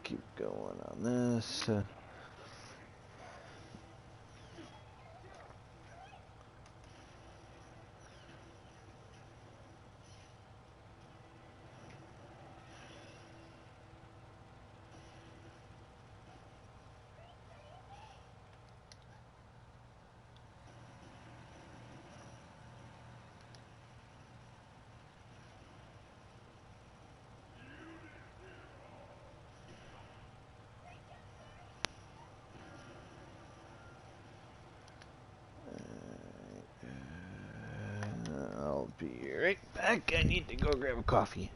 Keep going on this. I'll be right back. I need to go grab a coffee.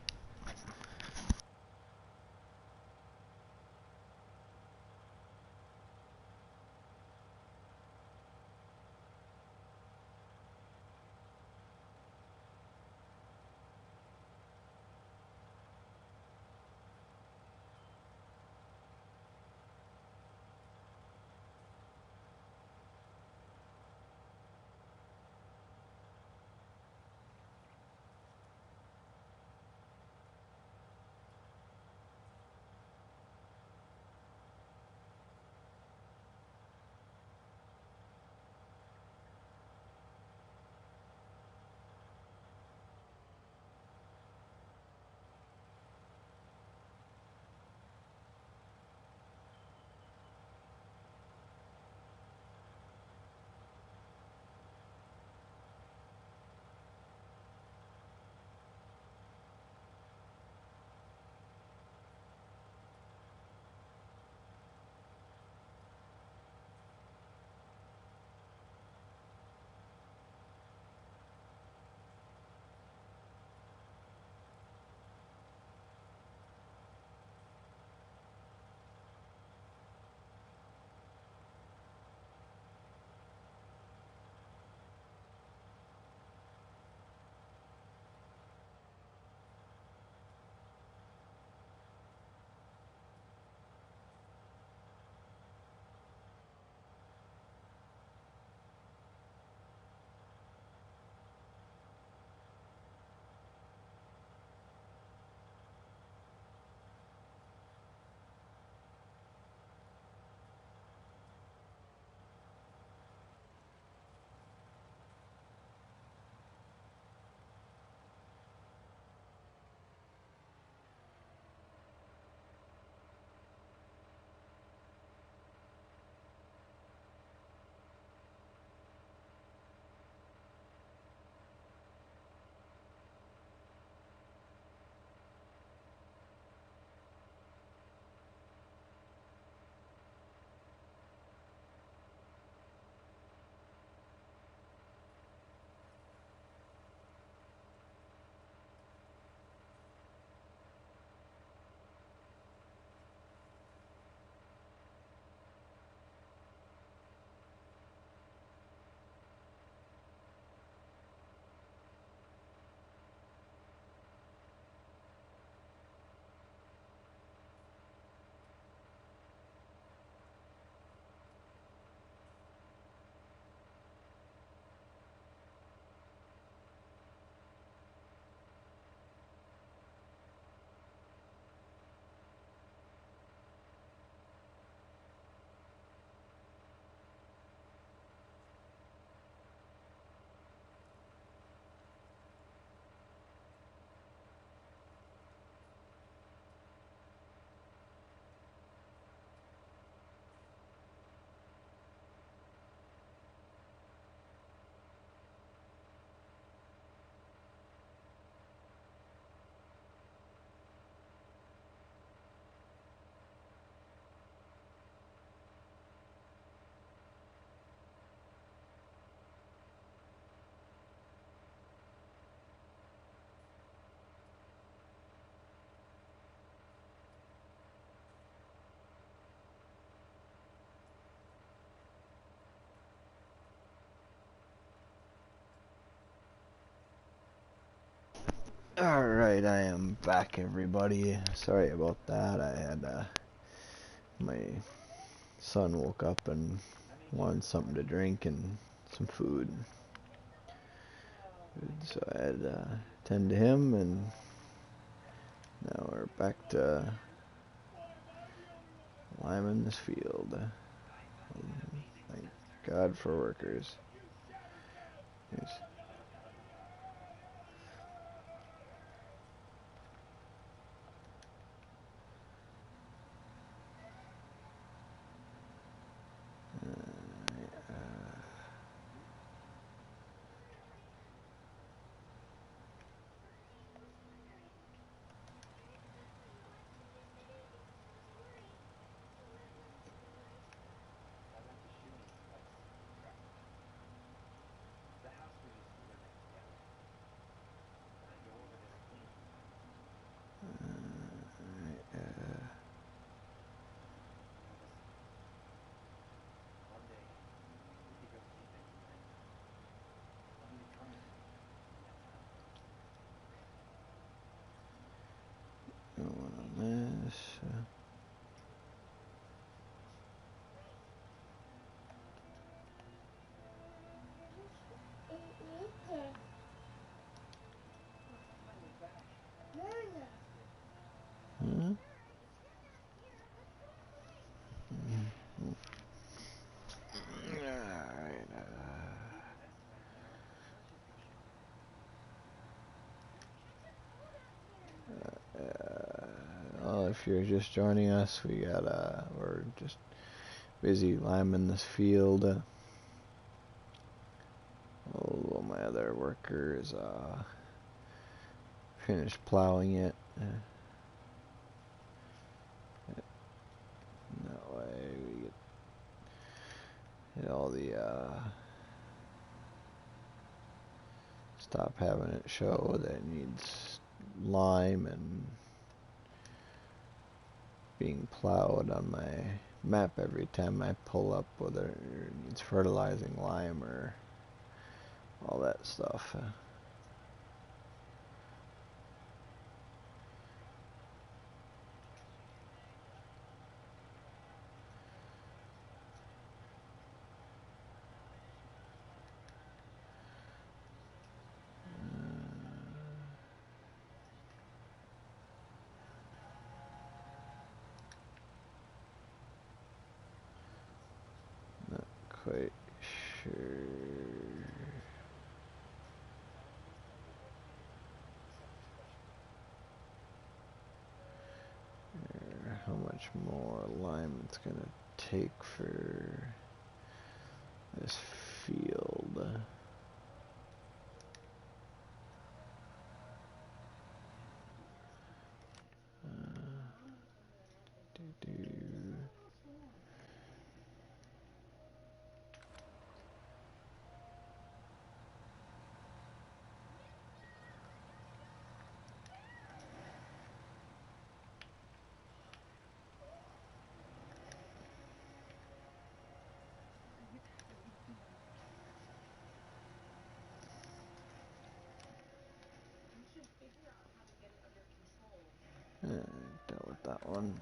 Alright, I am back, everybody. Sorry about that. I had my son woke up and wanted something to drink and some food. So I had to tend to him, and now we're back to liming this field. Thank God for workers. Here's, one on this. Huh? Alright. Well, if you're just joining us, we're just busy liming this field. All my other workers finished plowing it. That way we get all the stop having it show that it needs lime and being plowed on my map every time I pull up, whether it needs fertilizing, lime, or all that stuff. Not quite sure. How much more lime it's gonna take for this field. Do. Dealt with that one.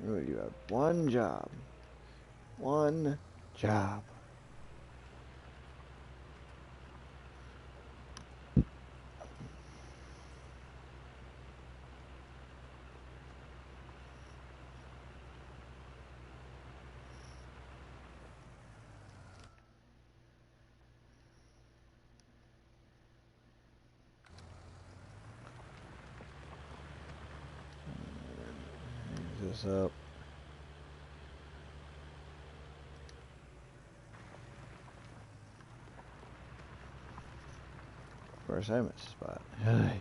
Oh, you have one job. One job. Hang this up. course I missed a spot. Hey.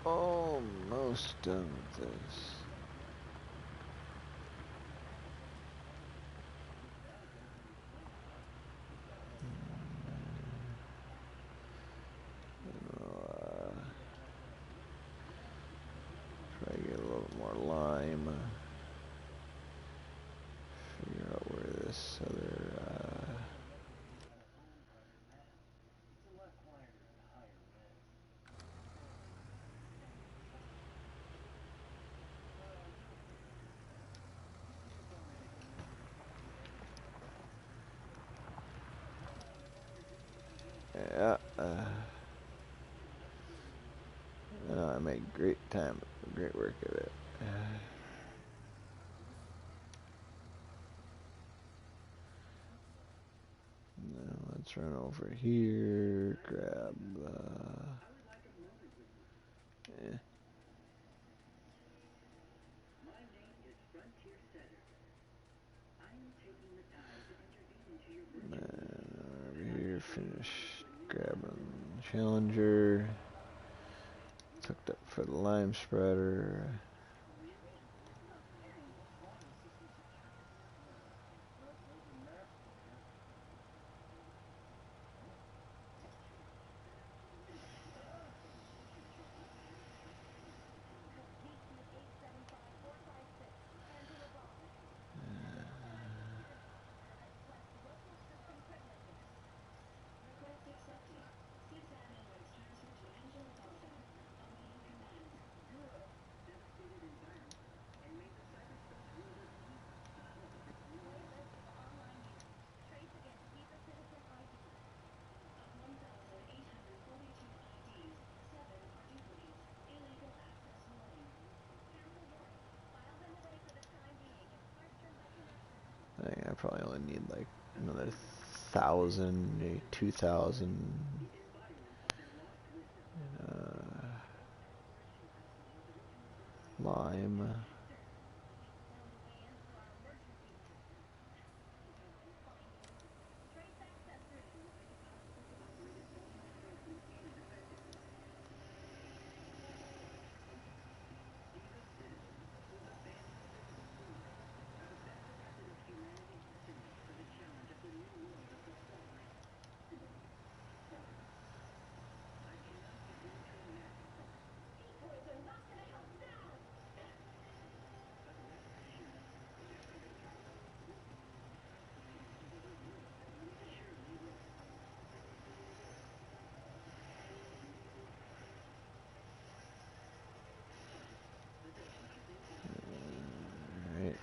Almost done with this. Try to get a little more lime. Figure out where this other. Yeah. I made great work of it. Now let's run over here, grab yeah. Over here, finish grabbing Challenger. It's hooked up for the lime spreader. I probably only need like another 1,000, maybe 2,000 lime. Right.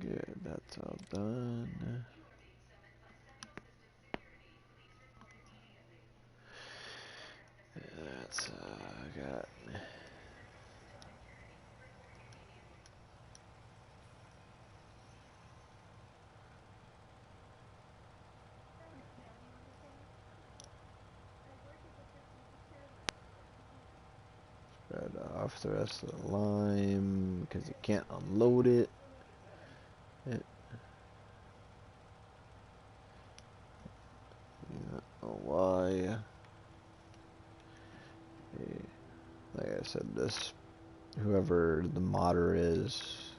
Good, that's all done. That's got. Spread off the rest of the lime because you can't unload it. I said, this, whoever the modder is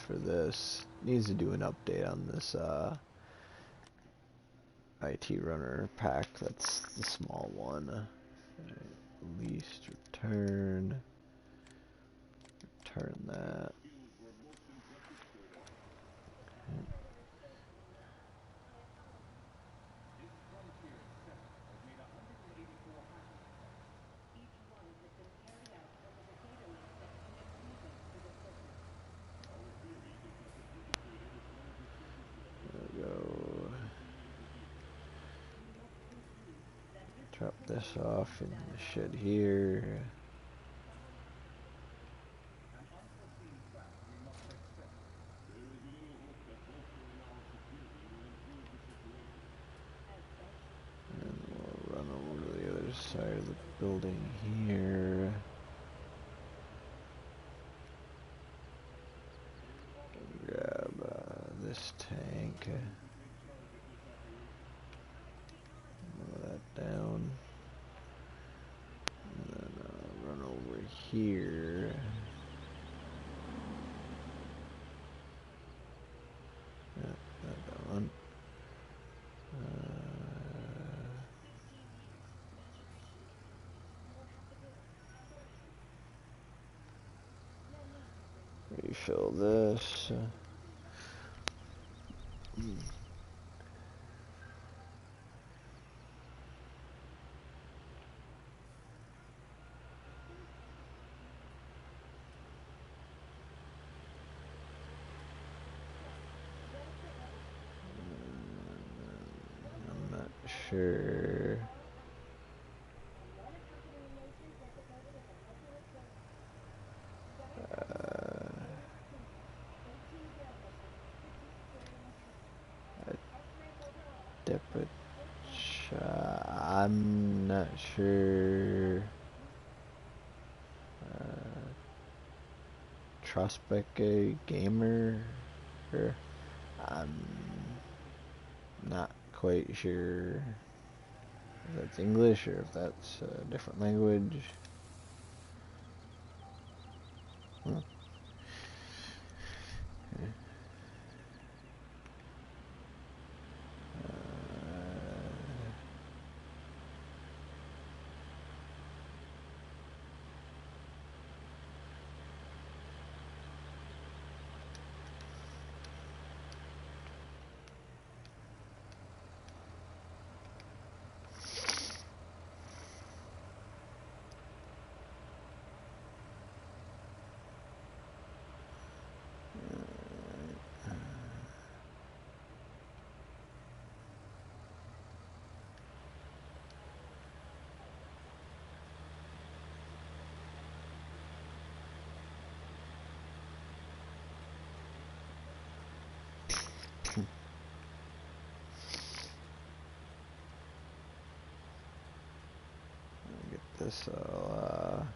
for this, needs to do an update on this IT runner pack. That's the small one. Least return that. There we go. Drop this off in the shed here. And we'll run over to the other side of the building here. Grab this tank. Move that down. And then run over here. Yeah, that one. Refill this. I'm not sure. I'm not sure. Trospeke Gamer. I'm not quite sure if that's English or if that's a different language. Huh. Okay. Get this all,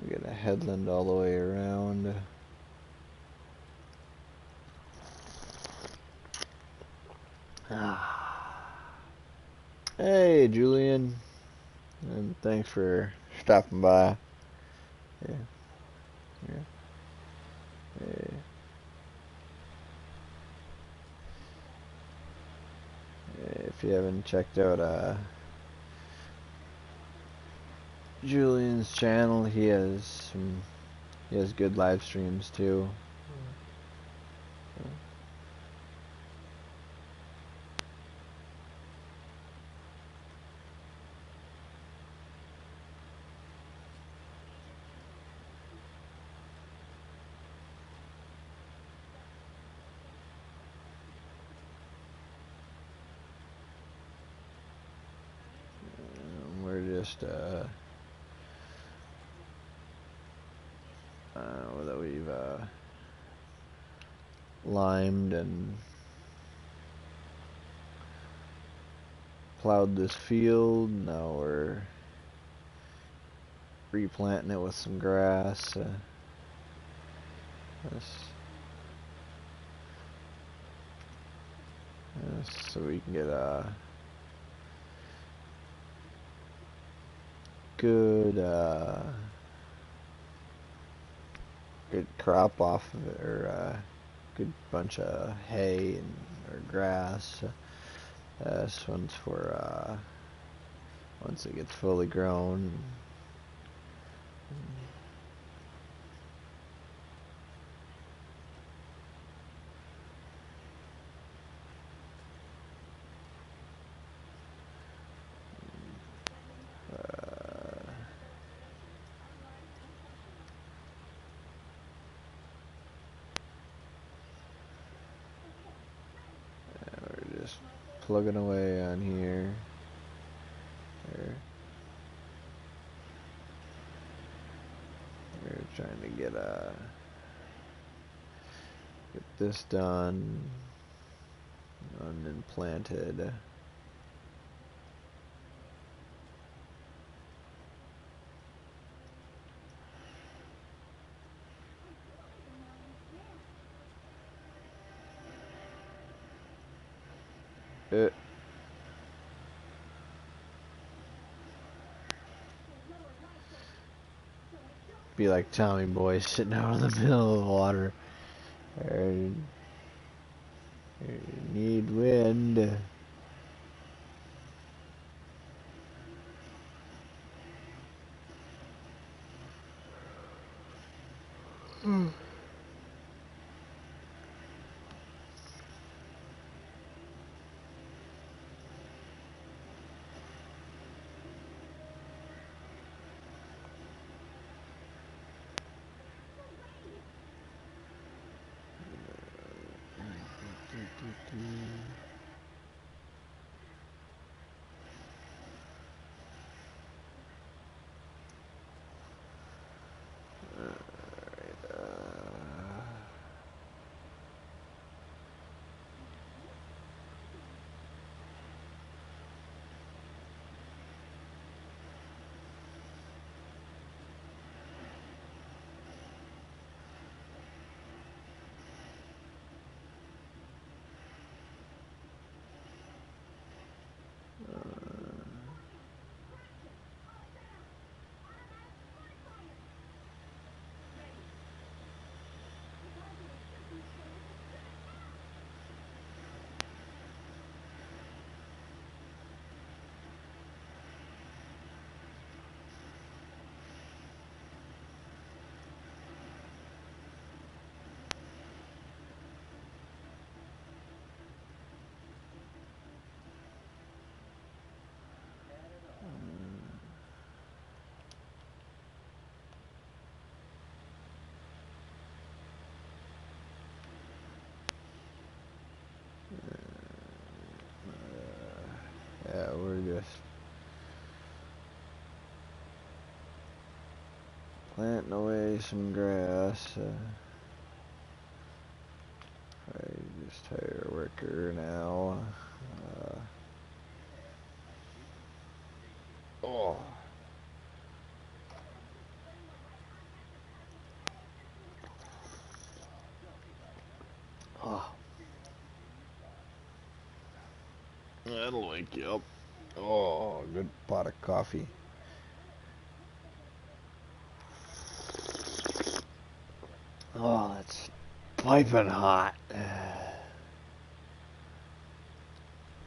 we get a headland all the way around. Hey, Julian, and thanks for stopping by. Yeah, yeah. Hey. If you haven't checked out Julian's channel, he has good live streams too. We're just that we've limed and plowed this field. Now we're replanting it with some grass. So we can get a good good crop off of it, or good bunch of hay or grass. This one's for once it gets fully grown. We're just plugging away on here. There. We're trying to get this done and then planted. Be like Tommy Boy sitting out in the middle of the water. Need wind. Yeah, we're just planting away some grass. I just hire a worker now. Oh. Oh. That'll wake you up. Oh, good pot of coffee. Oh, that's piping hot. I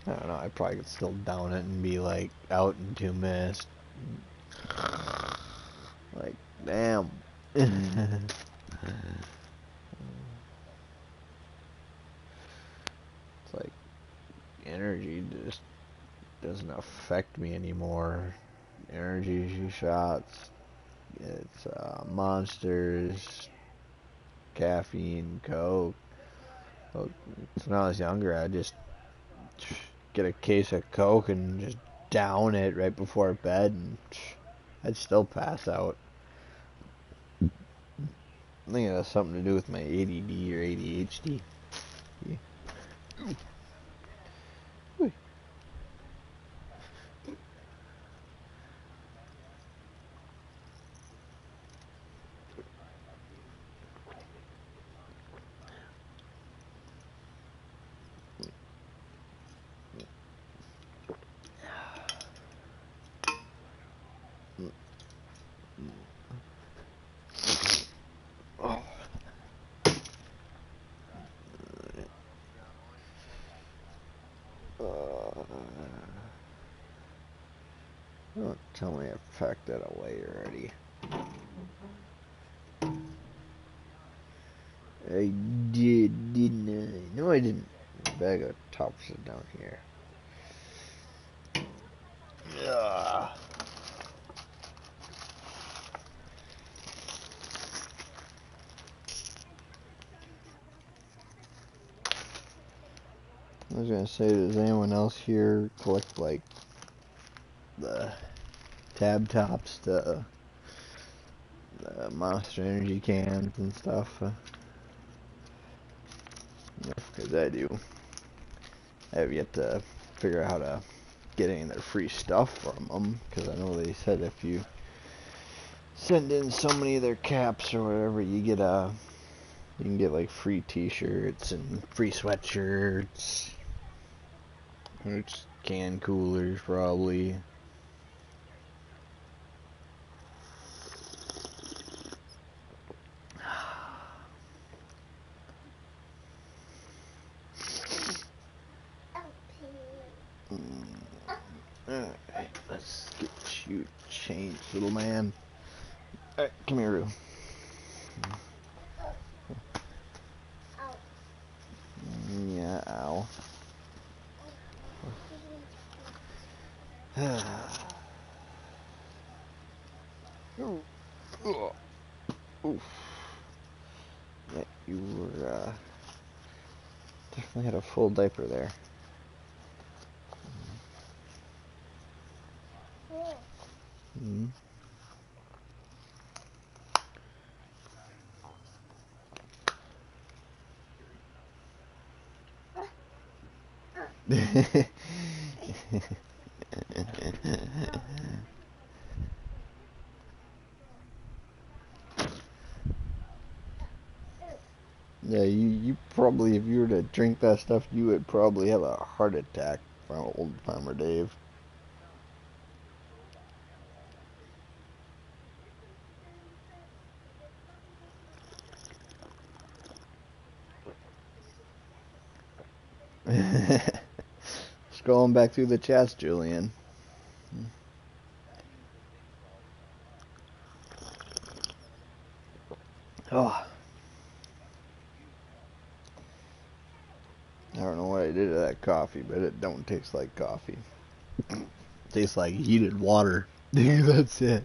don't know, I probably could still down it and be like out in 2 minutes. Like, damn. It's like energy just doesn't affect me anymore. Energy shots, it's Monsters, caffeine, Coke. So when I was younger, I'd just get a case of Coke and just down it right before bed, and I'd still pass out. I think it has something to do with my ADD or ADHD. Yeah. Don't tell me I packed that away already. I didn't I? No, I didn't. The bag of tops is down here. Ugh. I was gonna say, does anyone else here collect like the tab tops, the Monster Energy cans and stuff? Because I do. I have yet to figure out how to get any of their free stuff from them. Because I know they said if you send in so many of their caps or whatever, you can get like free T-shirts and free sweatshirts. It's can coolers probably. Alright, let's get you changed, little man. Alright, come here, Roo. Yeah, ow. Oof. Yeah, you were, definitely had a full diaper there. Mm-hmm. Yeah, you probably, if you were to drink that stuff, you would probably have a heart attack from old Farmer Dave. Scrolling back through the chats, Julian. Oh, I don't know what I did to that coffee, but it don't taste like coffee. It tastes like heated water. That's it.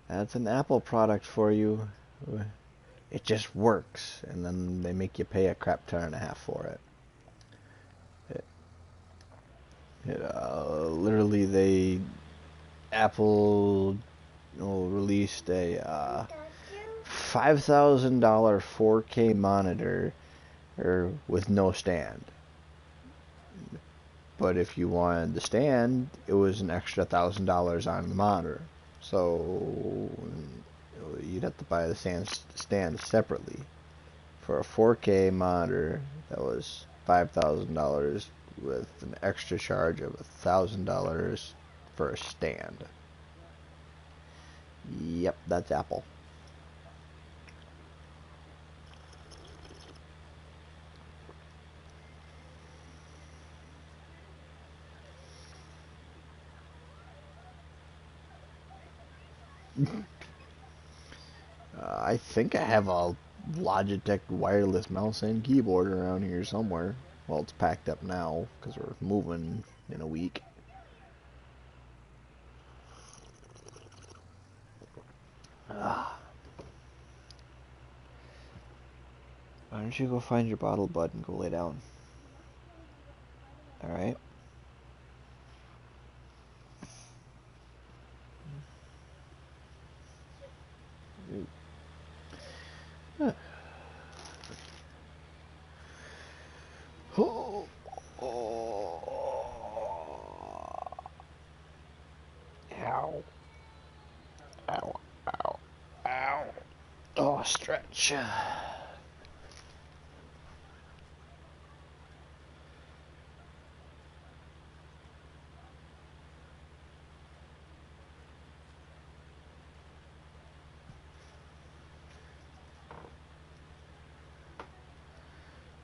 That's an Apple product for you. It just works, and then they make you pay a crap ton and a half for it. Literally, Apple released a $5,000 4K monitor with no stand. But if you wanted the stand, it was an extra $1,000 on the monitor. So you'd have to buy the stand separately. For a 4K monitor, that was $5,000 with an extra charge of $1,000 for a stand. Yep, that's Apple. I think I have a Logitech wireless mouse and keyboard around here somewhere. Well, it's packed up now because we're moving in a week. Ah. Why don't you go find your bottle, bud, and go lay down? Alright? Oh. Oh. Ow. Ow. Ow. Ow. Oh, stretch.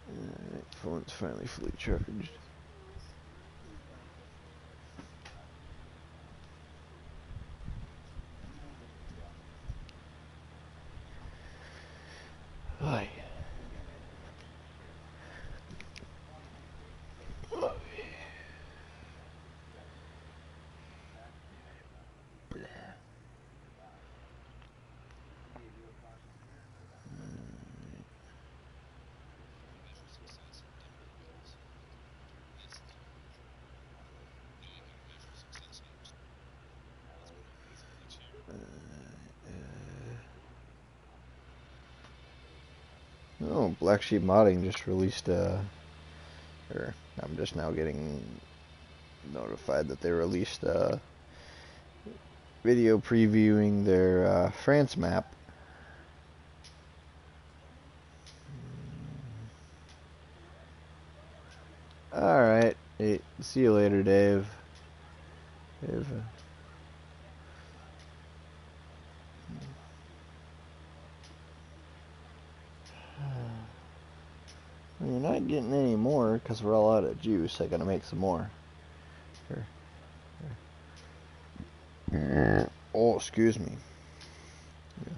Alright, phone's finally fully charged. Hi. Oh, Black Sheep Modding just released, or I'm just now getting notified that they released a video previewing their France map. Alright, hey, see you later, Dave. Dave. You're not getting any more because we're all out of juice. I gotta make some more. Here. Here. Oh, excuse me. Yeah.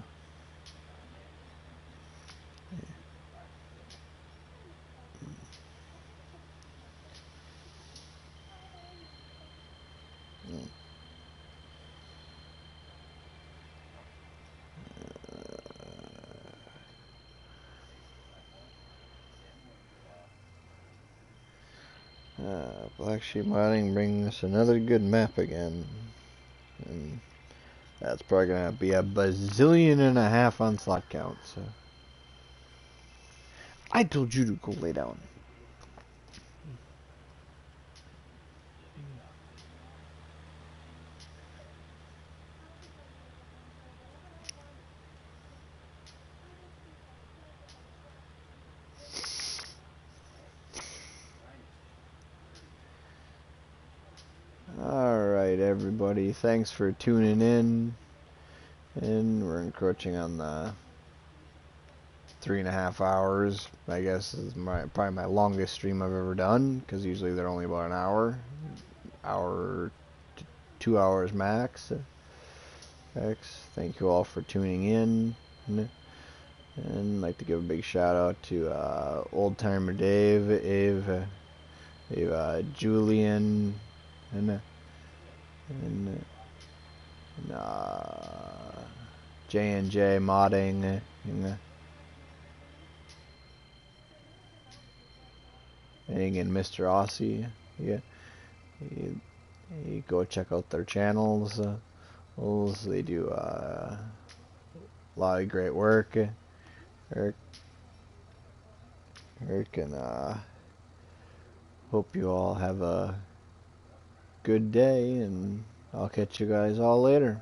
Black Sheep Mining brings us another good map again. And that's probably gonna be a bazillion and a half on slot count, so. I told you to go lay down. Alright, everybody. Thanks for tuning in. And we're encroaching on the 3.5 hours. I guess is probably my longest stream I've ever done, because usually they're only about an hour to 2 hours max. Thank you all for tuning in, and I'd like to give a big shout out to Old Timer Dave, Julian, and J&J Modding, and Mr. Aussie. Yeah, you go check out their channels. They do a lot of great work. Eric and hope you all have a good day, and I'll catch you guys all later.